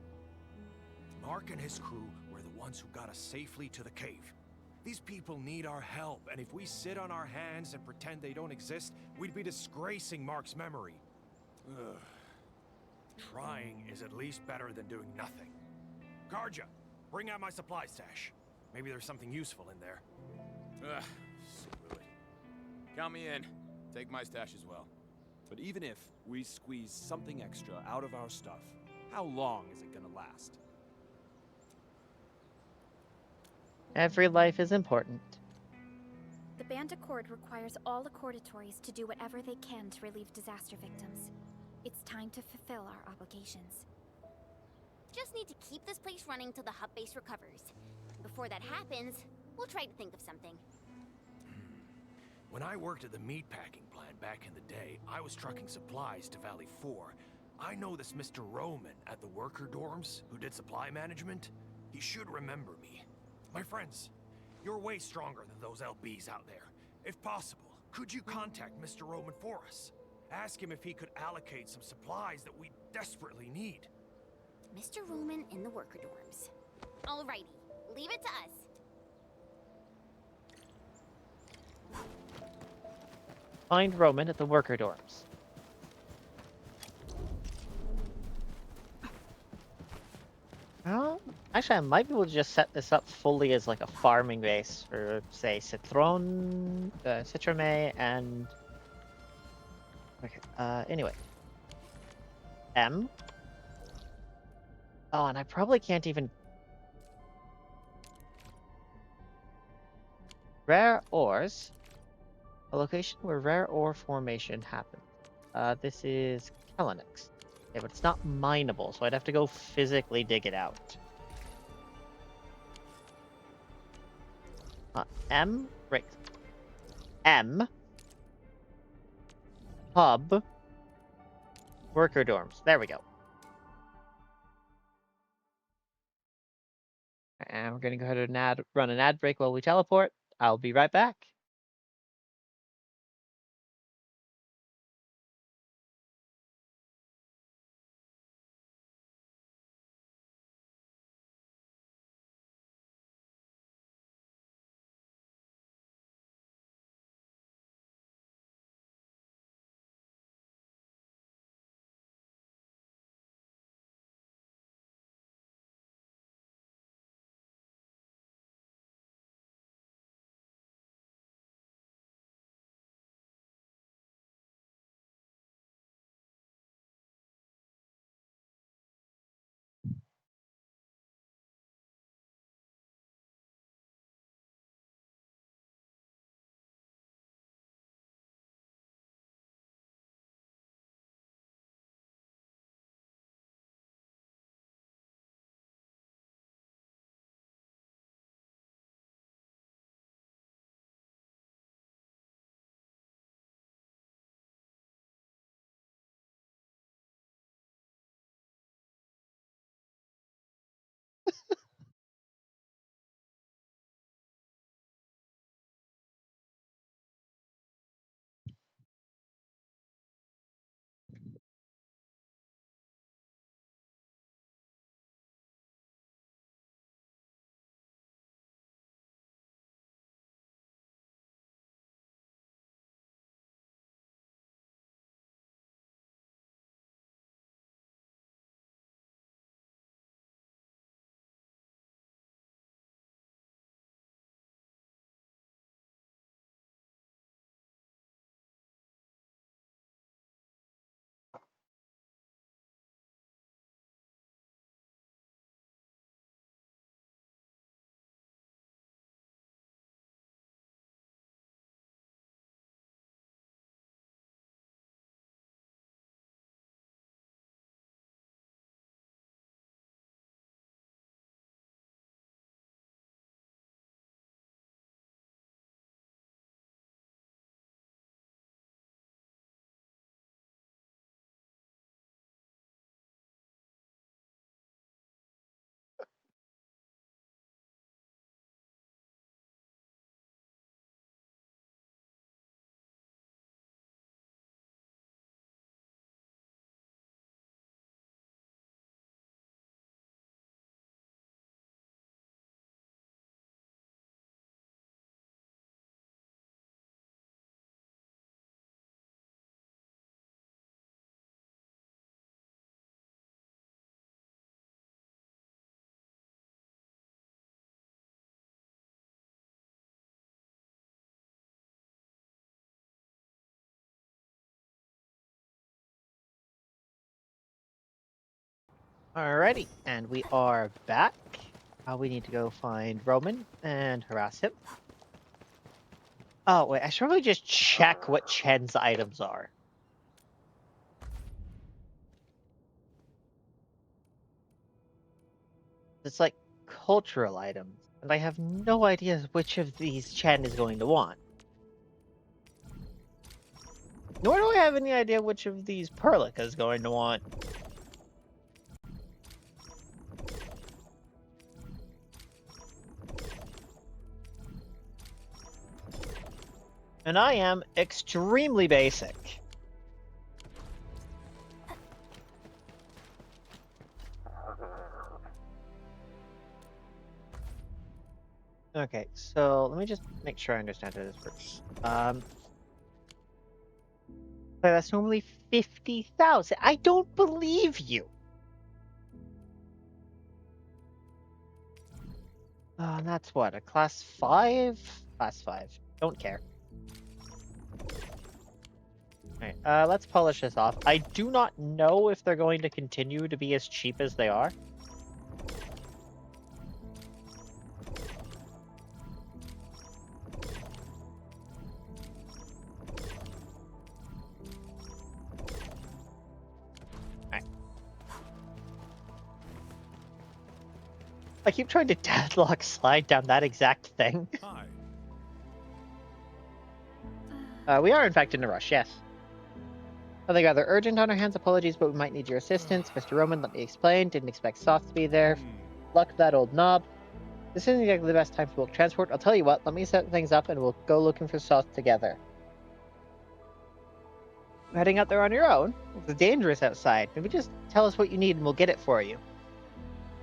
Mark and his crew were the ones who got us safely to the cave. These people need our help, and if we sit on our hands and pretend they don't exist, we'd be disgracing Mark's memory. Ugh. Trying is at least better than doing nothing. Karja, bring out my supply stash. Maybe there's something useful in there. Ugh, screw it. Count me in. Take my stash as well. But even if we squeeze something extra out of our stuff, how long is it gonna last? Every life is important. The Band Accord requires all Accordatories to do whatever they can to relieve disaster victims. It's time to fulfill our obligations. Just need to keep this place running till the hub base recovers. Before that happens, we'll try to think of something. When I worked at the meatpacking plant back in the day, I was trucking supplies to Valley 4. I know this Mr. Roman at the worker dorms who did supply management. He should remember me. My friends, you're way stronger than those LBs out there. If possible, could you contact Mr. Roman for us? Ask him if he could allocate some supplies that we desperately need. Mr. Roman in the worker dorms. Alrighty, leave it to us. Find Roman at the worker dorms. Well, actually, I might be able to just set this up fully as like a farming base for, say, Citrome, and... Okay, anyway. M. Oh, and I probably can't even... Rare ores. A location where rare ore formation happens. This is Kellynix. Yeah, but it's not mineable, so I'd have to go physically dig it out. M. Right. M. Hub. Worker dorms. There we go. And we're going to go ahead and run an ad break while we teleport. I'll be right back. Alrighty, and we are back. We need to go find Roman and harass him. Oh, wait, I should probably just check what Chen's items are. It's like cultural items, and I have no idea which of these Chen is going to want. Nor do I have any idea which of these Perlica is going to want. And I am extremely basic. Okay, so let me just make sure I understand how this works. That's normally 50,000. I don't believe you. That's what, a class 5? Class 5. Don't care. Alright, let's polish this off. I do not know if they're going to continue to be as cheap as they are. I keep trying to deadlock slide down that exact thing. We are in fact in a rush, yes. Nothing rather urgent on our hands. Apologies, but we might need your assistance. Mr. Roman, let me explain. Didn't expect Soth to be there. Luck that old knob. This isn't exactly the best time to book transport. I'll tell you what, let me set things up and we'll go looking for Soth together. Heading out there on your own? It's dangerous outside. Maybe just tell us what you need and we'll get it for you.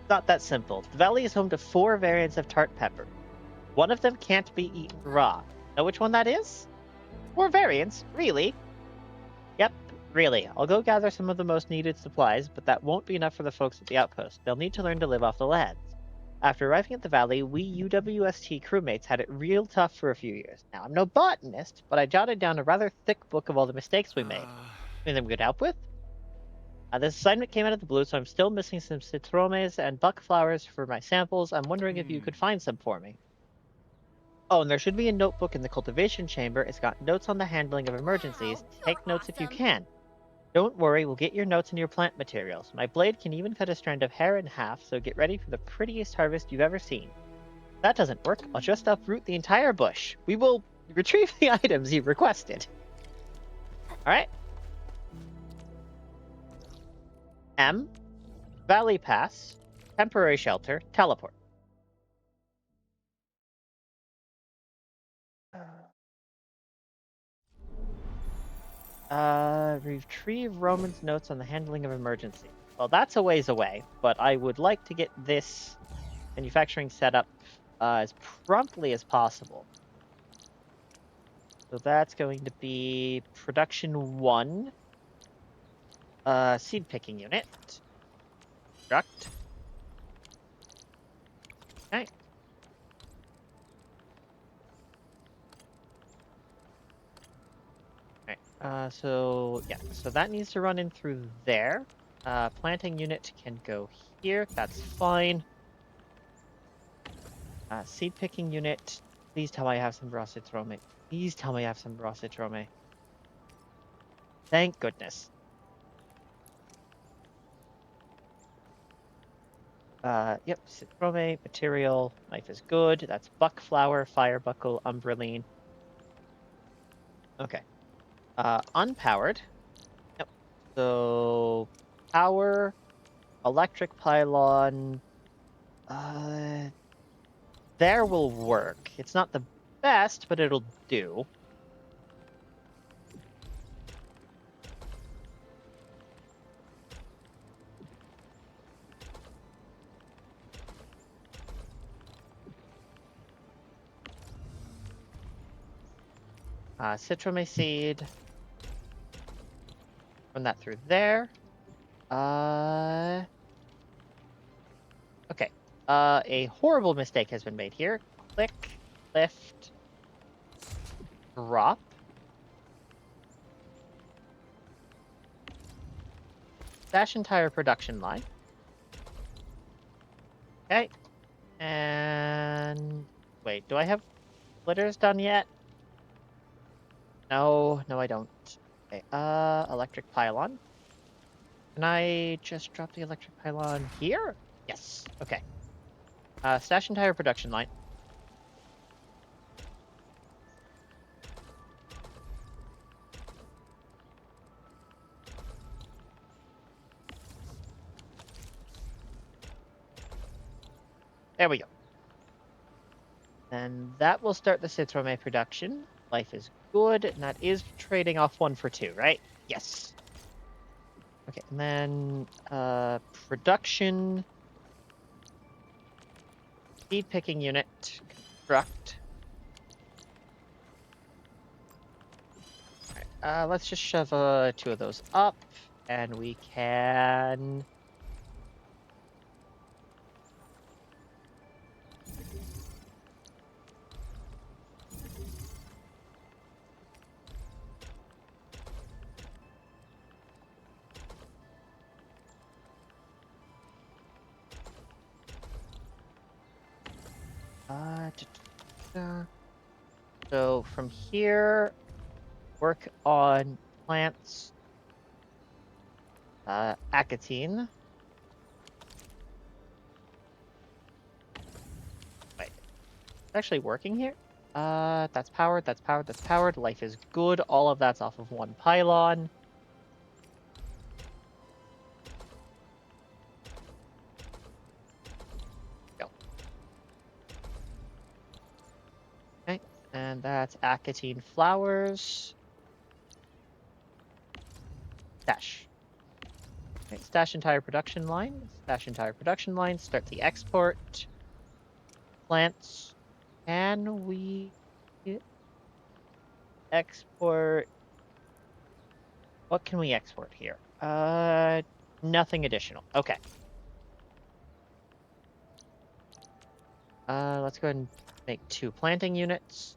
It's not that simple. The valley is home to 4 variants of tart pepper. One of them can't be eaten raw. Know which one that is? 4 variants? Really? Yep, really. I'll go gather some of the most needed supplies, but that won't be enough for the folks at the outpost. They'll need to learn to live off the lands. After arriving at the valley, we UWST crewmates had it real tough for a few years. Now, I'm no botanist, but I jotted down a rather thick book of all the mistakes we made. Anything we could help with? This assignment came out of the blue, so I'm still missing some citromes and buck flowers for my samples. I'm wondering if you could find some for me. Oh, and there should be a notebook in the cultivation chamber. It's got notes on the handling of emergencies. Take notes if you can. Don't worry, we'll get your notes and your plant materials. My blade can even cut a strand of hair in half, so get ready for the prettiest harvest you've ever seen. If that doesn't work, I'll just uproot the entire bush. We will retrieve the items you requested. Alright. M. Valley Pass. Temporary shelter. Teleport. Retrieve Roman's notes on the handling of emergency. Well, that's a ways away, but I would like to get this manufacturing set up as promptly as possible. So that's going to be production 1. Seed picking unit. Construct. Okay. So that needs to run in through there. Planting unit can go here. That's fine. Seed picking unit. Please tell me I have some Brositrome. Please tell me I have some Brositrome. Thank goodness. Yep, Citrome, material, knife is good. That's buck flower, fire buckle, umbraline. Okay. Unpowered. Yep. So, power, electric pylon, there will work. It's not the best, but it'll do. Citrome seed. Run that through there. Okay. A horrible mistake has been made here. Click, lift, drop. Dash entire production line. Okay. And wait, do I have splitters done yet? No, I don't. Okay, electric pylon. Can I just drop the electric pylon here? Yes. Okay. Stash entire production line. There we go. And that will start the Citrome production. Life is good, and that is trading off 1 for 2, right? Yes. Okay, and then production. Seed picking unit. Construct. Alright, let's just shove 2 of those up, and we can... So from here, work on plants, Acatine. Wait, it's actually working here? That's powered, that's powered, that's powered. Life is good. All of that's off of 1 pylon. Go. Okay, and that's Acatine flowers. Stash. Okay, stash entire production line. Stash entire production line. Start the export. Plants. Can we export? What can we export here? Nothing additional. Okay. Let's go ahead and make 2 planting units.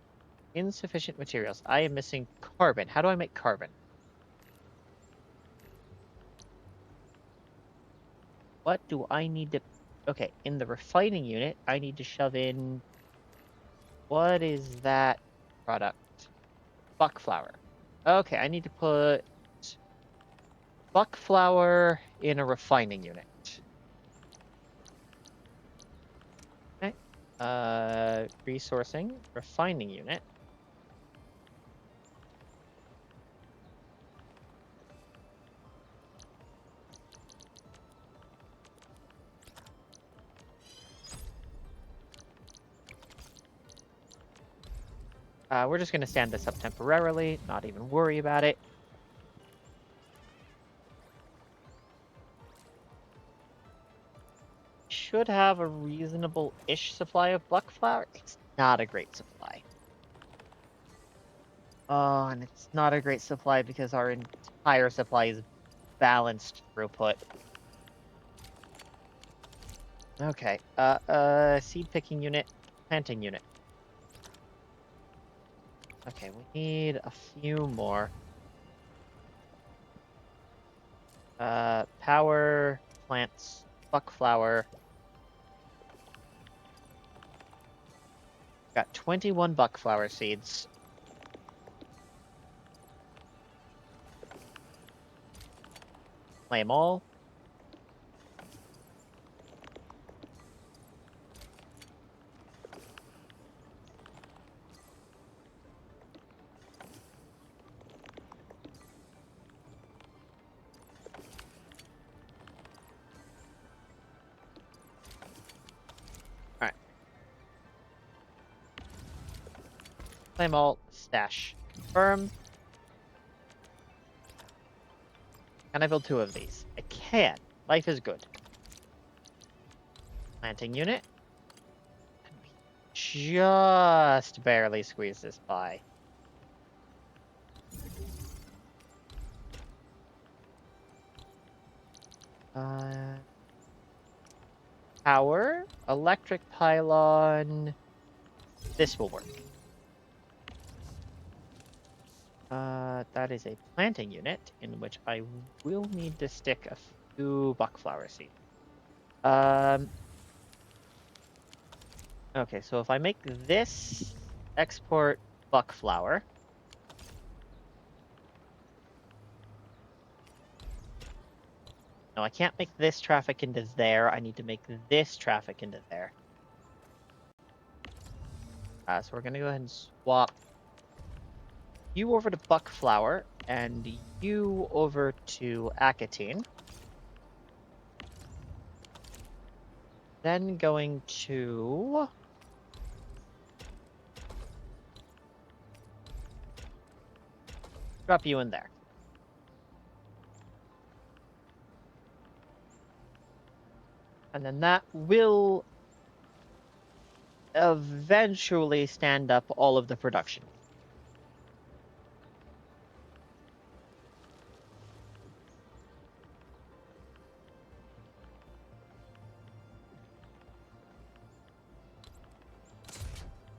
Insufficient materials. I am missing carbon. How do I make carbon? What do I need to... Okay, in the refining unit, I need to shove in... What is that product? Buck flour. Okay, I need to put buck flour in a refining unit. Okay. Resourcing, refining unit. We're just going to stand this up temporarily, not even worry about it. Should have a reasonable-ish supply of buck flour. It's not a great supply. Oh, and it's not a great supply because our entire supply is balanced throughput. Okay, seed picking unit, planting unit. Okay, we need a few more. Power, plants, buck flour. Got 21 buck flour seeds. Play them all. Claim all, stash, confirm. Can I build 2 of these? I can. Life is good. Planting unit. Just barely squeeze this by. Power, electric pylon. This will work. That is a planting unit in which I will need to stick a few buck flower seeds. Okay, so if I make this export buck flower. No, I can't make this traffic into there. I need to make this traffic into there. So we're going to go ahead and swap you over to buck flower and you over to Akatine. Then going to drop you in there. And then that will eventually stand up all of the production.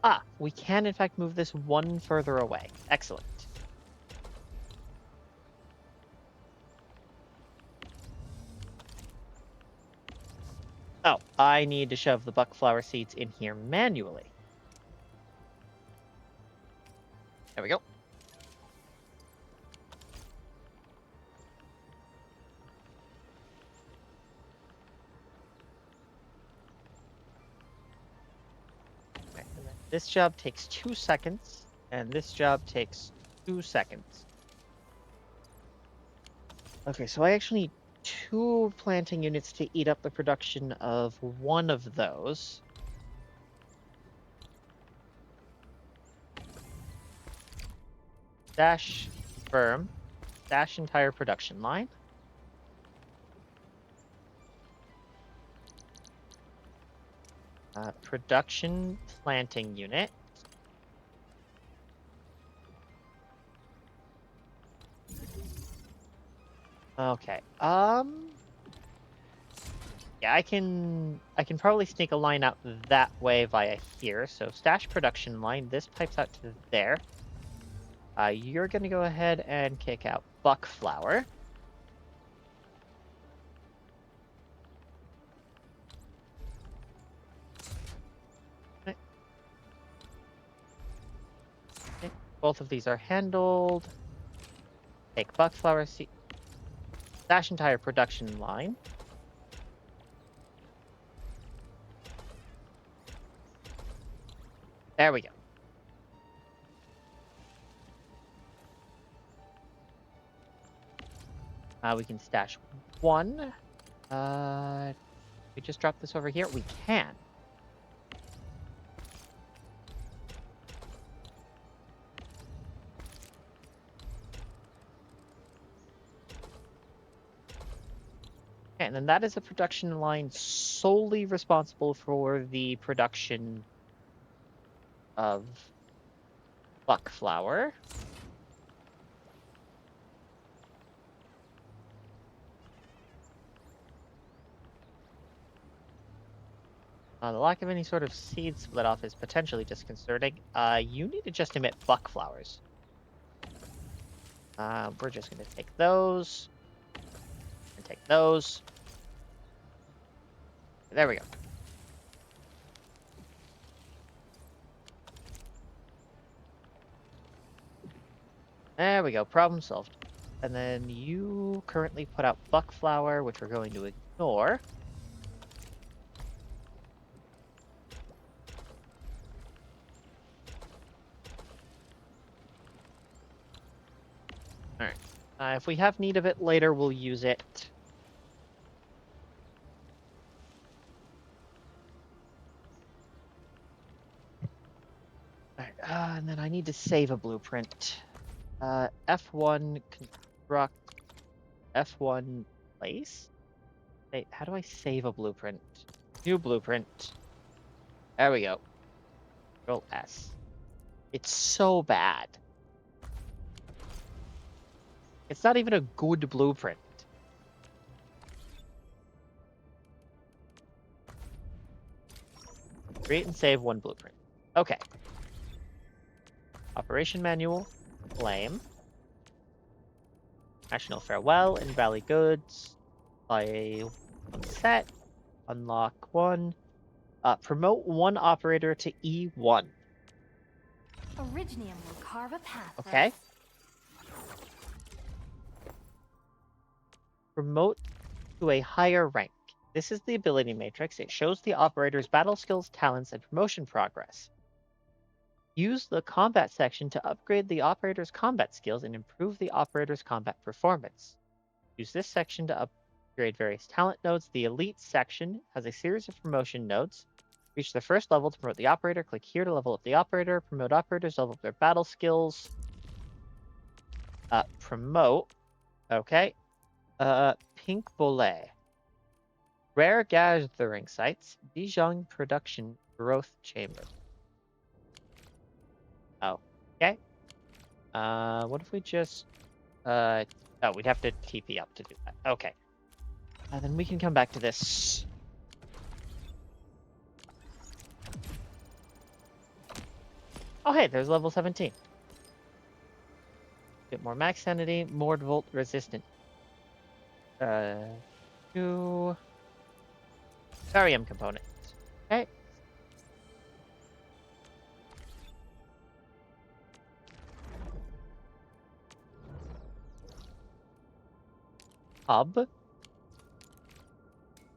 Ah, we can in fact move this one further away. Excellent. Oh, I need to shove the buck flower seeds in here manually. There we go. Okay, and then this job takes 2 seconds, and this job takes 2 seconds. Okay, so I actually need 2 planting units to eat up the production of one of those. Dash firm. Dash entire production line. Production planting unit. Okay. Yeah, I can probably sneak a line out that way via here. So stash production line. This pipes out to there. You're gonna go ahead and kick out buck flower. Okay. Okay. Both of these are handled. Take buck flower seed. Stash entire production line. There we go. We can stash 1. We just drop this over here. We can. Okay, and then that is a production line solely responsible for the production of buck flower. The lack of any sort of seed split off is potentially disconcerting. You need to just emit buck flowers. We're just going to take those. And take those. There we go. There we go. Problem solved. And then you currently put out buck flower, which we're going to ignore. Alright. If we have need of it later, we'll use it. Alright, and then I need to save a blueprint. F1 construct. F1 place? Wait, how do I save a blueprint? New blueprint. There we go. Control S. It's so bad. It's not even a good blueprint. Create and save 1 blueprint. Okay. Operation manual. Flame. National Farewell and Valley Goods. Buy 1 set. Unlock 1. Promote one operator to E1. Originium will carve a path for Okay. us. Promote to a higher rank. This is the ability matrix. It shows the operator's battle skills, talents, and promotion progress. Use the combat section to upgrade the operator's combat skills and improve the operator's combat performance. Use this section to upgrade various talent nodes. The elite section has a series of promotion nodes. Reach the first level to promote the operator. Click here to level up the operator. Promote operators, level up their battle skills. Promote. Okay. Pink Bolet. Rare gathering sites. Bijong production growth chamber. Oh, okay. What if we just oh, we'd have to TP up to do that. Okay. Then we can come back to this. Oh, hey, there's level 17. Bit more max sanity, more volt resistant. 2 barium components. Okay. Hub.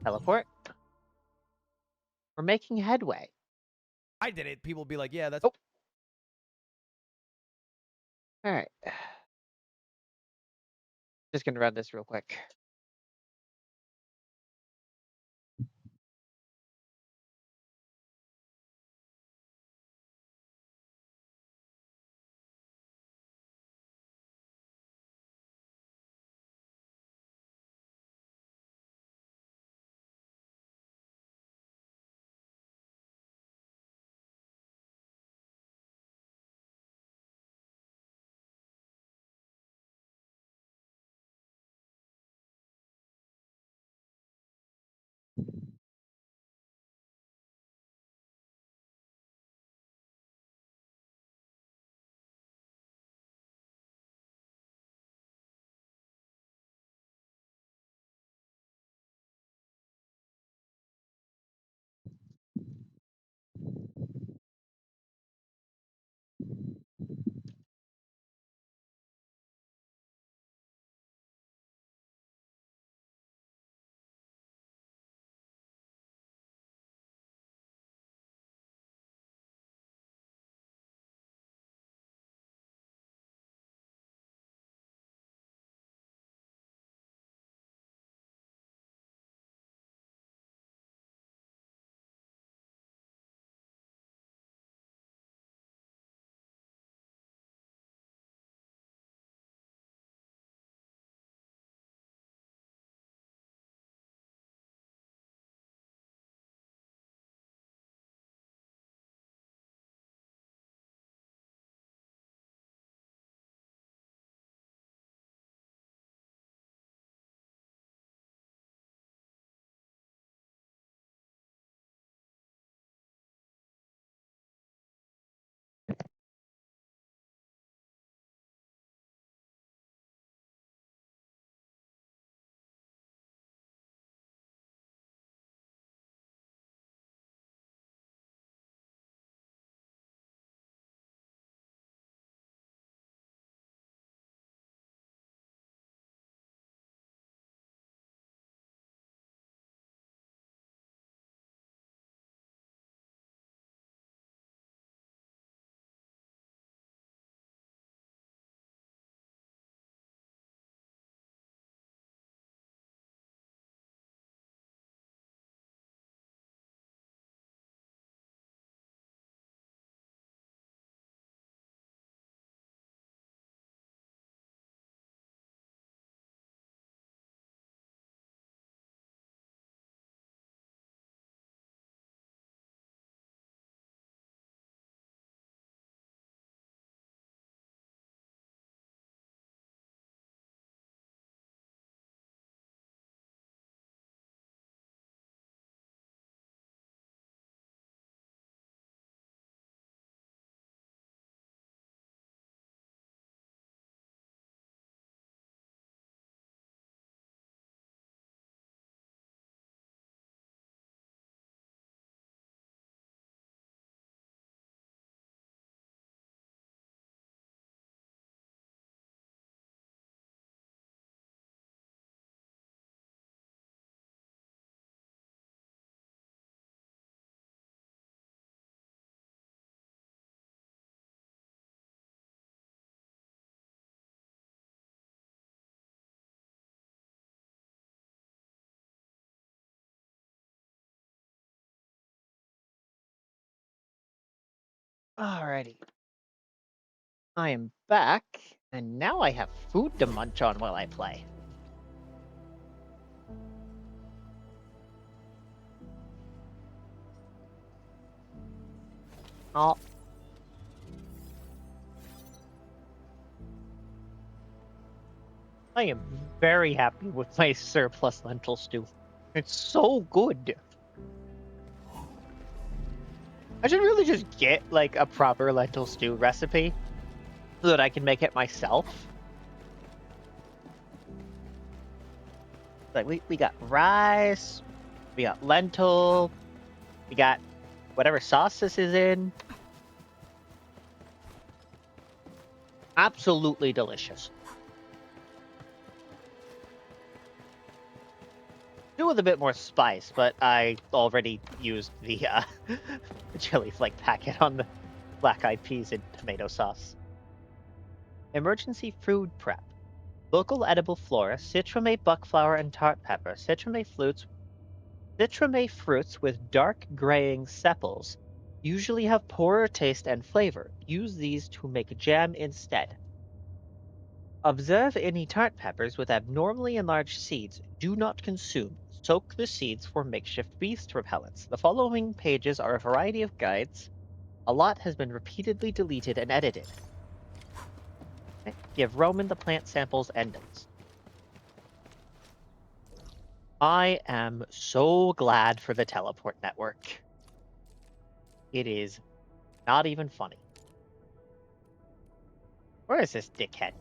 Teleport. We're making headway. I did it. People will be like, yeah, that's... Oh. All right. Just gonna run this real quick. Alrighty. I am back, and now I have food to munch on while I play. Oh. I am very happy with my surplus lentil stew. It's so good. I should really just get like a proper lentil stew recipe so that I can make it myself. Like we got rice, we got lentil, we got whatever sauce this is in. Absolutely delicious. Do with a bit more spice, but I already used the chili flake packet on the black eyed peas and tomato sauce. Emergency food prep. Local edible flora, citrame buckflower and tart pepper, citrame fruits with dark graying sepals usually have poorer taste and flavor. Use these to make jam instead. Observe any tart peppers with abnormally enlarged seeds. Do not consume. Soak the seeds for makeshift beast repellents. The following pages are a variety of guides. A lot has been repeatedly deleted and edited. Okay. Give Roman the plant samples and notes. I am so glad for the teleport network. It is not even funny. Where is this dickhead?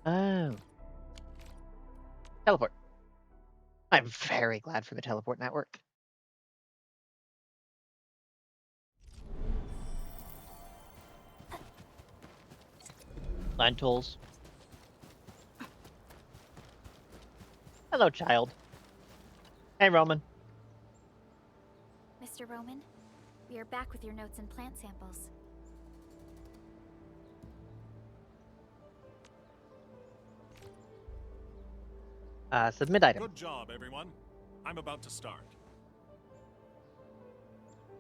Oh. Teleport. I'm very glad for the teleport network. Lentils. Hello, child. Hey, Roman. Mr. Roman, we are back with your notes and plant samples. Submit item. Good job, everyone. I'm about to start.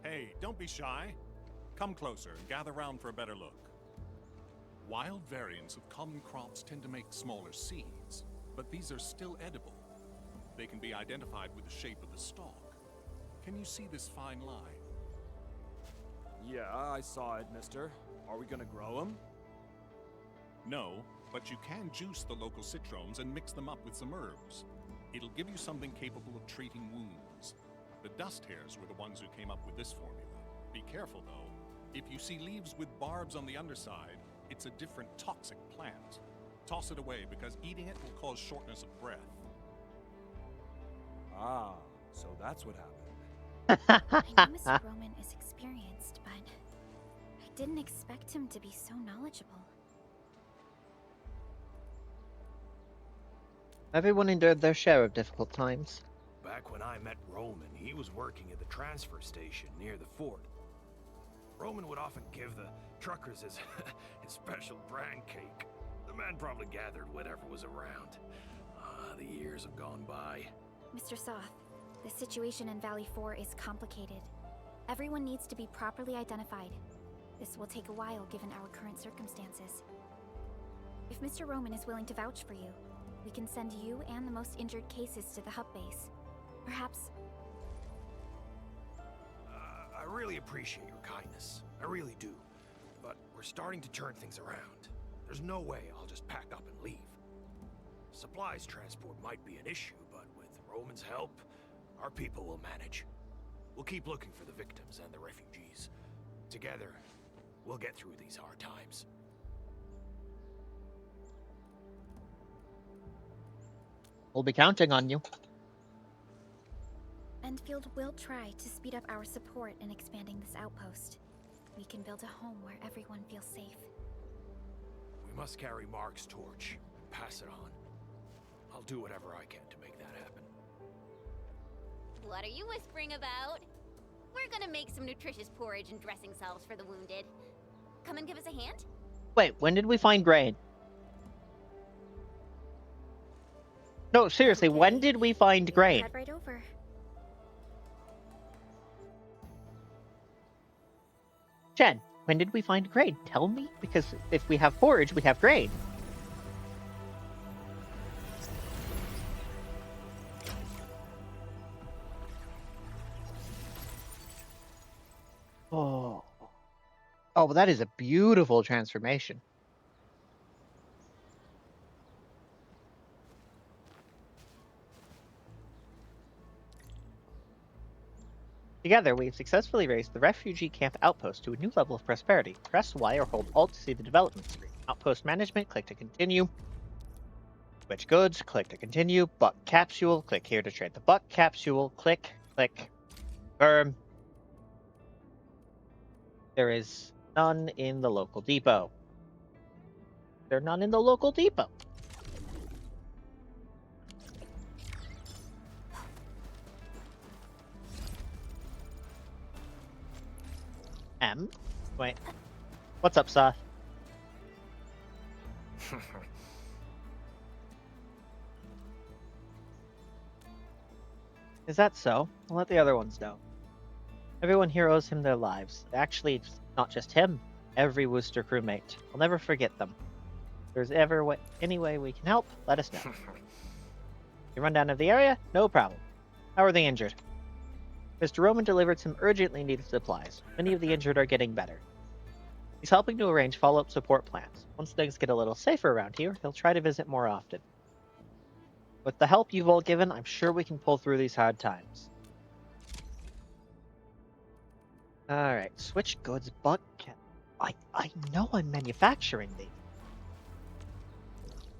Hey, don't be shy. Come closer and gather round for a better look. Wild variants of common crops tend to make smaller seeds, but these are still edible. They can be identified with the shape of the stalk. Can you see this fine line? Yeah, I saw it, mister. Are we gonna grow them? No, but you can juice the local citrones and mix them up with some herbs. It'll give you something capable of treating wounds. The dust hares were the ones who came up with this formula. Be careful, though. If you see leaves with barbs on the underside, it's a different toxic plant. Toss it away because eating it will cause shortness of breath. Ah, so that's what happened. I know Mr. Roman is experienced, but I didn't expect him to be so knowledgeable. Everyone endured their share of difficult times. Back when I met Roman, he was working at the transfer station near the fort. Roman would often give the truckers his special bran cake. The man probably gathered whatever was around. The years have gone by. Mr. Soth, the situation in Valley 4 is complicated. Everyone needs to be properly identified. This will take a while given our current circumstances. If Mr. Roman is willing to vouch for you, we can send you and the most injured cases to the hub base. Perhaps... I really appreciate your kindness. I really do. But we're starting to turn things around. There's no way I'll just pack up and leave. Supplies transport might be an issue, but with Roman's help, our people will manage. We'll keep looking for the victims and the refugees. Together, we'll get through these hard times. We'll be counting on you. Enfield will try to speed up our support in expanding this outpost. We can build a home where everyone feels safe. We must carry Mark's torch and pass it on. I'll do whatever I can to make that happen. What are you whispering about? We're gonna make some nutritious porridge and dressing salves for the wounded. Come and give us a hand? Wait, when did we find grain? No, seriously, when did we find grain? Head right over. Jen, when did we find grain? Tell me, because if we have forage, we have grain. Oh. Oh, well, that is a beautiful transformation. Together, we've successfully raised the refugee camp outpost to a new level of prosperity. Press Y or hold Alt to see the development screen. Outpost management, click to continue. Switch goods, click to continue. Buck capsule, click here to trade the buck capsule. Click, click, confirm. There is none in the local depot. There are none in the local depot. Wait. What's up, Soth? Is that so? I'll let the other ones know. Everyone here owes him their lives. Actually, it's not just him. Every Wooster crewmate. I'll never forget them. If there's ever any way we can help, let us know. You run down of the area? No problem. How are they injured? Mr. Roman delivered some urgently needed supplies. Many of the injured are getting better. He's helping to arrange follow-up support plans. Once things get a little safer around here, he'll try to visit more often. With the help you've all given, I'm sure we can pull through these hard times. Alright, switch goods, buck. I know I'm manufacturing these.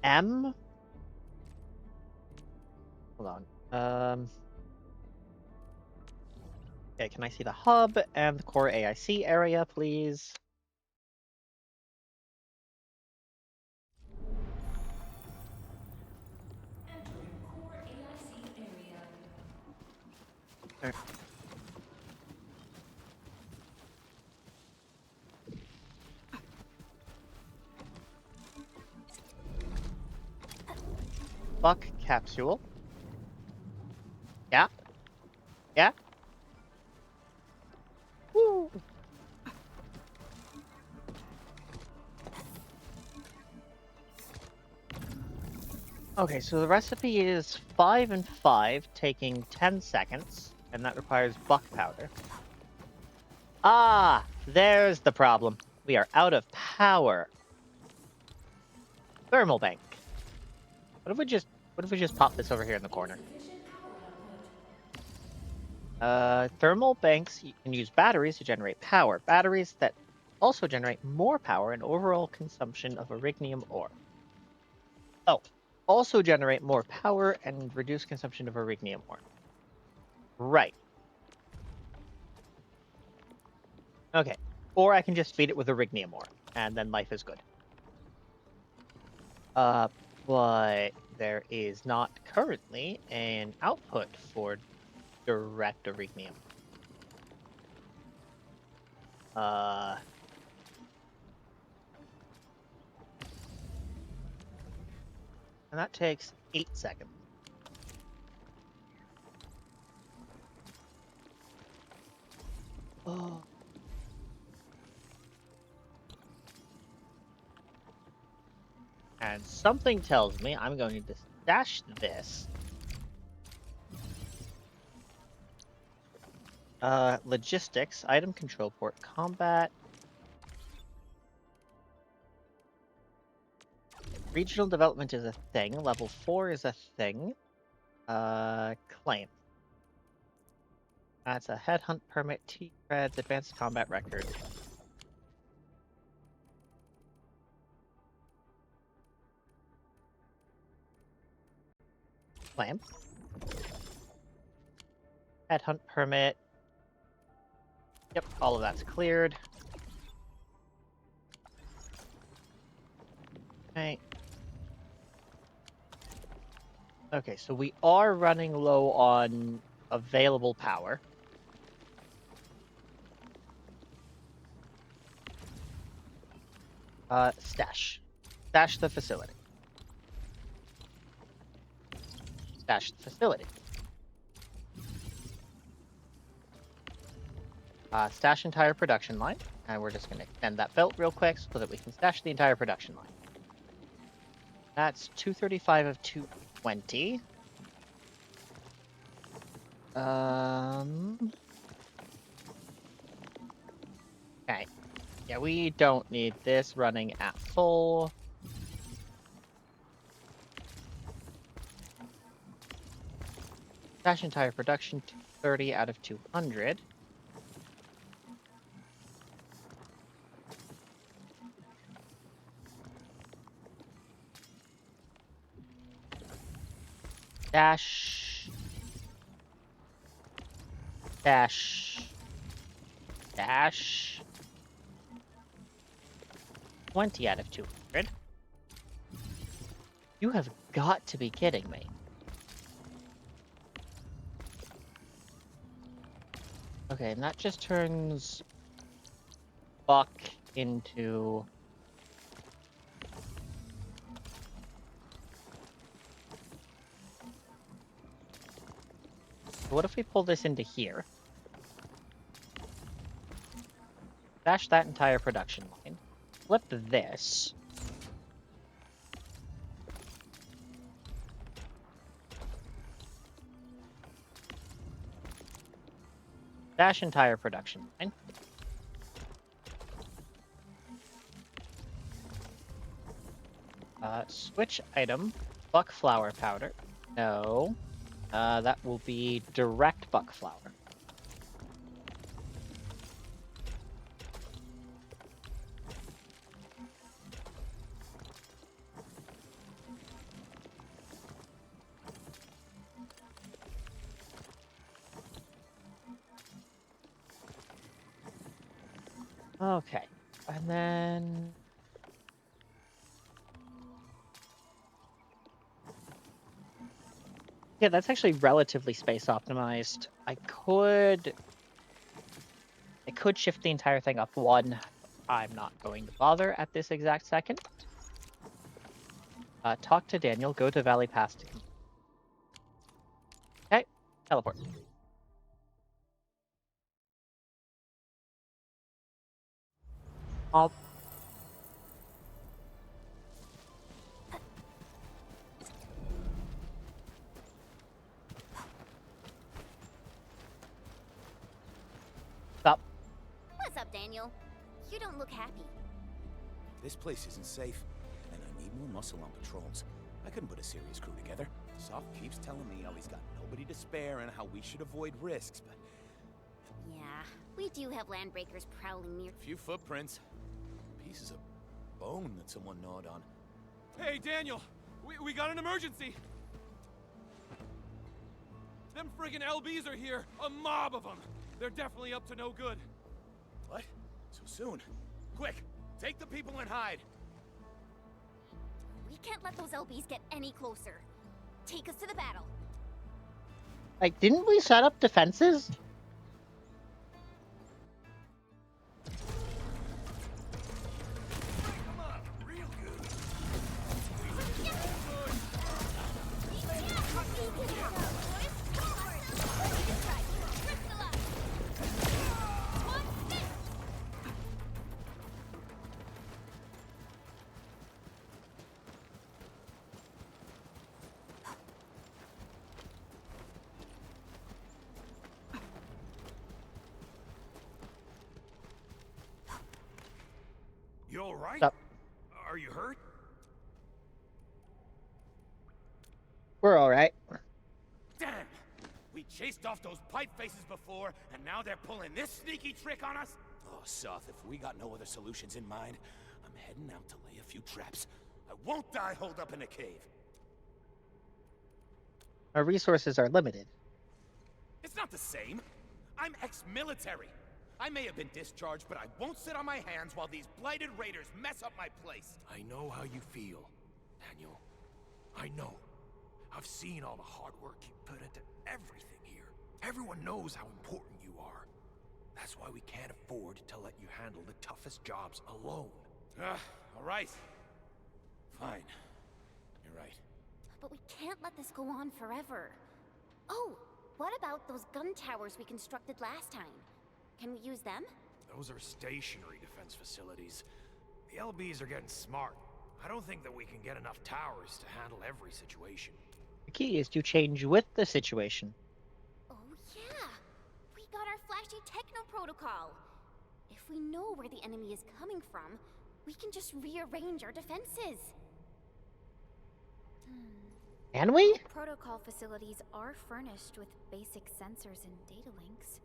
M? Hold on. Okay, can I see the hub and the core AIC area, please? There. Buck capsule. Yeah. Yeah. Woo. Okay, so the recipe is 5 and 5, taking 10 seconds, and that requires buck powder. Ah, there's the problem. We are out of power. Thermal bank. What if we just pop this over here in the corner? Thermal banks, you can use batteries to generate power. Batteries that also generate more power and overall consumption of erignium ore. Oh, also generate more power and reduce consumption of erignium ore. Right. Okay. Or I can just feed it with erignium ore, and then life is good. But there is not currently an output for direct erignium. And that takes 8 seconds. Oh. And something tells me I'm going to stash this. Logistics, item control port, combat. Regional development is a thing. Level 4 is a thing. Claim. That's a headhunt permit, T-Creds, advanced combat record. Claim. Headhunt permit. Yep, all of that's cleared. Okay. Okay, so we are running low on available power. Stash. Stash the facility. Stash the facility. Stash entire production line. And we're just going to extend that belt real quick so that we can stash the entire production line. That's 235 of 220. Okay. Yeah, we don't need this running at full. Stash entire production, 230 out of 200. Dash. Dash. Dash. 20 out of 200. You have got to be kidding me. Okay, and that just turns Buck into... What if we pull this into here? Dash that entire production line. Flip this. Dash entire production line. Switch item. Buck flower powder. No. That will be direct buck flower. Okay, and then... Yeah, that's actually relatively space optimized. I could shift the entire thing up one. I'm not going to bother at this exact second. Talk to Daniel, go to Valley Pass to... Okay, teleport. I'll... Stop. What's up, Daniel? You don't look happy. This place isn't safe, and I need more muscle on patrols. I couldn't put a serious crew together. Soft keeps telling me how he's got nobody to spare and how we should avoid risks, but... Yeah, we do have landbreakers prowling near. A few footprints. Pieces of bone that someone gnawed on. Hey, Daniel! We got an emergency! Them friggin' LBs are here! A mob of them! They're definitely up to no good. What? So soon? Quick! Take the people and hide! We can't let those LBs get any closer. Take us to the battle. Like, didn't we set up defenses? You all right? Stop. Are you hurt? We're all right. Damn! We chased off those pipe faces before, and now they're pulling this sneaky trick on us? Oh, Soth, if we got no other solutions in mind, I'm heading out to lay a few traps. I won't die holed up in a cave. Our resources are limited. It's not the same. I'm ex-military. I may have been discharged, but I won't sit on my hands while these blighted raiders mess up my place. I know how you feel, Daniel. I know. I've seen all the hard work you put into everything here. Everyone knows how important you are. That's why we can't afford to let you handle the toughest jobs alone. All right. Fine. You're right. But we can't let this go on forever. Oh, what about those gun towers we constructed last time? Can we use them? those are stationary defense facilities. The LBs are getting smart. I don't think that we can get enough towers to handle every situation. The key is to change with the situation. Oh yeah! We got our flashy techno protocol! If we know where the enemy is coming from, we can just rearrange our defenses. Can we? Protocol facilities are furnished with basic sensors and data links.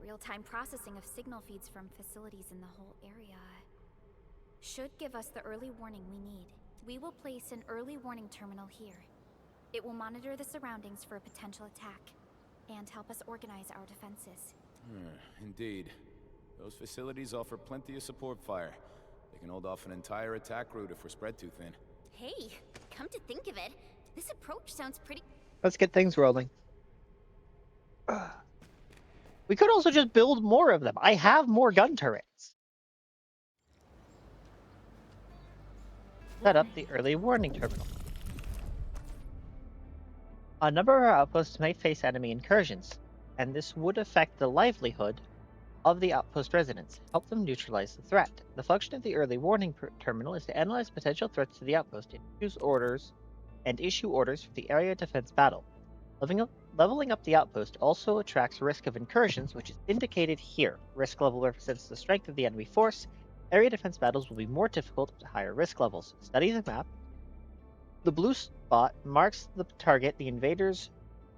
Real-time processing of signal feeds from facilities in the whole area should give us the early warning we need. We will place an early warning terminal here. It will monitor the surroundings for a potential attack and help us organize our defenses. Indeed. Those facilities offer plenty of support fire. They can hold off an entire attack route if we're spread too thin. Hey, come to think of it, this approach sounds pretty... Let's get things rolling. We could also just build more of them. I have more gun turrets. Set up the early warning terminal. A number of our outposts may face enemy incursions, and this would affect the livelihood of the outpost residents. Help them neutralize the threat. The function of the early warning terminal is to analyze potential threats to the outpost and issue orders for the area defense battle. Leveling up the outpost also attracts risk of incursions, which is indicated here. Risk level represents the strength of the enemy force. Area defense battles will be more difficult at higher risk levels. Study the map. The blue spot marks the target the invaders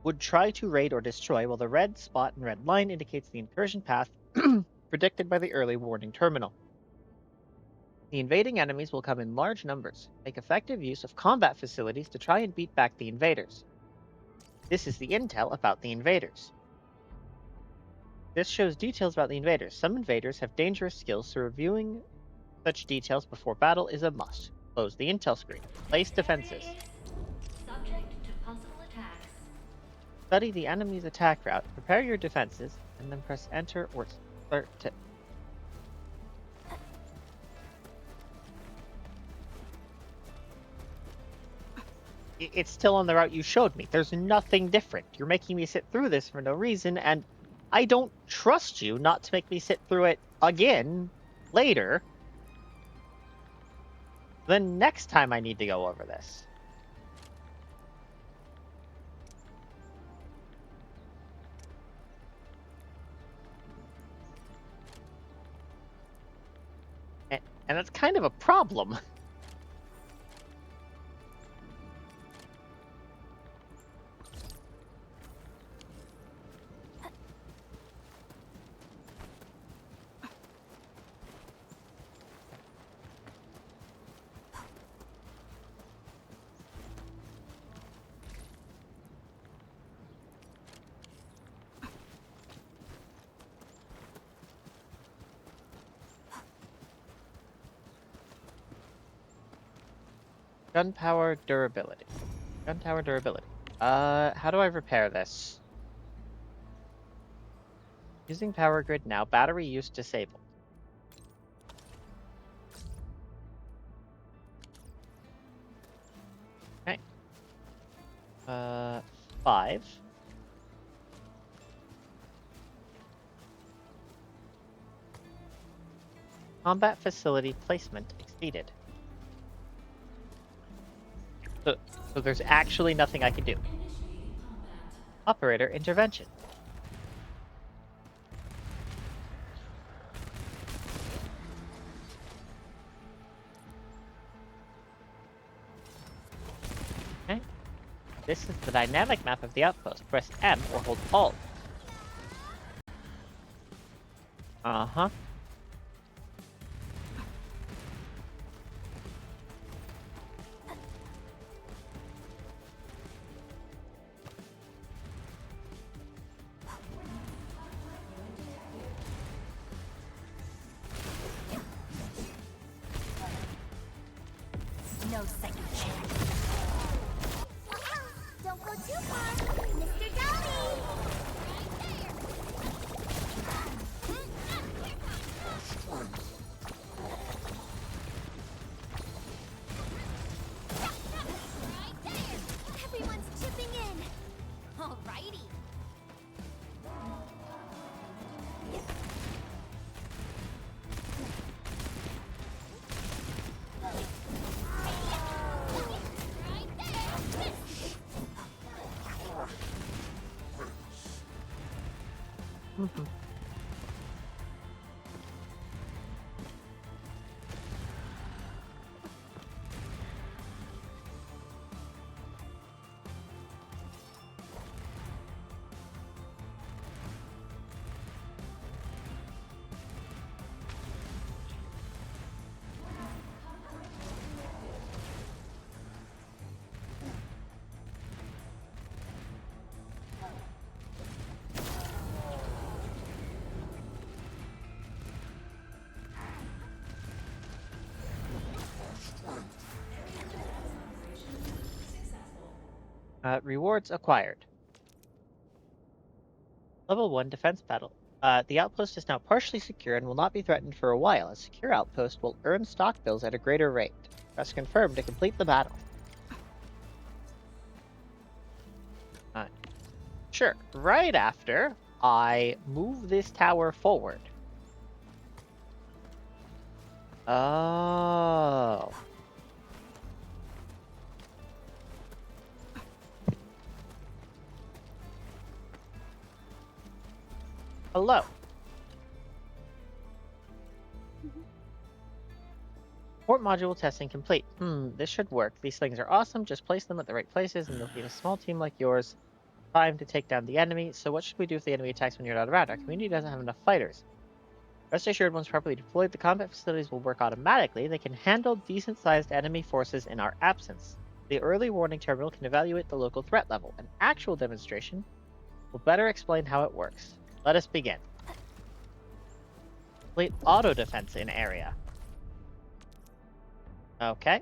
would try to raid or destroy, while the red spot and red line indicates the incursion path predicted by the early warning terminal. The invading enemies will come in large numbers. Make effective use of combat facilities to try and beat back the invaders. This is the intel about the invaders. This shows details about the invaders. Some invaders have dangerous skills, so reviewing such details before battle is a must. Close the intel screen. Place defenses. Subject to possible attacks. Study the enemy's attack route. Prepare your defenses, and then press enter or start to... It's still on the route you showed me. There's nothing different. You're making me sit through this for no reason, and I don't trust you not to make me sit through it again later. Then next time I need to go over this. And that's kind of a problem. Gunpowder durability. Gunpowder durability. How do I repair this? Using power grid now. Battery use disabled. Okay. 5. Combat facility placement exceeded. So there's actually nothing I can do. Operator intervention. Okay. This is the dynamic map of the outpost. Press M or hold Alt. Uh-huh. No second chance. Don't go too far, Mr. Downey! Everyone's chipping in. Alrighty. Rewards acquired. Level 1 defense battle. The outpost is now partially secure and will not be threatened for a while. A secure outpost will earn stock bills at a greater rate. Press confirm to complete the battle. Sure, right after I move this tower forward. Oh. Hello. Port module testing complete. This should work. These things are awesome. Just place them at the right places and you'll need a small team like yours. Time to take down the enemy. So what should we do if the enemy attacks when you're not around? Our community doesn't have enough fighters. Rest assured, once properly deployed, the combat facilities will work automatically. They can handle decent-sized enemy forces in our absence. The early warning terminal can evaluate the local threat level. An actual demonstration will better explain how it works. Let us begin. Complete auto defense in area. Okay.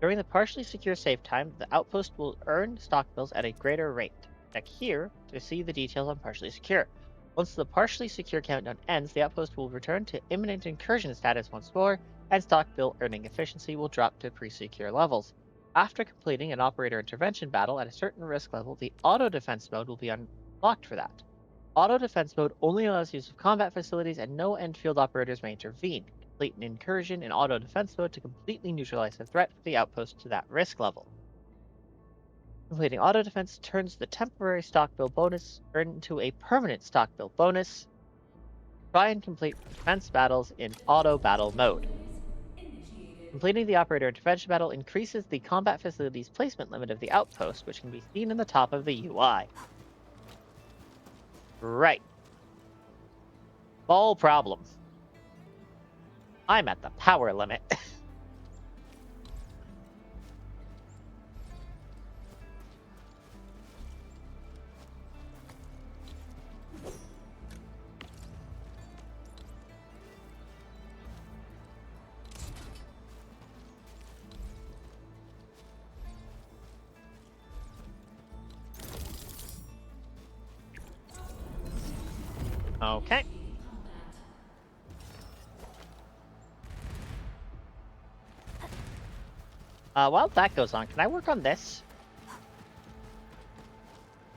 During the partially secure save time, the outpost will earn stock bills at a greater rate. Check here to see the details on partially secure. Once the partially secure countdown ends, the outpost will return to imminent incursion status once more, and stock bill earning efficiency will drop to pre-secure levels. After completing an operator intervention battle at a certain risk level, the auto defense mode will be unlocked for that. Auto defense mode only allows use of combat facilities and no end field operators may intervene. Complete an incursion in auto defense mode to completely neutralize the threat for the outpost to that risk level. Completing auto defense turns the temporary stock bill bonus into a permanent stock bill bonus. Try and complete defense battles in auto battle mode. Completing the operator intervention battle increases the combat facilities placement limit of the outpost, which can be seen in the top of the UI. Right. Small problem. I'm at the power limit. Okay. While that goes on, can I work on this?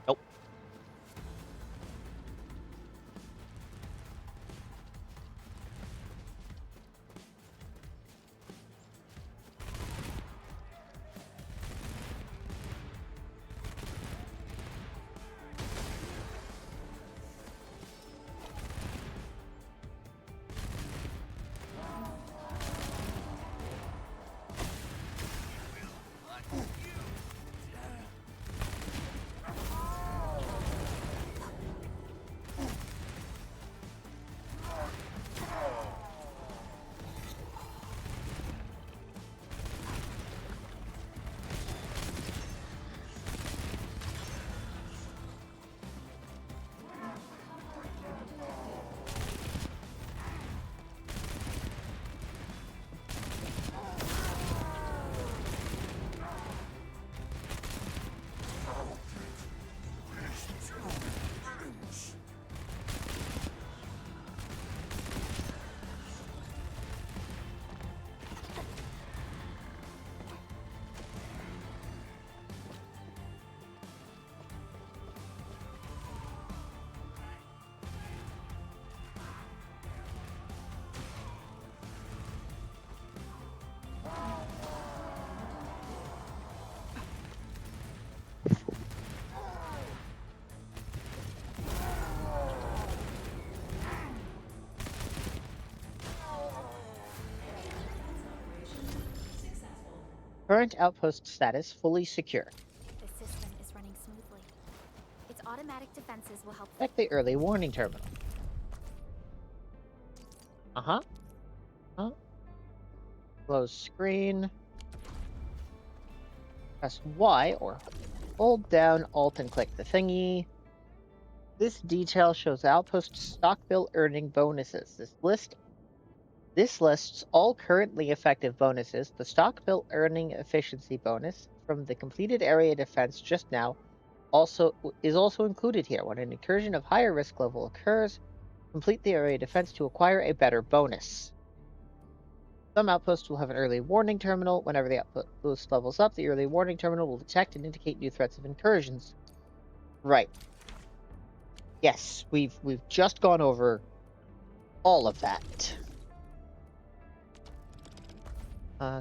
Nope. Current outpost status fully secure. The system is running smoothly. Its automatic defenses will help. Check the early warning terminal. Close screen. Press Y or hold down Alt and click the thingy. This detail shows outpost stock bill earning bonuses. This lists all currently effective bonuses. The stock bill earning efficiency bonus from the completed area defense just now is also included here. When an incursion of higher risk level occurs, complete the area defense to acquire a better bonus. Some outposts will have an early warning terminal. Whenever the outpost levels up, the early warning terminal will detect and indicate new threats of incursions. Right. Yes, we've just gone over all of that.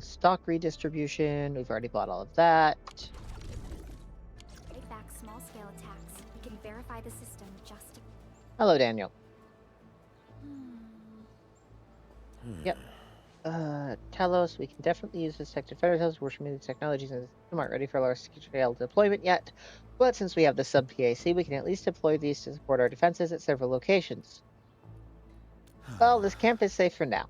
Stock redistribution, we've already bought all of that. Take back small-scale attacks. We can verify the system just. Hello, Daniel. Yep. Talos, we can definitely use this tech to defend ourselves. We're the technologies and the system aren't ready for large-scale deployment yet. But since we have the sub-PAC, we can at least deploy these to support our defenses at several locations. Well, this camp is safe for now.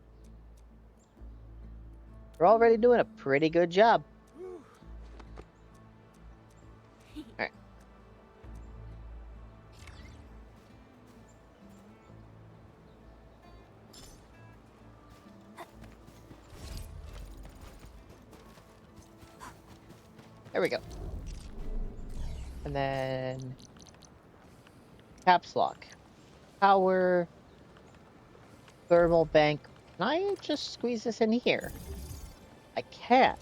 We're already doing a pretty good job. Alright. There we go. And then caps lock. Power. Thermal bank. Can I just squeeze this in here? I can.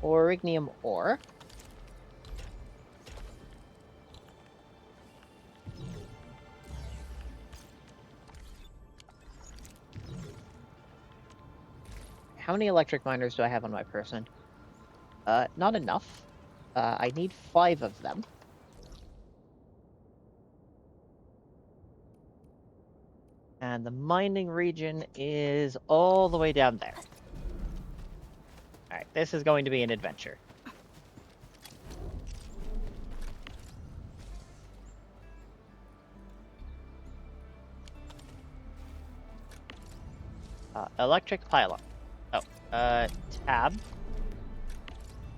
Orignium ore. How many electric miners do I have on my person? Not enough. I need 5 of them. And the mining region is all the way down there. Alright, this is going to be an adventure. Electric pylon. Oh, tab.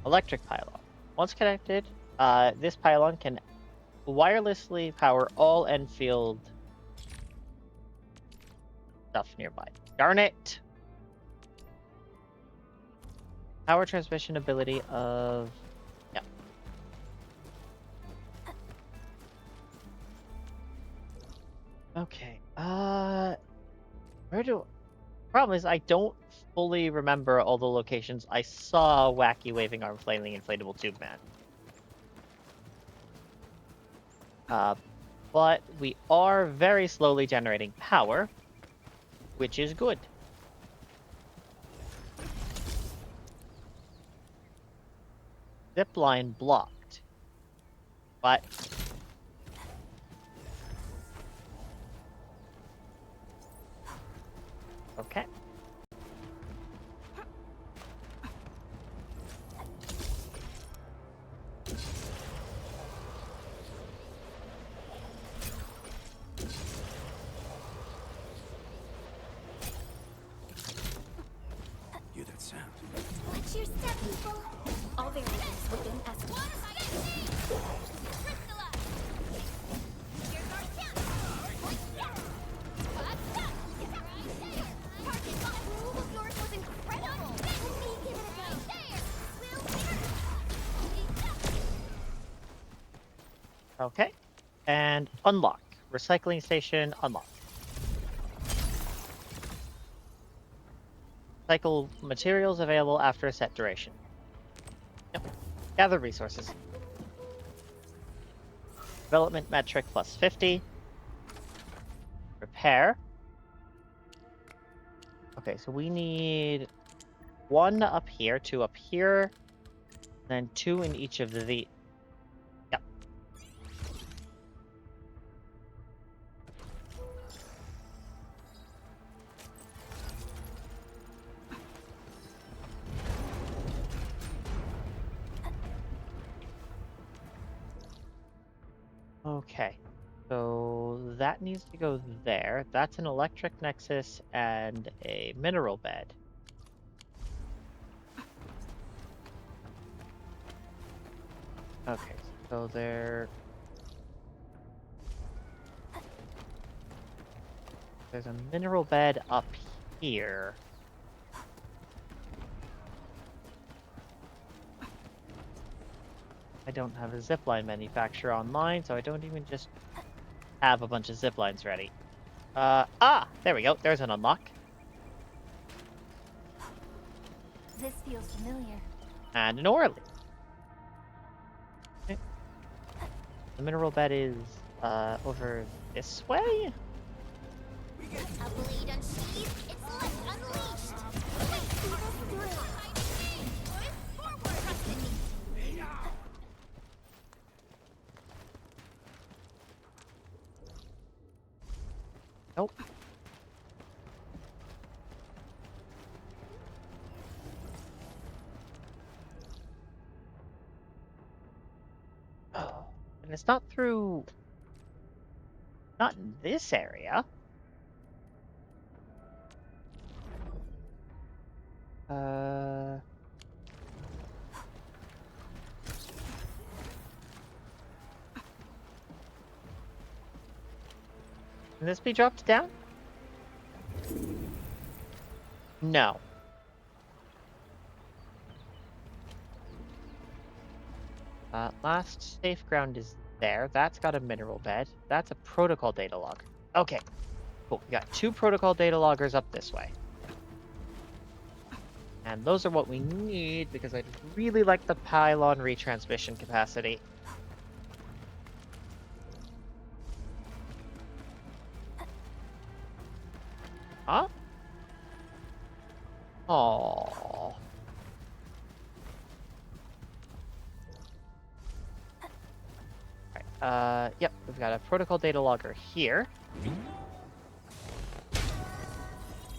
Electric pylon. Once connected, this pylon can wirelessly power all Enfield stuff nearby. Darn it! Power transmission ability of... yeah. Okay, where do... Problem is, I don't fully remember all the locations I saw Wacky Waving Arm Flailing Inflatable Tube Man. But we are very slowly generating power, which is good. Zip line blocked. But... okay. Hear that sound? Watch your step, people. All variables within estimate. Okay. And unlock. Recycling station unlock. Cycle materials available after a set duration. Yep. Gather resources. Development metric plus 50. Repair. Okay, so we need 1 up here, 2 up here, then 2 in each of the... yep. Okay. So that needs to go there. That's an electric nexus and a mineral bed. Okay, so there's a mineral bed up here. I don't have a zipline manufacturer online, so I don't even just have a bunch of ziplines ready. There we go. There's an unlock. This feels familiar. And an Orly. Okay. The mineral bed is over this way. A blade unsheathed, its light unleashed. Nope. Oh, and it's not through. Not in this area. Can this be dropped down? No. Last safe ground is there. That's got a mineral bed. That's a protocol data logger. Okay, cool. We got 2 protocol data loggers up this way. And those are what we need because I really like the pylon retransmission capacity. Huh? Aww. Right, yep, we've got a protocol data logger here.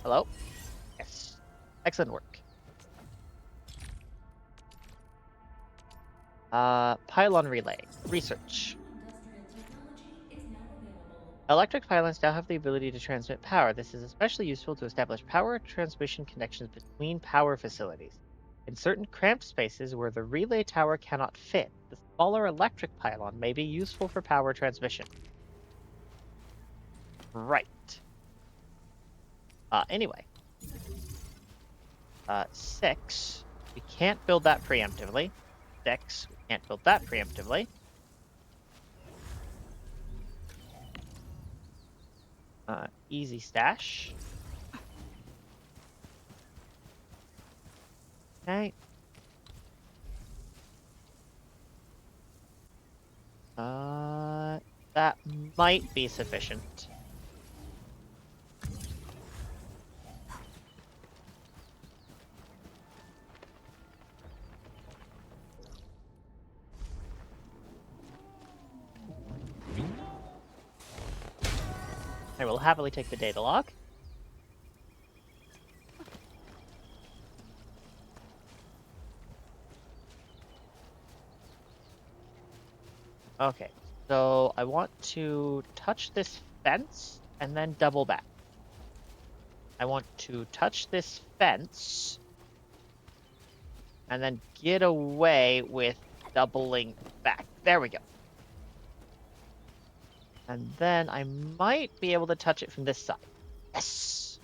Hello? Yes. Excellent work. Pylon relay. Research. Electric pylons now have the ability to transmit power. This is especially useful to establish power transmission connections between power facilities. In certain cramped spaces where the relay tower cannot fit, the smaller electric pylon may be useful for power transmission. Right. Anyway. 6. We can't build that preemptively. 6. We can't build that preemptively. Easy stash. Okay. That might be sufficient. I will happily take the data log. Okay, so I want to touch this fence and then double back. I want to touch this fence and then get away with doubling back. There we go. And then I might be able to touch it from this side. Yes!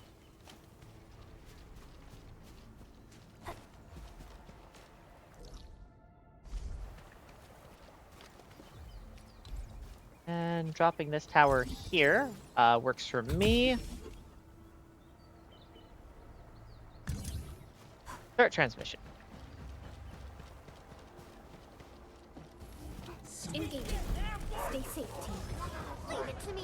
And dropping this tower here works for me. Start transmission. Engaging. Stay safe, team. Leave it to me.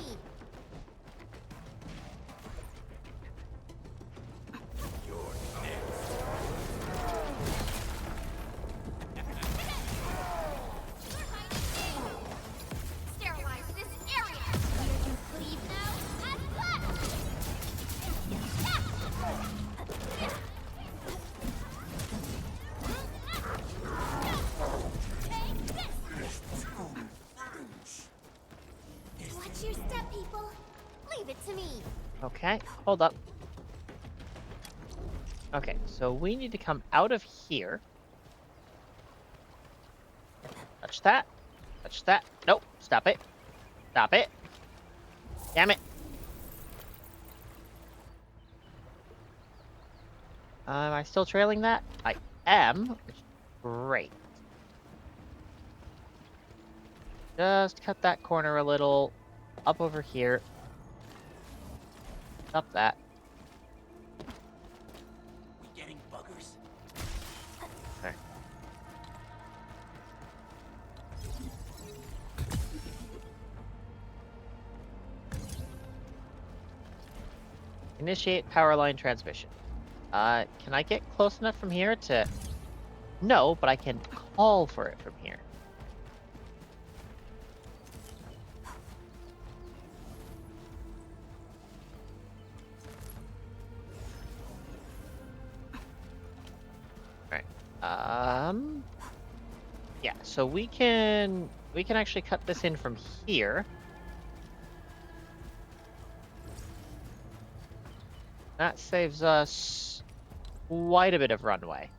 Sterilize this area. You can leave now and left. Okay, hold up. Okay, so we need to come out of here. Touch that. Touch that. Nope, stop it. Stop it. Damn it. Am I still trailing that? I am, which is great. Just cut that corner a little. Up over here. Up that. We getting buggers? Okay. Initiate power line transmission. Can I get close enough from here to... No, but I can call for it from here. Yeah, so we can actually cut this in from here. That saves us quite a bit of runway.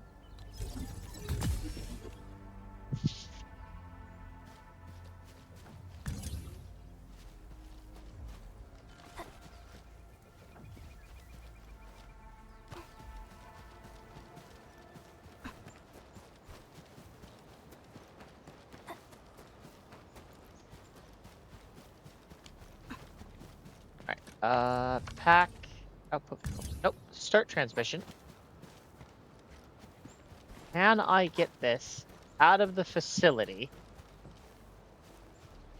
Pack, output, nope, start transmission. Can I get this out of the facility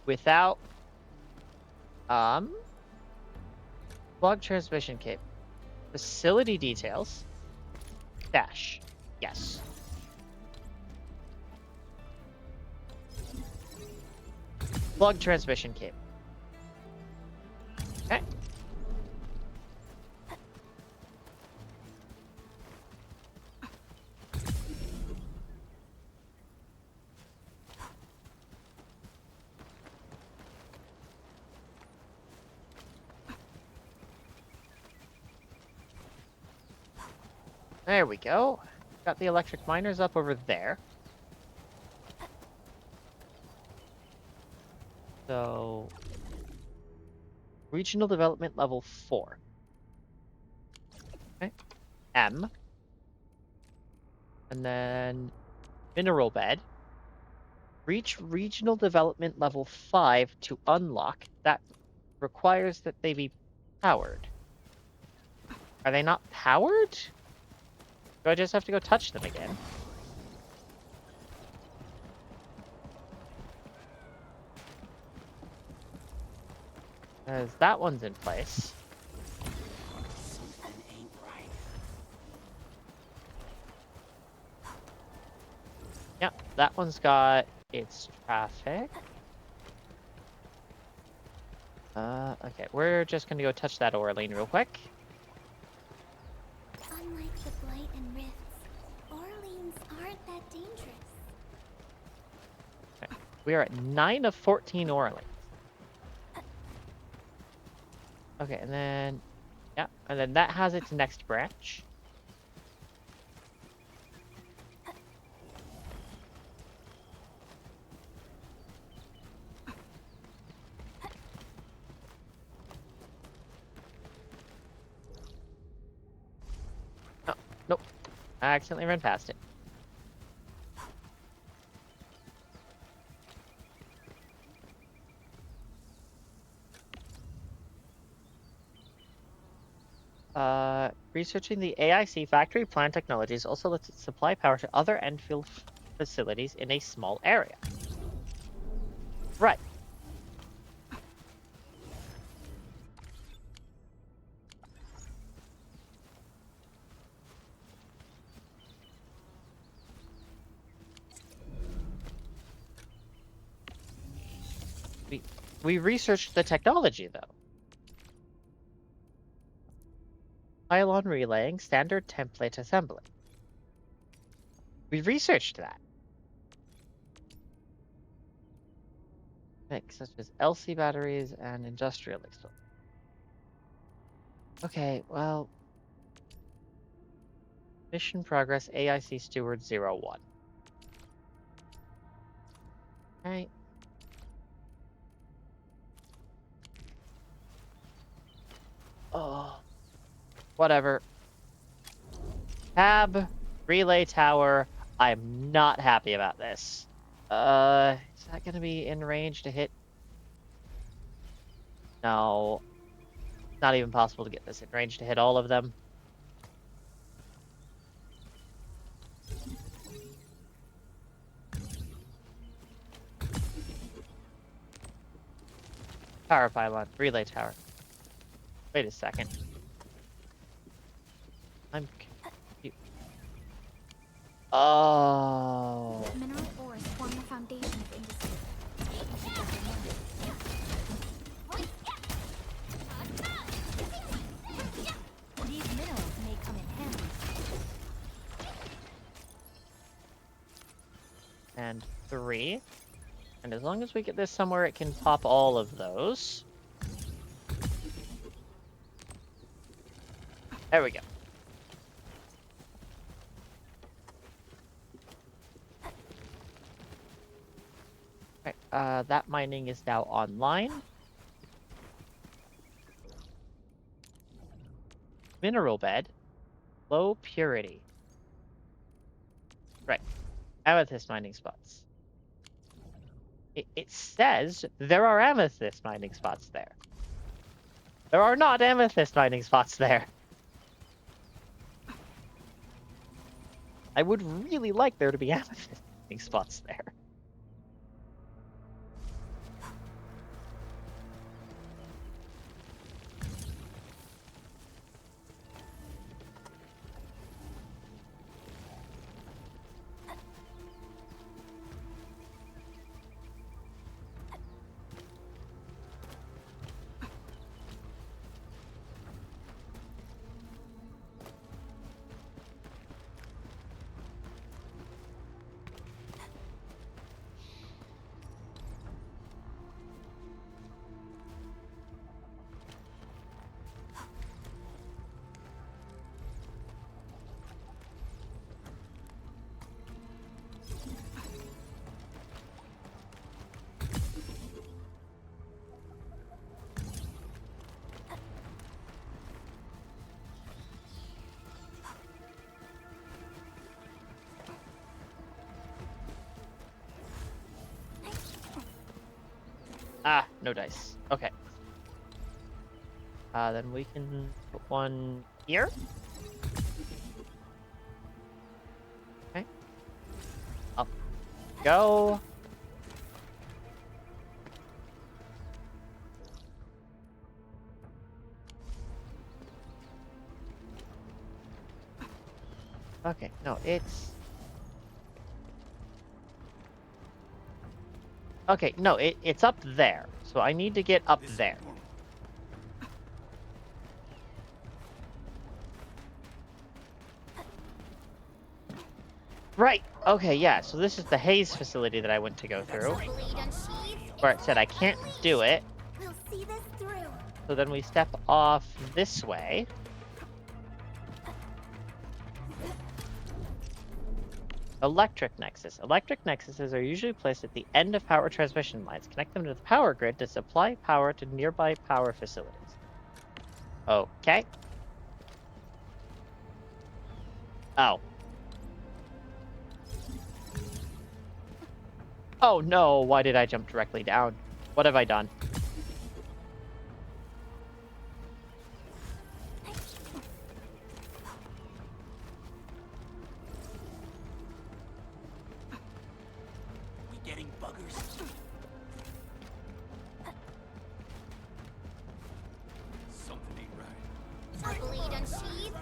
without, plug transmission cable, facility details, dash, yes. Plug transmission cable. Okay. There we go. Got the electric miners up over there. So, regional development level 4. Okay. M. And then mineral bed. Reach regional development level 5 to unlock. That requires that they be powered. Are they not powered? Do I just have to go touch them again? Because that one's in place. Something ain't right. Yep, that one's got its traffic. Okay, we're just gonna go touch that Orlean real quick. Unlike the Blight and Rifts, Orleans aren't that dangerous. Okay. We are at 9 of 14 Orleans. Okay, and then, yeah, and then that has its next branch. Oh, nope. I accidentally ran past it. Researching the AIC factory plant technologies also lets it supply power to other Enfield facilities in a small area. Right. We researched the technology, though. Pylon relaying, standard template assembly. We researched that. Mix such as LC batteries and industrial explosives. Okay, well... Mission progress, AIC Steward 01. Right. Oh. Whatever. Tab, relay tower. I'm not happy about this. Is that gonna be in range to hit? No. Not even possible to get this in range to hit all of them. Power pylon, relay tower. Wait a second. I'm confused. Oh. Mineral ores form the foundation of industry. These minerals may come in handy. And 3. And as long as we get this somewhere, it can pop all of those. There we go. Right, that mining is now online. Mineral bed. Low purity. Right. Amethyst mining spots. It says there are amethyst mining spots there. There are not amethyst mining spots there. I would really like there to be amethyst mining spots there. Ah, no dice. Okay. Then we can put one here. Okay. Up. Go. Okay, no, it's... Okay, no, it's up there. So I need to get up there. Right. Okay, yeah. So this is the Haze facility that I went to go through. Where it said I can't do it. We'll see this through. So then we step off this way. Electric nexus. Electric nexuses are usually placed at the end of power transmission lines. Connect them to the power grid to supply power to nearby power facilities. Okay. Oh. Oh no, why did I jump directly down? What have I done?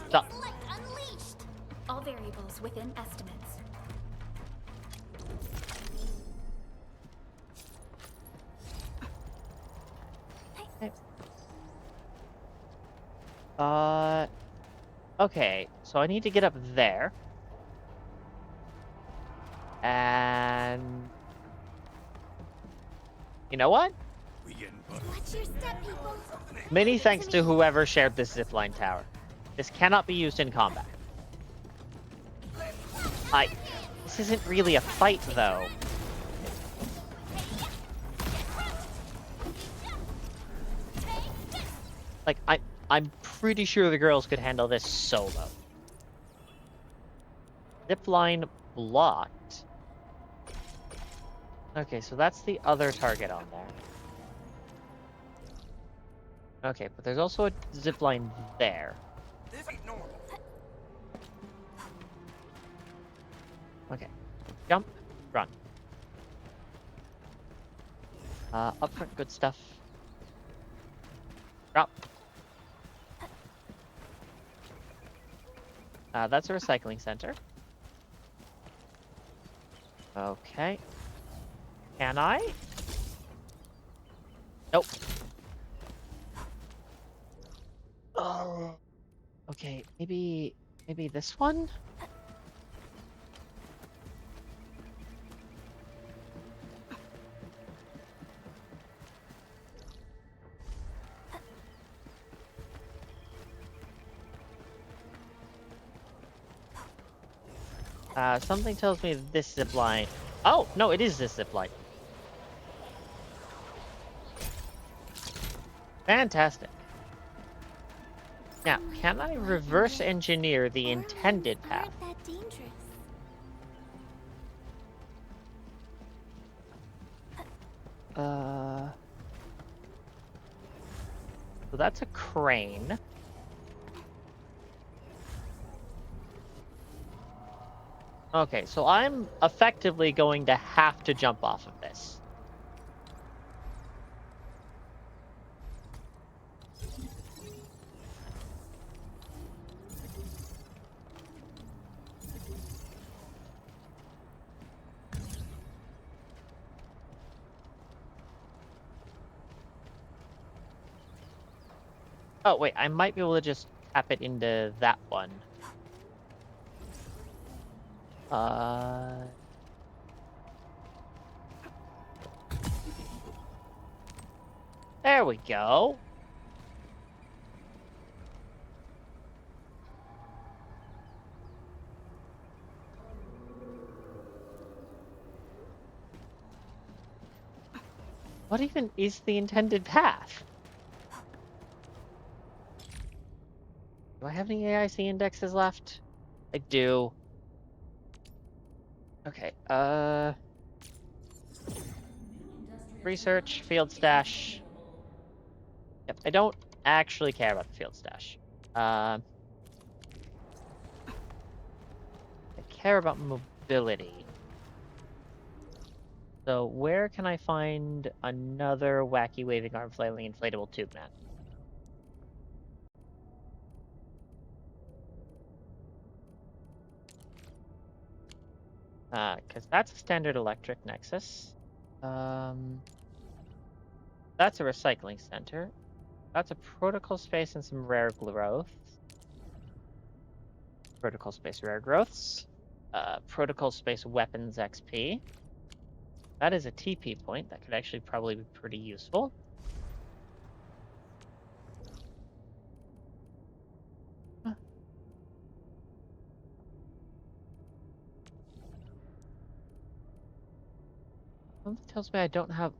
Stop. Unleashed. All variables within estimates. Okay, so I need to get up there. And... You know what? We getting Watch your step, people. Many thanks to whoever shared this zipline tower. This cannot be used in combat. This isn't really a fight, though. Like, I'm pretty sure the girls could handle this solo. Zipline blocked. Okay, so that's the other target on there. Okay, but there's also a zipline there. This ain't normal. Okay. Jump, run. Up front, good stuff. Drop. That's a recycling center. Okay. Can I? Nope. Oh. Okay, maybe this one? Something tells me this zipline. Oh, no, it is this zipline. Fantastic. Now, can I reverse engineer the intended path? That dangerous. So that's a crane. Okay, so I'm effectively going to have to jump off of this. Oh, wait, I might be able to just tap it into that one. There we go. What even is the intended path? Do I have any AIC indexes left? I do. Okay, research, field stash. Yep, I don't actually care about the field stash. I care about mobility. So where can I find another wacky waving arm flailing inflatable tube man? Because that's a standard electric nexus. That's a recycling center. That's a protocol space and some rare growths. Protocol space rare growths. Protocol space weapons XP. That is a TP point. That could actually probably be pretty useful. Something tells me I don't have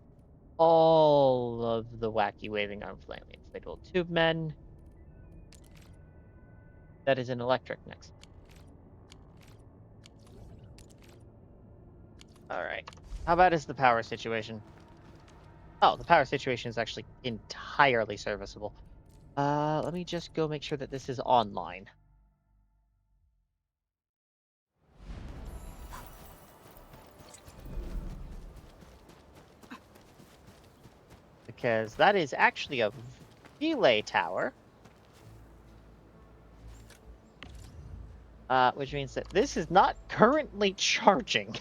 all of the wacky waving arm flailing inflatable tube men. That is an electric next. Alright. How bad is the power situation? Oh, the power situation is actually entirely serviceable. Let me just go make sure that this is online. Because that is actually a relay tower. Which means that this is not currently charging.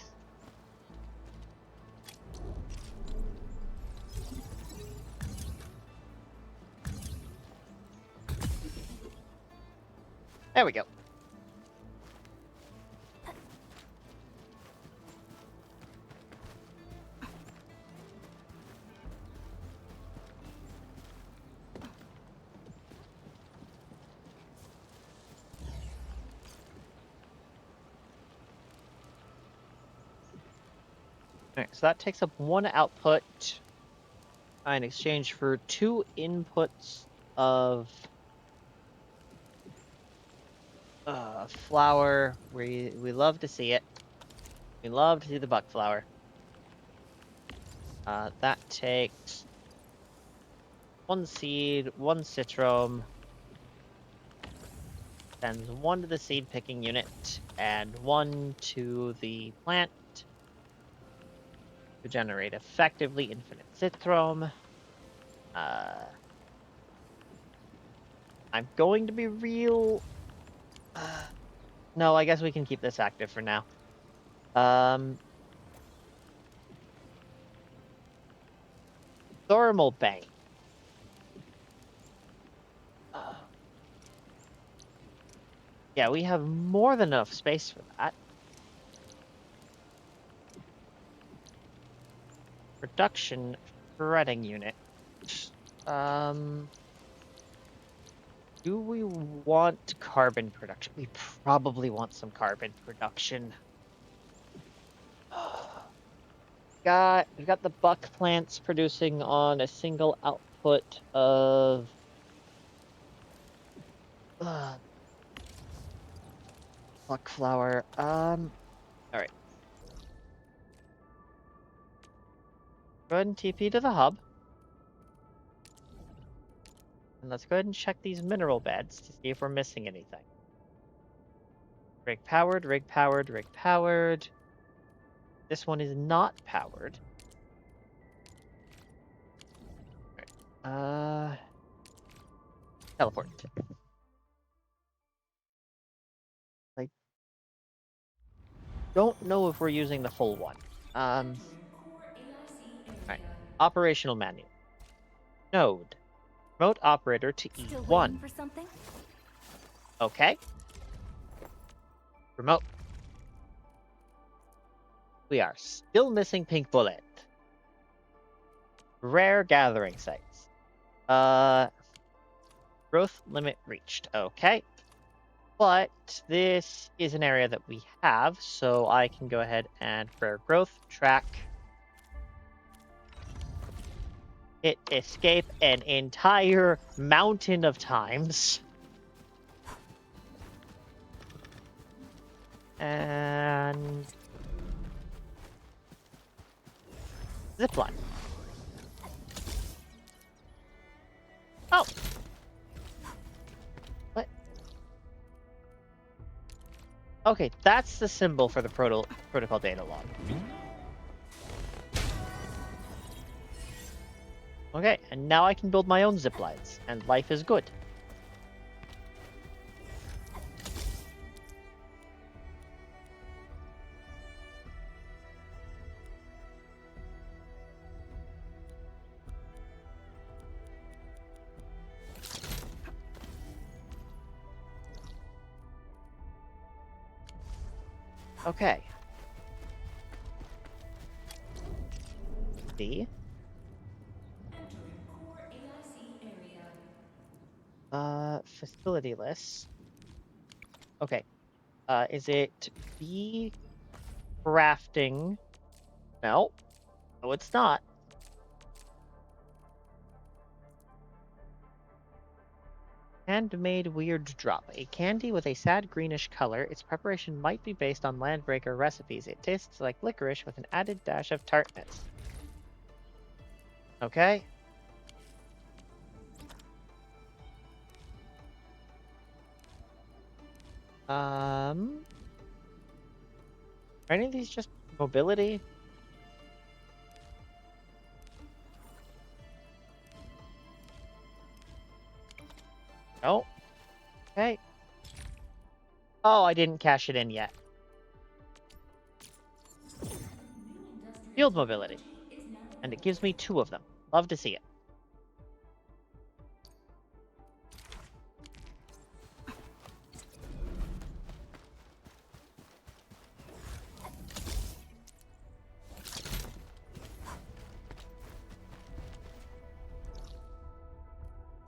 There we go. Alright, so that takes up 1 output in exchange for 2 inputs of flour. We love to see it. We love to see the buck flour. That takes 1 seed, 1 citron, sends 1 to the seed picking unit, and 1 to the plant to generate effectively infinite citron. I'm going to be real. No, I guess we can keep this active for now. Thermal bank. Yeah, we have more than enough space for that. Production shredding unit. Do we want carbon production? We probably want some carbon production. We've got the buck plants producing on a single output of buck flour. All right. Go ahead and TP to the hub. And let's go ahead and check these mineral beds to see if we're missing anything. Rig powered, rig powered, rig powered. This one is not powered. All right. Teleport. I don't know if we're using the full one. All right. Operational manual. Node. Remote operator to Still E1. waiting for something? Okay. Remote. We are still missing Pink Bullet. Rare gathering sites. Growth limit reached. Okay. But this is an area that we have, so I can go ahead and rare growth track. Hit escape an entire mountain of times. And zipline. Oh. What? Okay, that's the symbol for the protocol data log. Okay, and now I can build my own zip lines, and life is good. Okay. B. Facility list. Okay. Is it B crafting? No. No, it's not. Handmade weird drop. A candy with a sad greenish color. Its preparation might be based on Landbreaker recipes. It tastes like licorice with an added dash of tartness. Okay. Are any of these just mobility? No. Okay. Oh, I didn't cash it in yet. Field mobility. And it gives me 2 of them. Love to see it.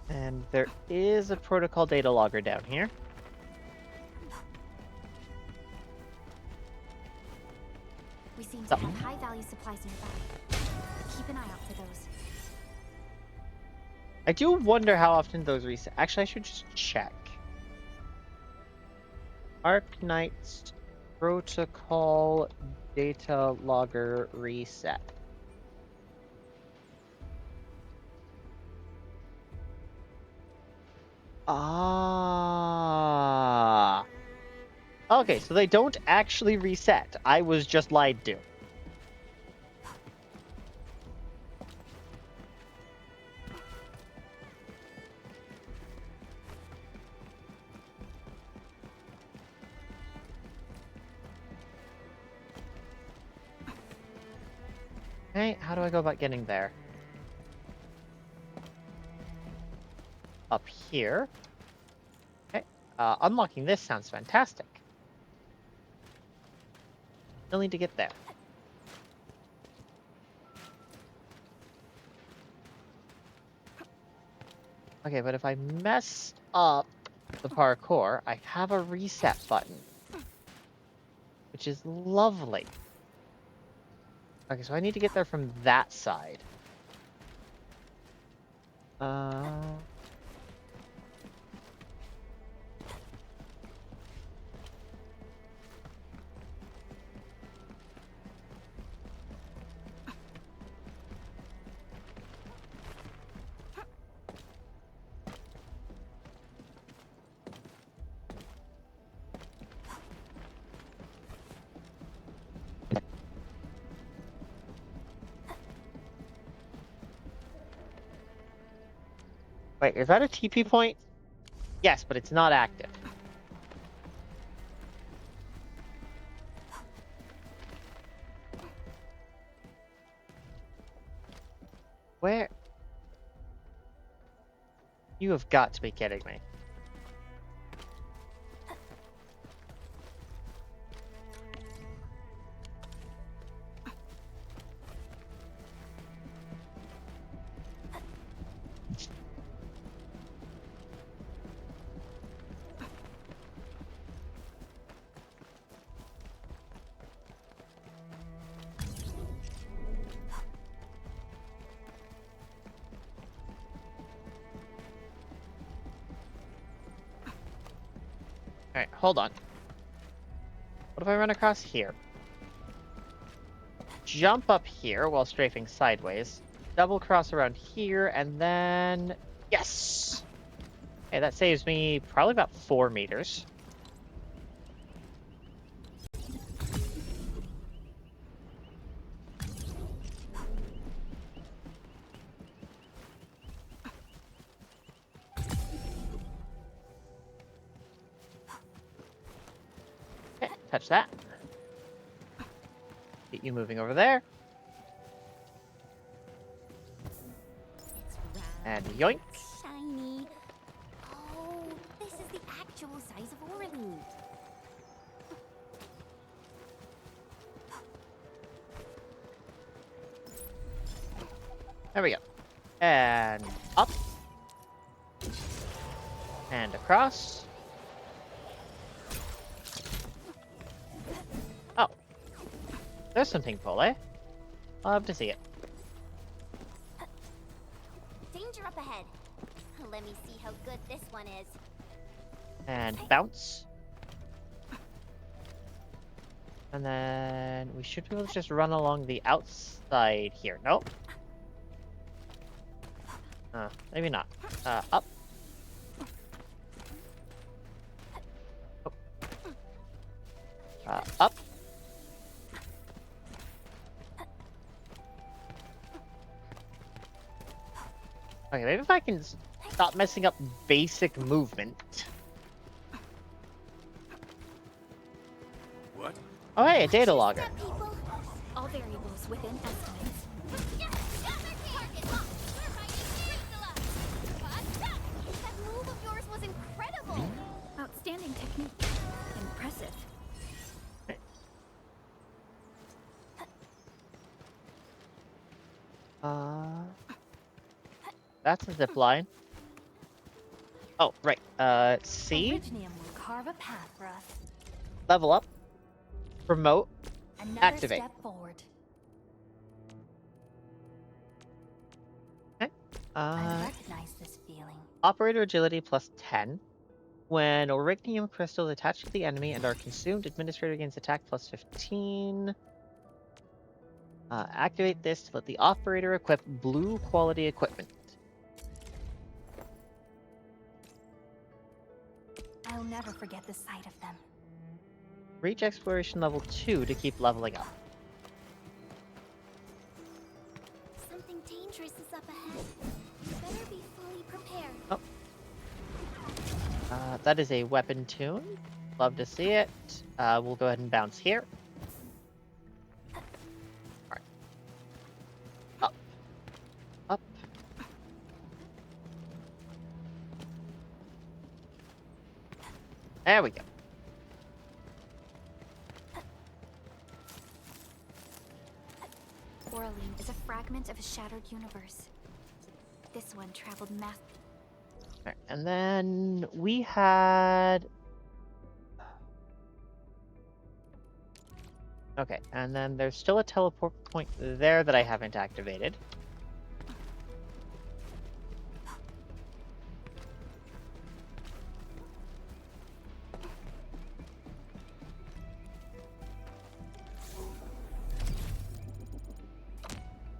And there is a protocol data logger down here. We seem to have high-value supplies nearby. Keep an eye out for those. I do wonder how often those reset. Actually, I should just check. Arknight's protocol data logger reset. Ah. Okay, so they don't actually reset. I was just lied to. Okay, how do I go about getting there? Up here. Okay, unlocking this sounds fantastic. Still need to get there. Okay, but if I mess up the parkour, I have a reset button, which is lovely. Okay, so I need to get there from that side. Wait, is that a TP point? Yes, but it's not active. Where? You have got to be kidding me. Alright, hold on. What if I run across here? Jump up here while strafing sideways. Double cross around here, and then... Yes! Okay, that saves me probably about 4 meters. Touch that. Get you moving over there. And yoink. Shiny. Oh, this is the actual size of Orly. There we go. And up. And across. Oh. There's something cool, eh? Love to see it. Danger up ahead. Let me see how good this one is. And bounce. And then we should be able to just run along the outside here. Nope. Maybe not. Up. Oh. Up. Okay, maybe if I can stop messing up basic movement. What? Oh hey, a data logger. All variables within estimates. That move of yours was incredible. Outstanding technique. Impressive. That's a zip line. Oh, right. C. Originium will carve a path for us. Level up. Promote. Another Activate. step forward. Okay. I recognize this feeling. Operator agility plus 10. When Orignium crystals attach to the enemy and are consumed, Administrator gains attack plus 15. Activate this to let the operator equip blue quality equipment. I'll never forget the sight of them. Reach exploration level 2 to keep leveling up. Something dangerous is up ahead. Better be fully prepared. Oh. That is a weapon tune. Love to see it. We'll go ahead and bounce here. Alright. Up. Up. There we go. Orlean is a fragment of a shattered universe. This one traveled mass. Alright, and then we had... Okay, and then there's still a teleport point there that I haven't activated.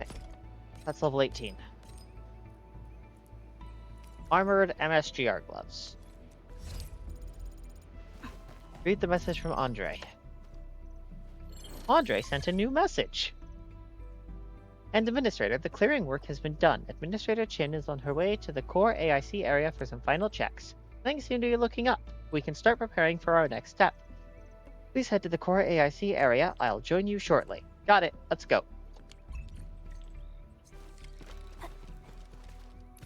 Okay, that's level 18. Armored MSGR gloves. Read the message from Andre. Andre sent a new message. And Administrator, the clearing work has been done. Administrator Chin is on her way to the core AIC area for some final checks. Things seem to be looking up. We can start preparing for our next step. Please head to the core AIC area. I'll join you shortly. Got it. Let's go.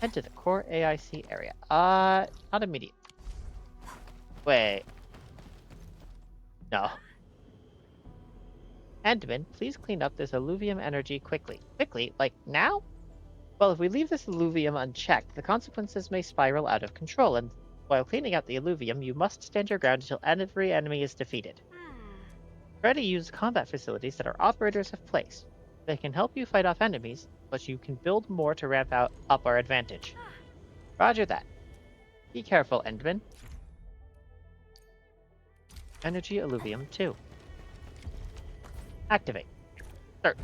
Head to the core AIC area. Not immediate. Wait. No. Andman, please clean up this alluvium energy quickly. Quickly? Like now? Well, if we leave this alluvium unchecked, the consequences may spiral out of control, and while cleaning out the alluvium, you must stand your ground until every enemy is defeated. Try to use combat facilities that our operators have placed. They can help you fight off enemies, but you can build more to ramp up our advantage. Roger that. Be careful, Endman. Energy alluvium 2. Activate. Start.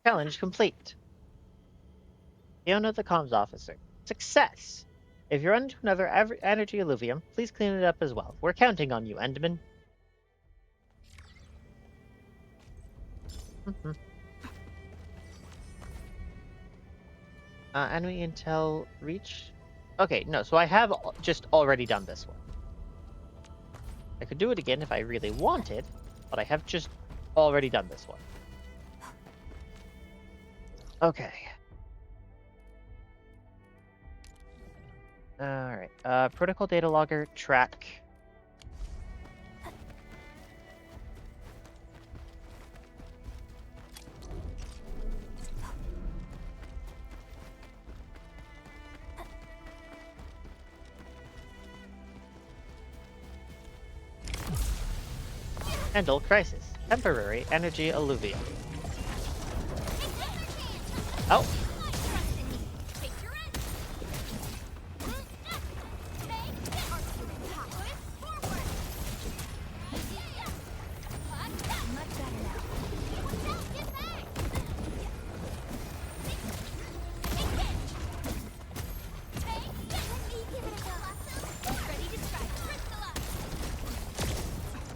Challenge complete. Fiona the comms officer. Success! If you're into another energy alluvium, please clean it up as well. We're counting on you, Endman. Enemy intel reach. Okay, no, so I have just already done this one. I could do it again if I really wanted, but I have just already done this one. Okay. Alright. Protocol data logger, track. Handle crisis. Temporary energy alluvium. Oh.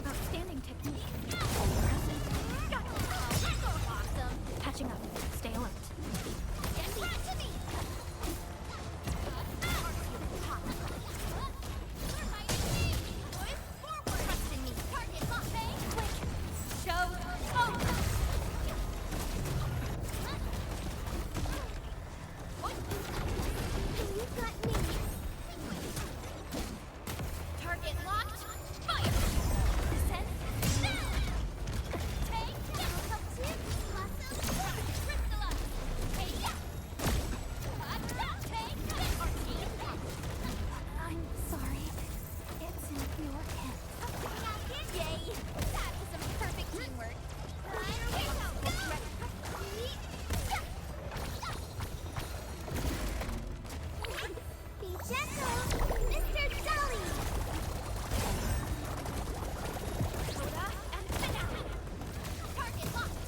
Outstanding technique. Catching up. Stay alert. Target locked. Fire. I'm sorry. It's in your hands. Yay! That was some perfect teamwork. Be gentle, Mr. Dolly. Coda and finale. Target locked.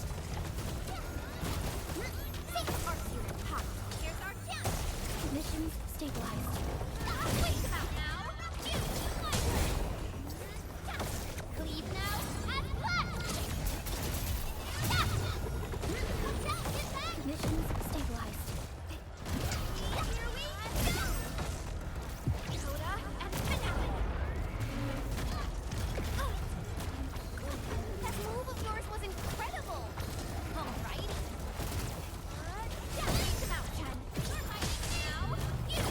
Take our unit hot. Here's our chance. Missions stabilized. Wait about now. Cleave now and flash. Missions stabilized. Here we go. Coda and finale. That move of yours was incredible. Alrighty. Think about Chen. We're fighting now. You.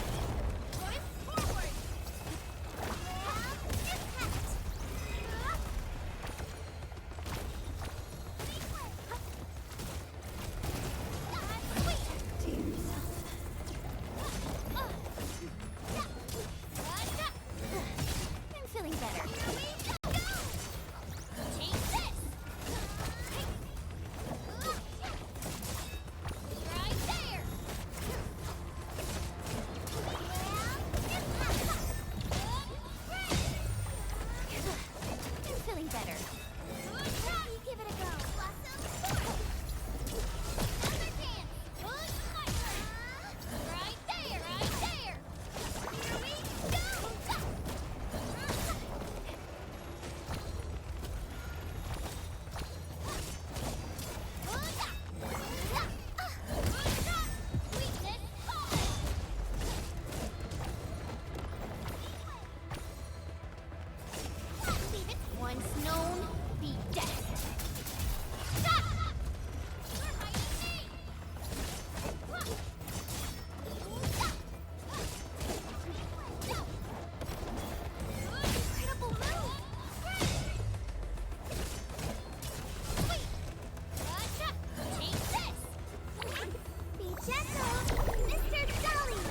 Voice forward. Impact. I'm feeling better. Take this. Right there. I'm feeling better. Give it a go. Another chance. Push my turn. Right there, right there. Here we go. Weakness falling. Leave it once known, be dead. Stop! You're fighting me! Incredible move! Sweet! Gotcha! Take this! Be gentle, Mr. Dolly!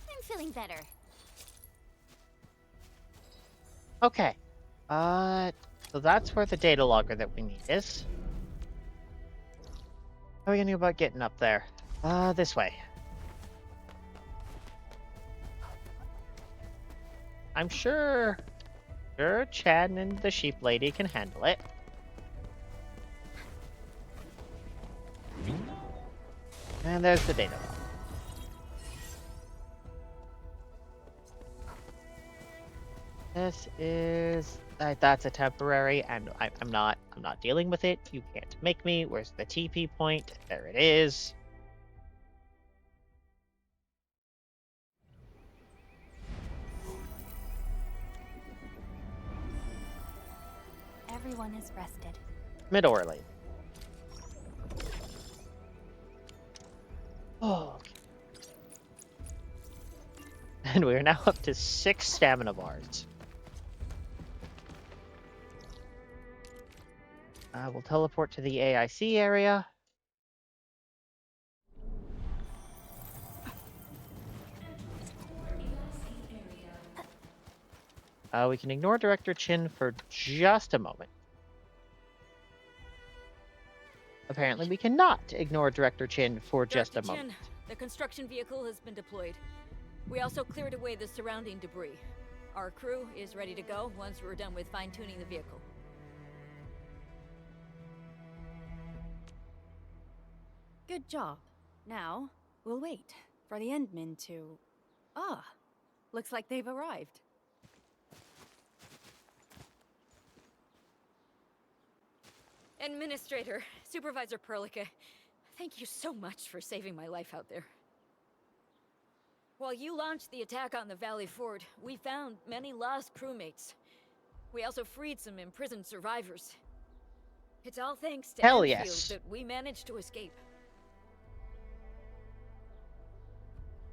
I'm feeling better. Okay. So that's where the data logger that we need is. How are we gonna go about getting up there? This way. I'm sure Chad and the sheep lady can handle it. And there's the data logger. This is that's a temporary, and I'm not dealing with it. You can't make me. Where's the TP point? There it is. everyone has rested. Mid-orally. Oh. Okay. And we are now up to 6 stamina bars. We'll teleport to the AIC area. We can ignore Director Chin for just a moment. Apparently we cannot ignore Director Chin for just a moment. Chin, the construction vehicle has been deployed. We also cleared away the surrounding debris. Our crew is ready to go once we're done with fine-tuning the vehicle. Good job. Now, we'll wait for the Endmen to... Ah, looks like they've arrived. Administrator, Supervisor Perlica, thank you so much for saving my life out there. While you launched the attack on the Valley Fort, we found many lost crewmates. We also freed some imprisoned survivors. It's all thanks to Hell Enfield yes. that we managed to escape.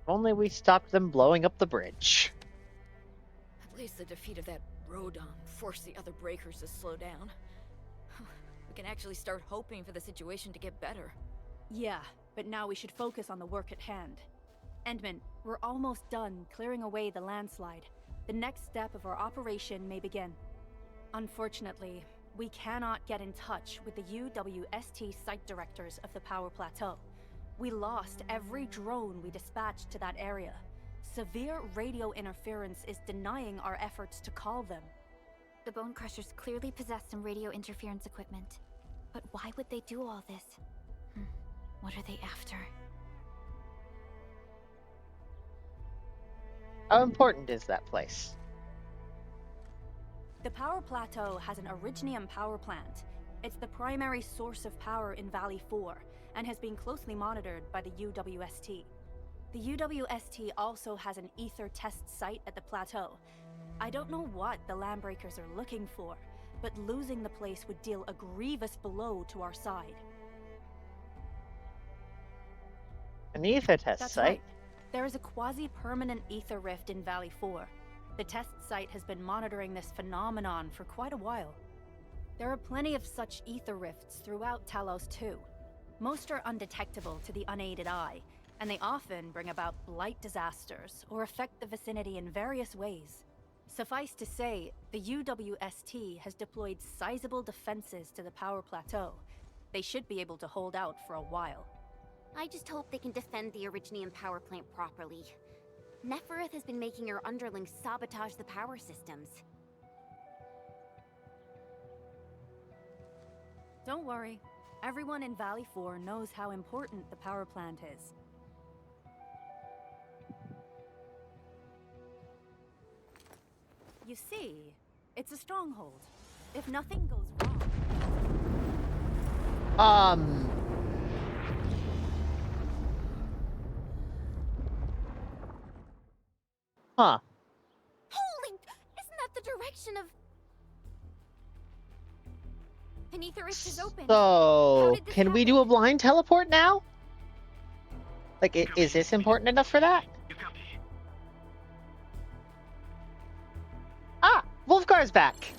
If only we stopped them blowing up the bridge. At least the defeat of that Rodon forced the other breakers to slow down. We can actually start hoping for the situation to get better. Yeah, but now we should focus on the work at hand. Endman, we're almost done clearing away the landslide. The next step of our operation may begin. Unfortunately, we cannot get in touch with the UWST site directors of the Power Plateau. We lost every drone we dispatched to that area. Severe radio interference is denying our efforts to call them. The Bone Crushers clearly possess some radio interference equipment. But why would they do all this? What are they after? How important is that place? The Power Plateau has an Originium power plant. It's the primary source of power in Valley 4, and has been closely monitored by the UWST. The UWST also has an ether test site at the plateau. I don't know what the Landbreakers are looking for, but losing the place would deal a grievous blow to our side. An ether test That's site? right. There is a quasi-permanent ether rift in Valley 4. The test site has been monitoring this phenomenon for quite a while. There are plenty of such ether rifts throughout Talos 2. Most are undetectable to the unaided eye, and they often bring about blight disasters or affect the vicinity in various ways. Suffice to say, the UWST has deployed sizable defenses to the Power Plateau. They should be able to hold out for a while. I just hope they can defend the Originium power plant properly. Nefereth has been making her underlings sabotage the power systems. Don't worry. Everyone in Valley 4 knows how important the power plant is. You see, it's a stronghold. If nothing goes wrong... Huh. Holy! Isn't that the direction of... An ether rift is open. So, can we do a blind teleport now? Like, is this important enough for that? Ah! Wolfgar's back!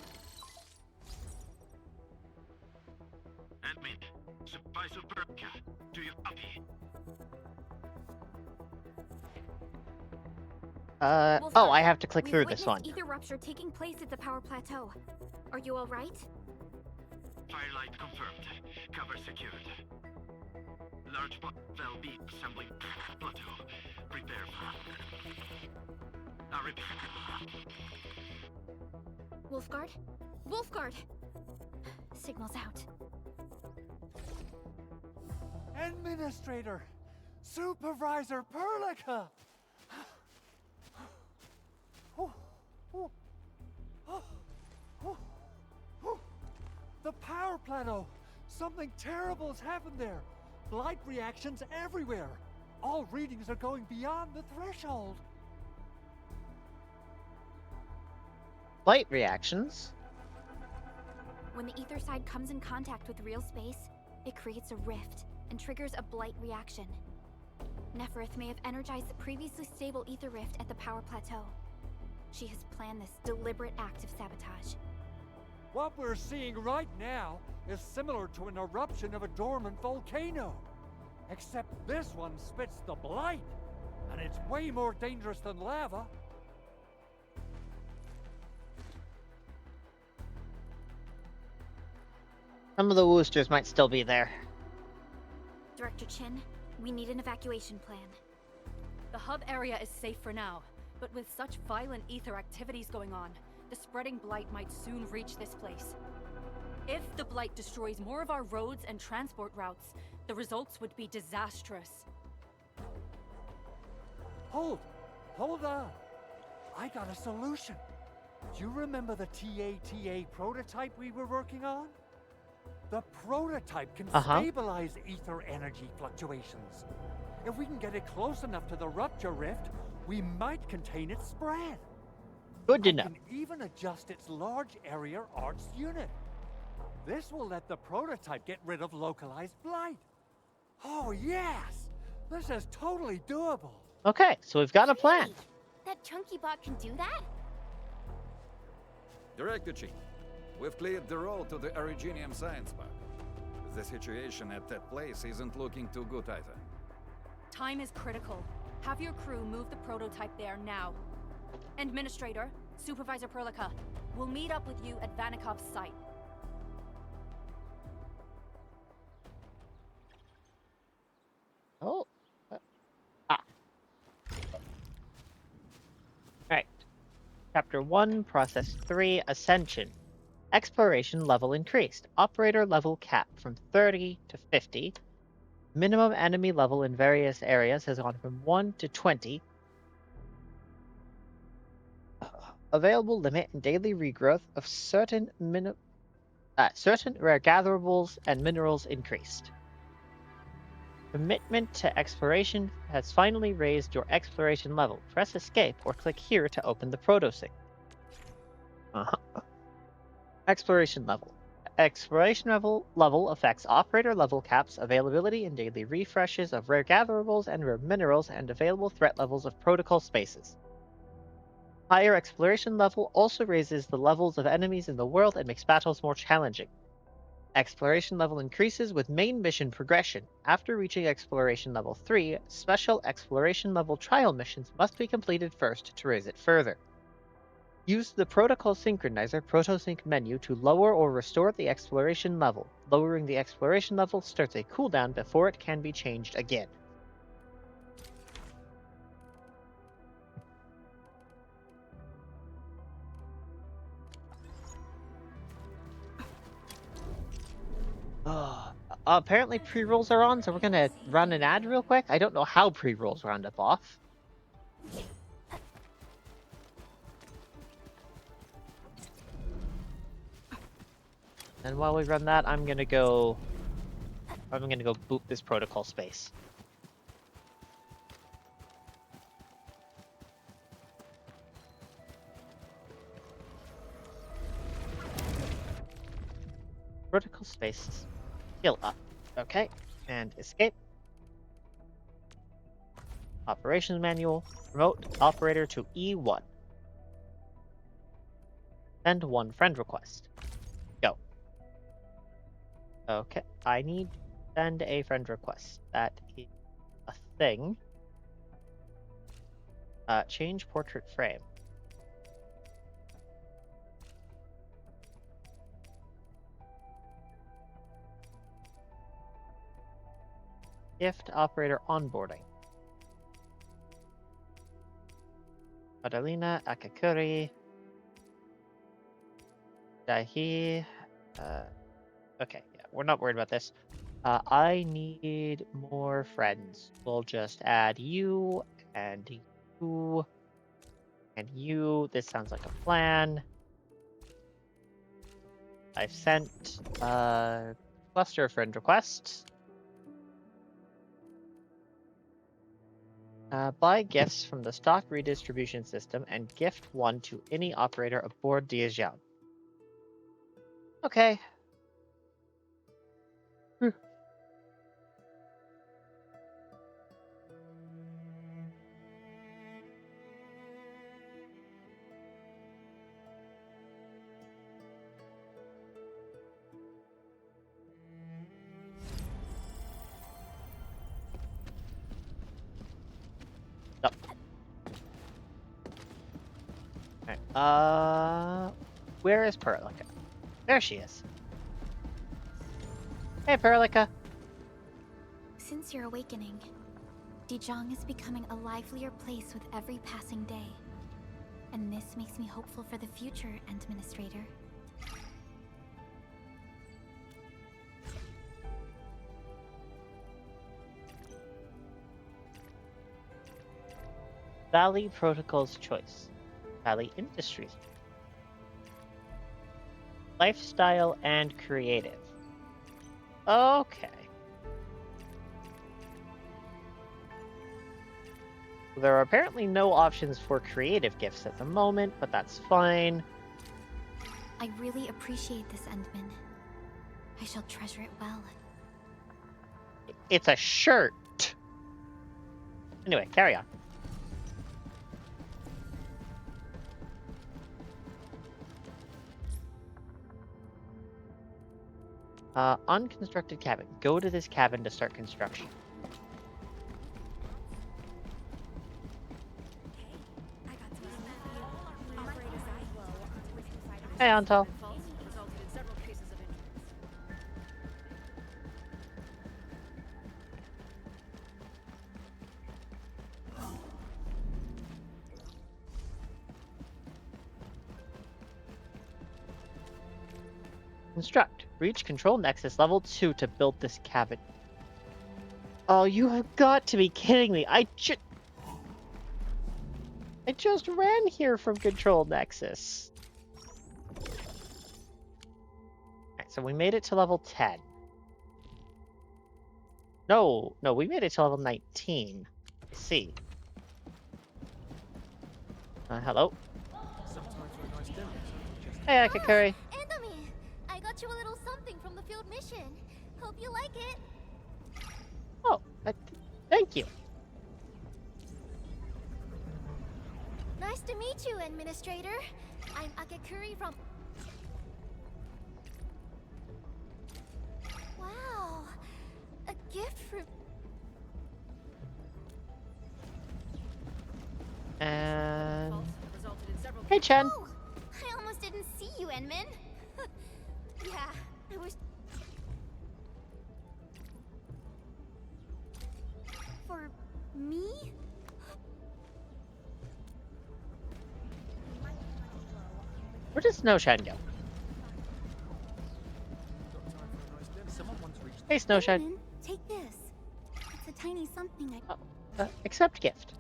Admin, Supervisor Perlica, do you copy? Oh, I have to click through this one. Ether rupture taking place at the Power Plateau. Are you all right? Firelight confirmed. Cover secured. Large Val B assembling plateau. Prepare for... repeat. Wolfguard? Wolfguard! Signal's out. Administrator! Supervisor Perlica! The power plateau! Something terrible has happened there! Blight reactions everywhere! All readings are going beyond the threshold! Blight reactions? When the ether side comes in contact with real space, it creates a rift and triggers a blight reaction. Neferith may have energized the previously stable ether rift at the power plateau. She has planned this deliberate act of sabotage. What we're seeing right now is similar to an eruption of a dormant volcano. Except this one spits the blight, and it's way more dangerous than lava. Some of the Woosters might still be there. Director Chin, we need an evacuation plan. The hub area is safe for now, but with such violent ether activities going on, the spreading blight might soon reach this place. If the blight destroys more of our roads and transport routes, the results would be disastrous. Hold on. I got a solution. Do you remember the TATA prototype we were working on? The prototype can stabilize ether energy fluctuations. If we can get it close enough to the rupture rift, we might contain its spread. Good to know. We can even adjust its large area arts unit. This will let the prototype get rid of localized blight. Oh yes! This is totally doable. Okay, so we've got a plan. Hey, that chunky bot can do that? Director Chief, we've cleared the road to the Originium Science Park. The situation at that place isn't looking too good either. Time is critical. Have your crew move the prototype there now. Administrator, Supervisor Perlica, we'll meet up with you at Vanikov's site. Oh. Right. Chapter 1, Process 3, Ascension. Exploration level increased. Operator level cap from 30 to 50. Minimum enemy level in various areas has gone from 1 to 20. Available limit and daily regrowth of certain rare gatherables and minerals increased. Commitment to exploration has finally raised your exploration level. Press escape or click here to open the protosync. Exploration level. Exploration level affects operator level caps, availability and daily refreshes of rare gatherables and rare minerals, and available threat levels of protocol spaces. Higher exploration level also raises the levels of enemies in the world and makes battles more challenging. Exploration level increases with main mission progression. After reaching exploration level 3, special exploration level trial missions must be completed first to raise it further. Use the Protocol Synchronizer Protosync menu to lower or restore the exploration level. Lowering the exploration level starts a cooldown before it can be changed again. Apparently pre-rolls are on, so we're gonna run an ad real quick. I don't know how pre-rolls round up off. And while we run that, I'm gonna go boot this protocol space. Protocol space. Skill up. Okay. And escape. Operations manual. Promote operator to E1. Send one friend request. Go. Okay. I need to send a friend request. That is a thing. Change portrait frame. Gift operator onboarding. Madalena, Akakuri, Dahi. Okay, yeah, we're not worried about this. I need more friends. We'll just add you and you and you. This sounds like a plan. I've sent a cluster of friend requests. Buy gifts from the stock redistribution system and gift one to any operator aboard Diajian. Okay. Where is Perlica? There she is. Hey, Perlica. Since your awakening, Dijon is becoming a livelier place with every passing day. And this makes me hopeful for the future, Administrator. Valley Protocol's choice. Valley Industries. Lifestyle and creative. Okay. There are apparently no options for creative gifts at the moment, but that's fine. I really appreciate this, Endman. I shall treasure it well. It's a shirt. Anyway, carry on. Unconstructed cabin. Go to this cabin to start construction. Hey, Antal. Construct. Reach control nexus level 2 to build this cabin. Oh, you have got to be kidding me. I just ran here from control nexus. Alright, so we made it to level 10. No, we made it to level 19. I see. Hello? Hey, Akakuri. I got you a little something from the field mission. Hope you like it. Oh, thank you. Nice to meet you, Administrator. I'm Akakuri from... Wow, a gift from... And... Hey, Chen. Oh, I almost didn't see you, Enman. Yeah, I was... For me? Where does Snowshine go? Hey, Snowshine. Enman, take this. It's a tiny something Accept gift.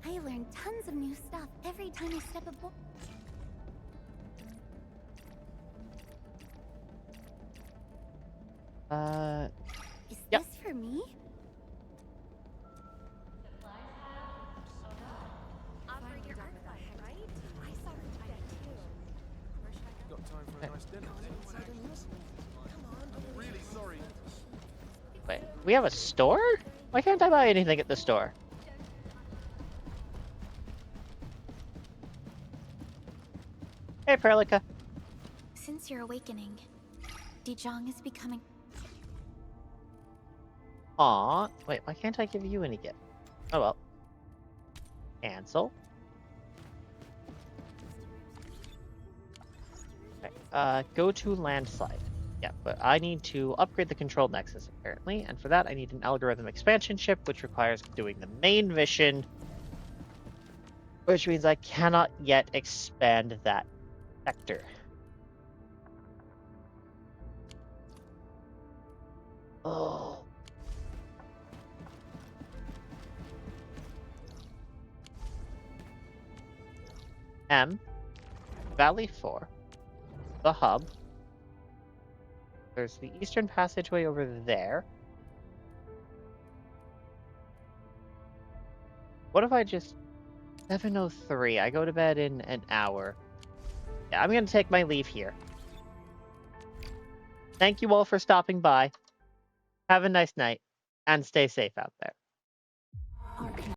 I learn tons of new stuff every time I step aboard. Is this for me? Got time for a nice dinner? Come on, I'm really sorry. Wait, we have a store? Why can't I buy anything at the store? Hey, Perlica. Since your awakening, Dijon is becoming... Aw, wait, why can't I give you any gift? Oh well. Cancel. Okay, go to landslide. Yeah, but I need to upgrade the control nexus apparently, and for that I need an algorithm expansion chip, which requires doing the main mission, which means I cannot yet expand that sector. Oh. M, Valley 4, the hub. There's the eastern passageway over there. What if I just... 7:03, I go to bed in an hour. Yeah, I'm gonna take my leave here. Thank you all for stopping by. Have a nice night and stay safe out there.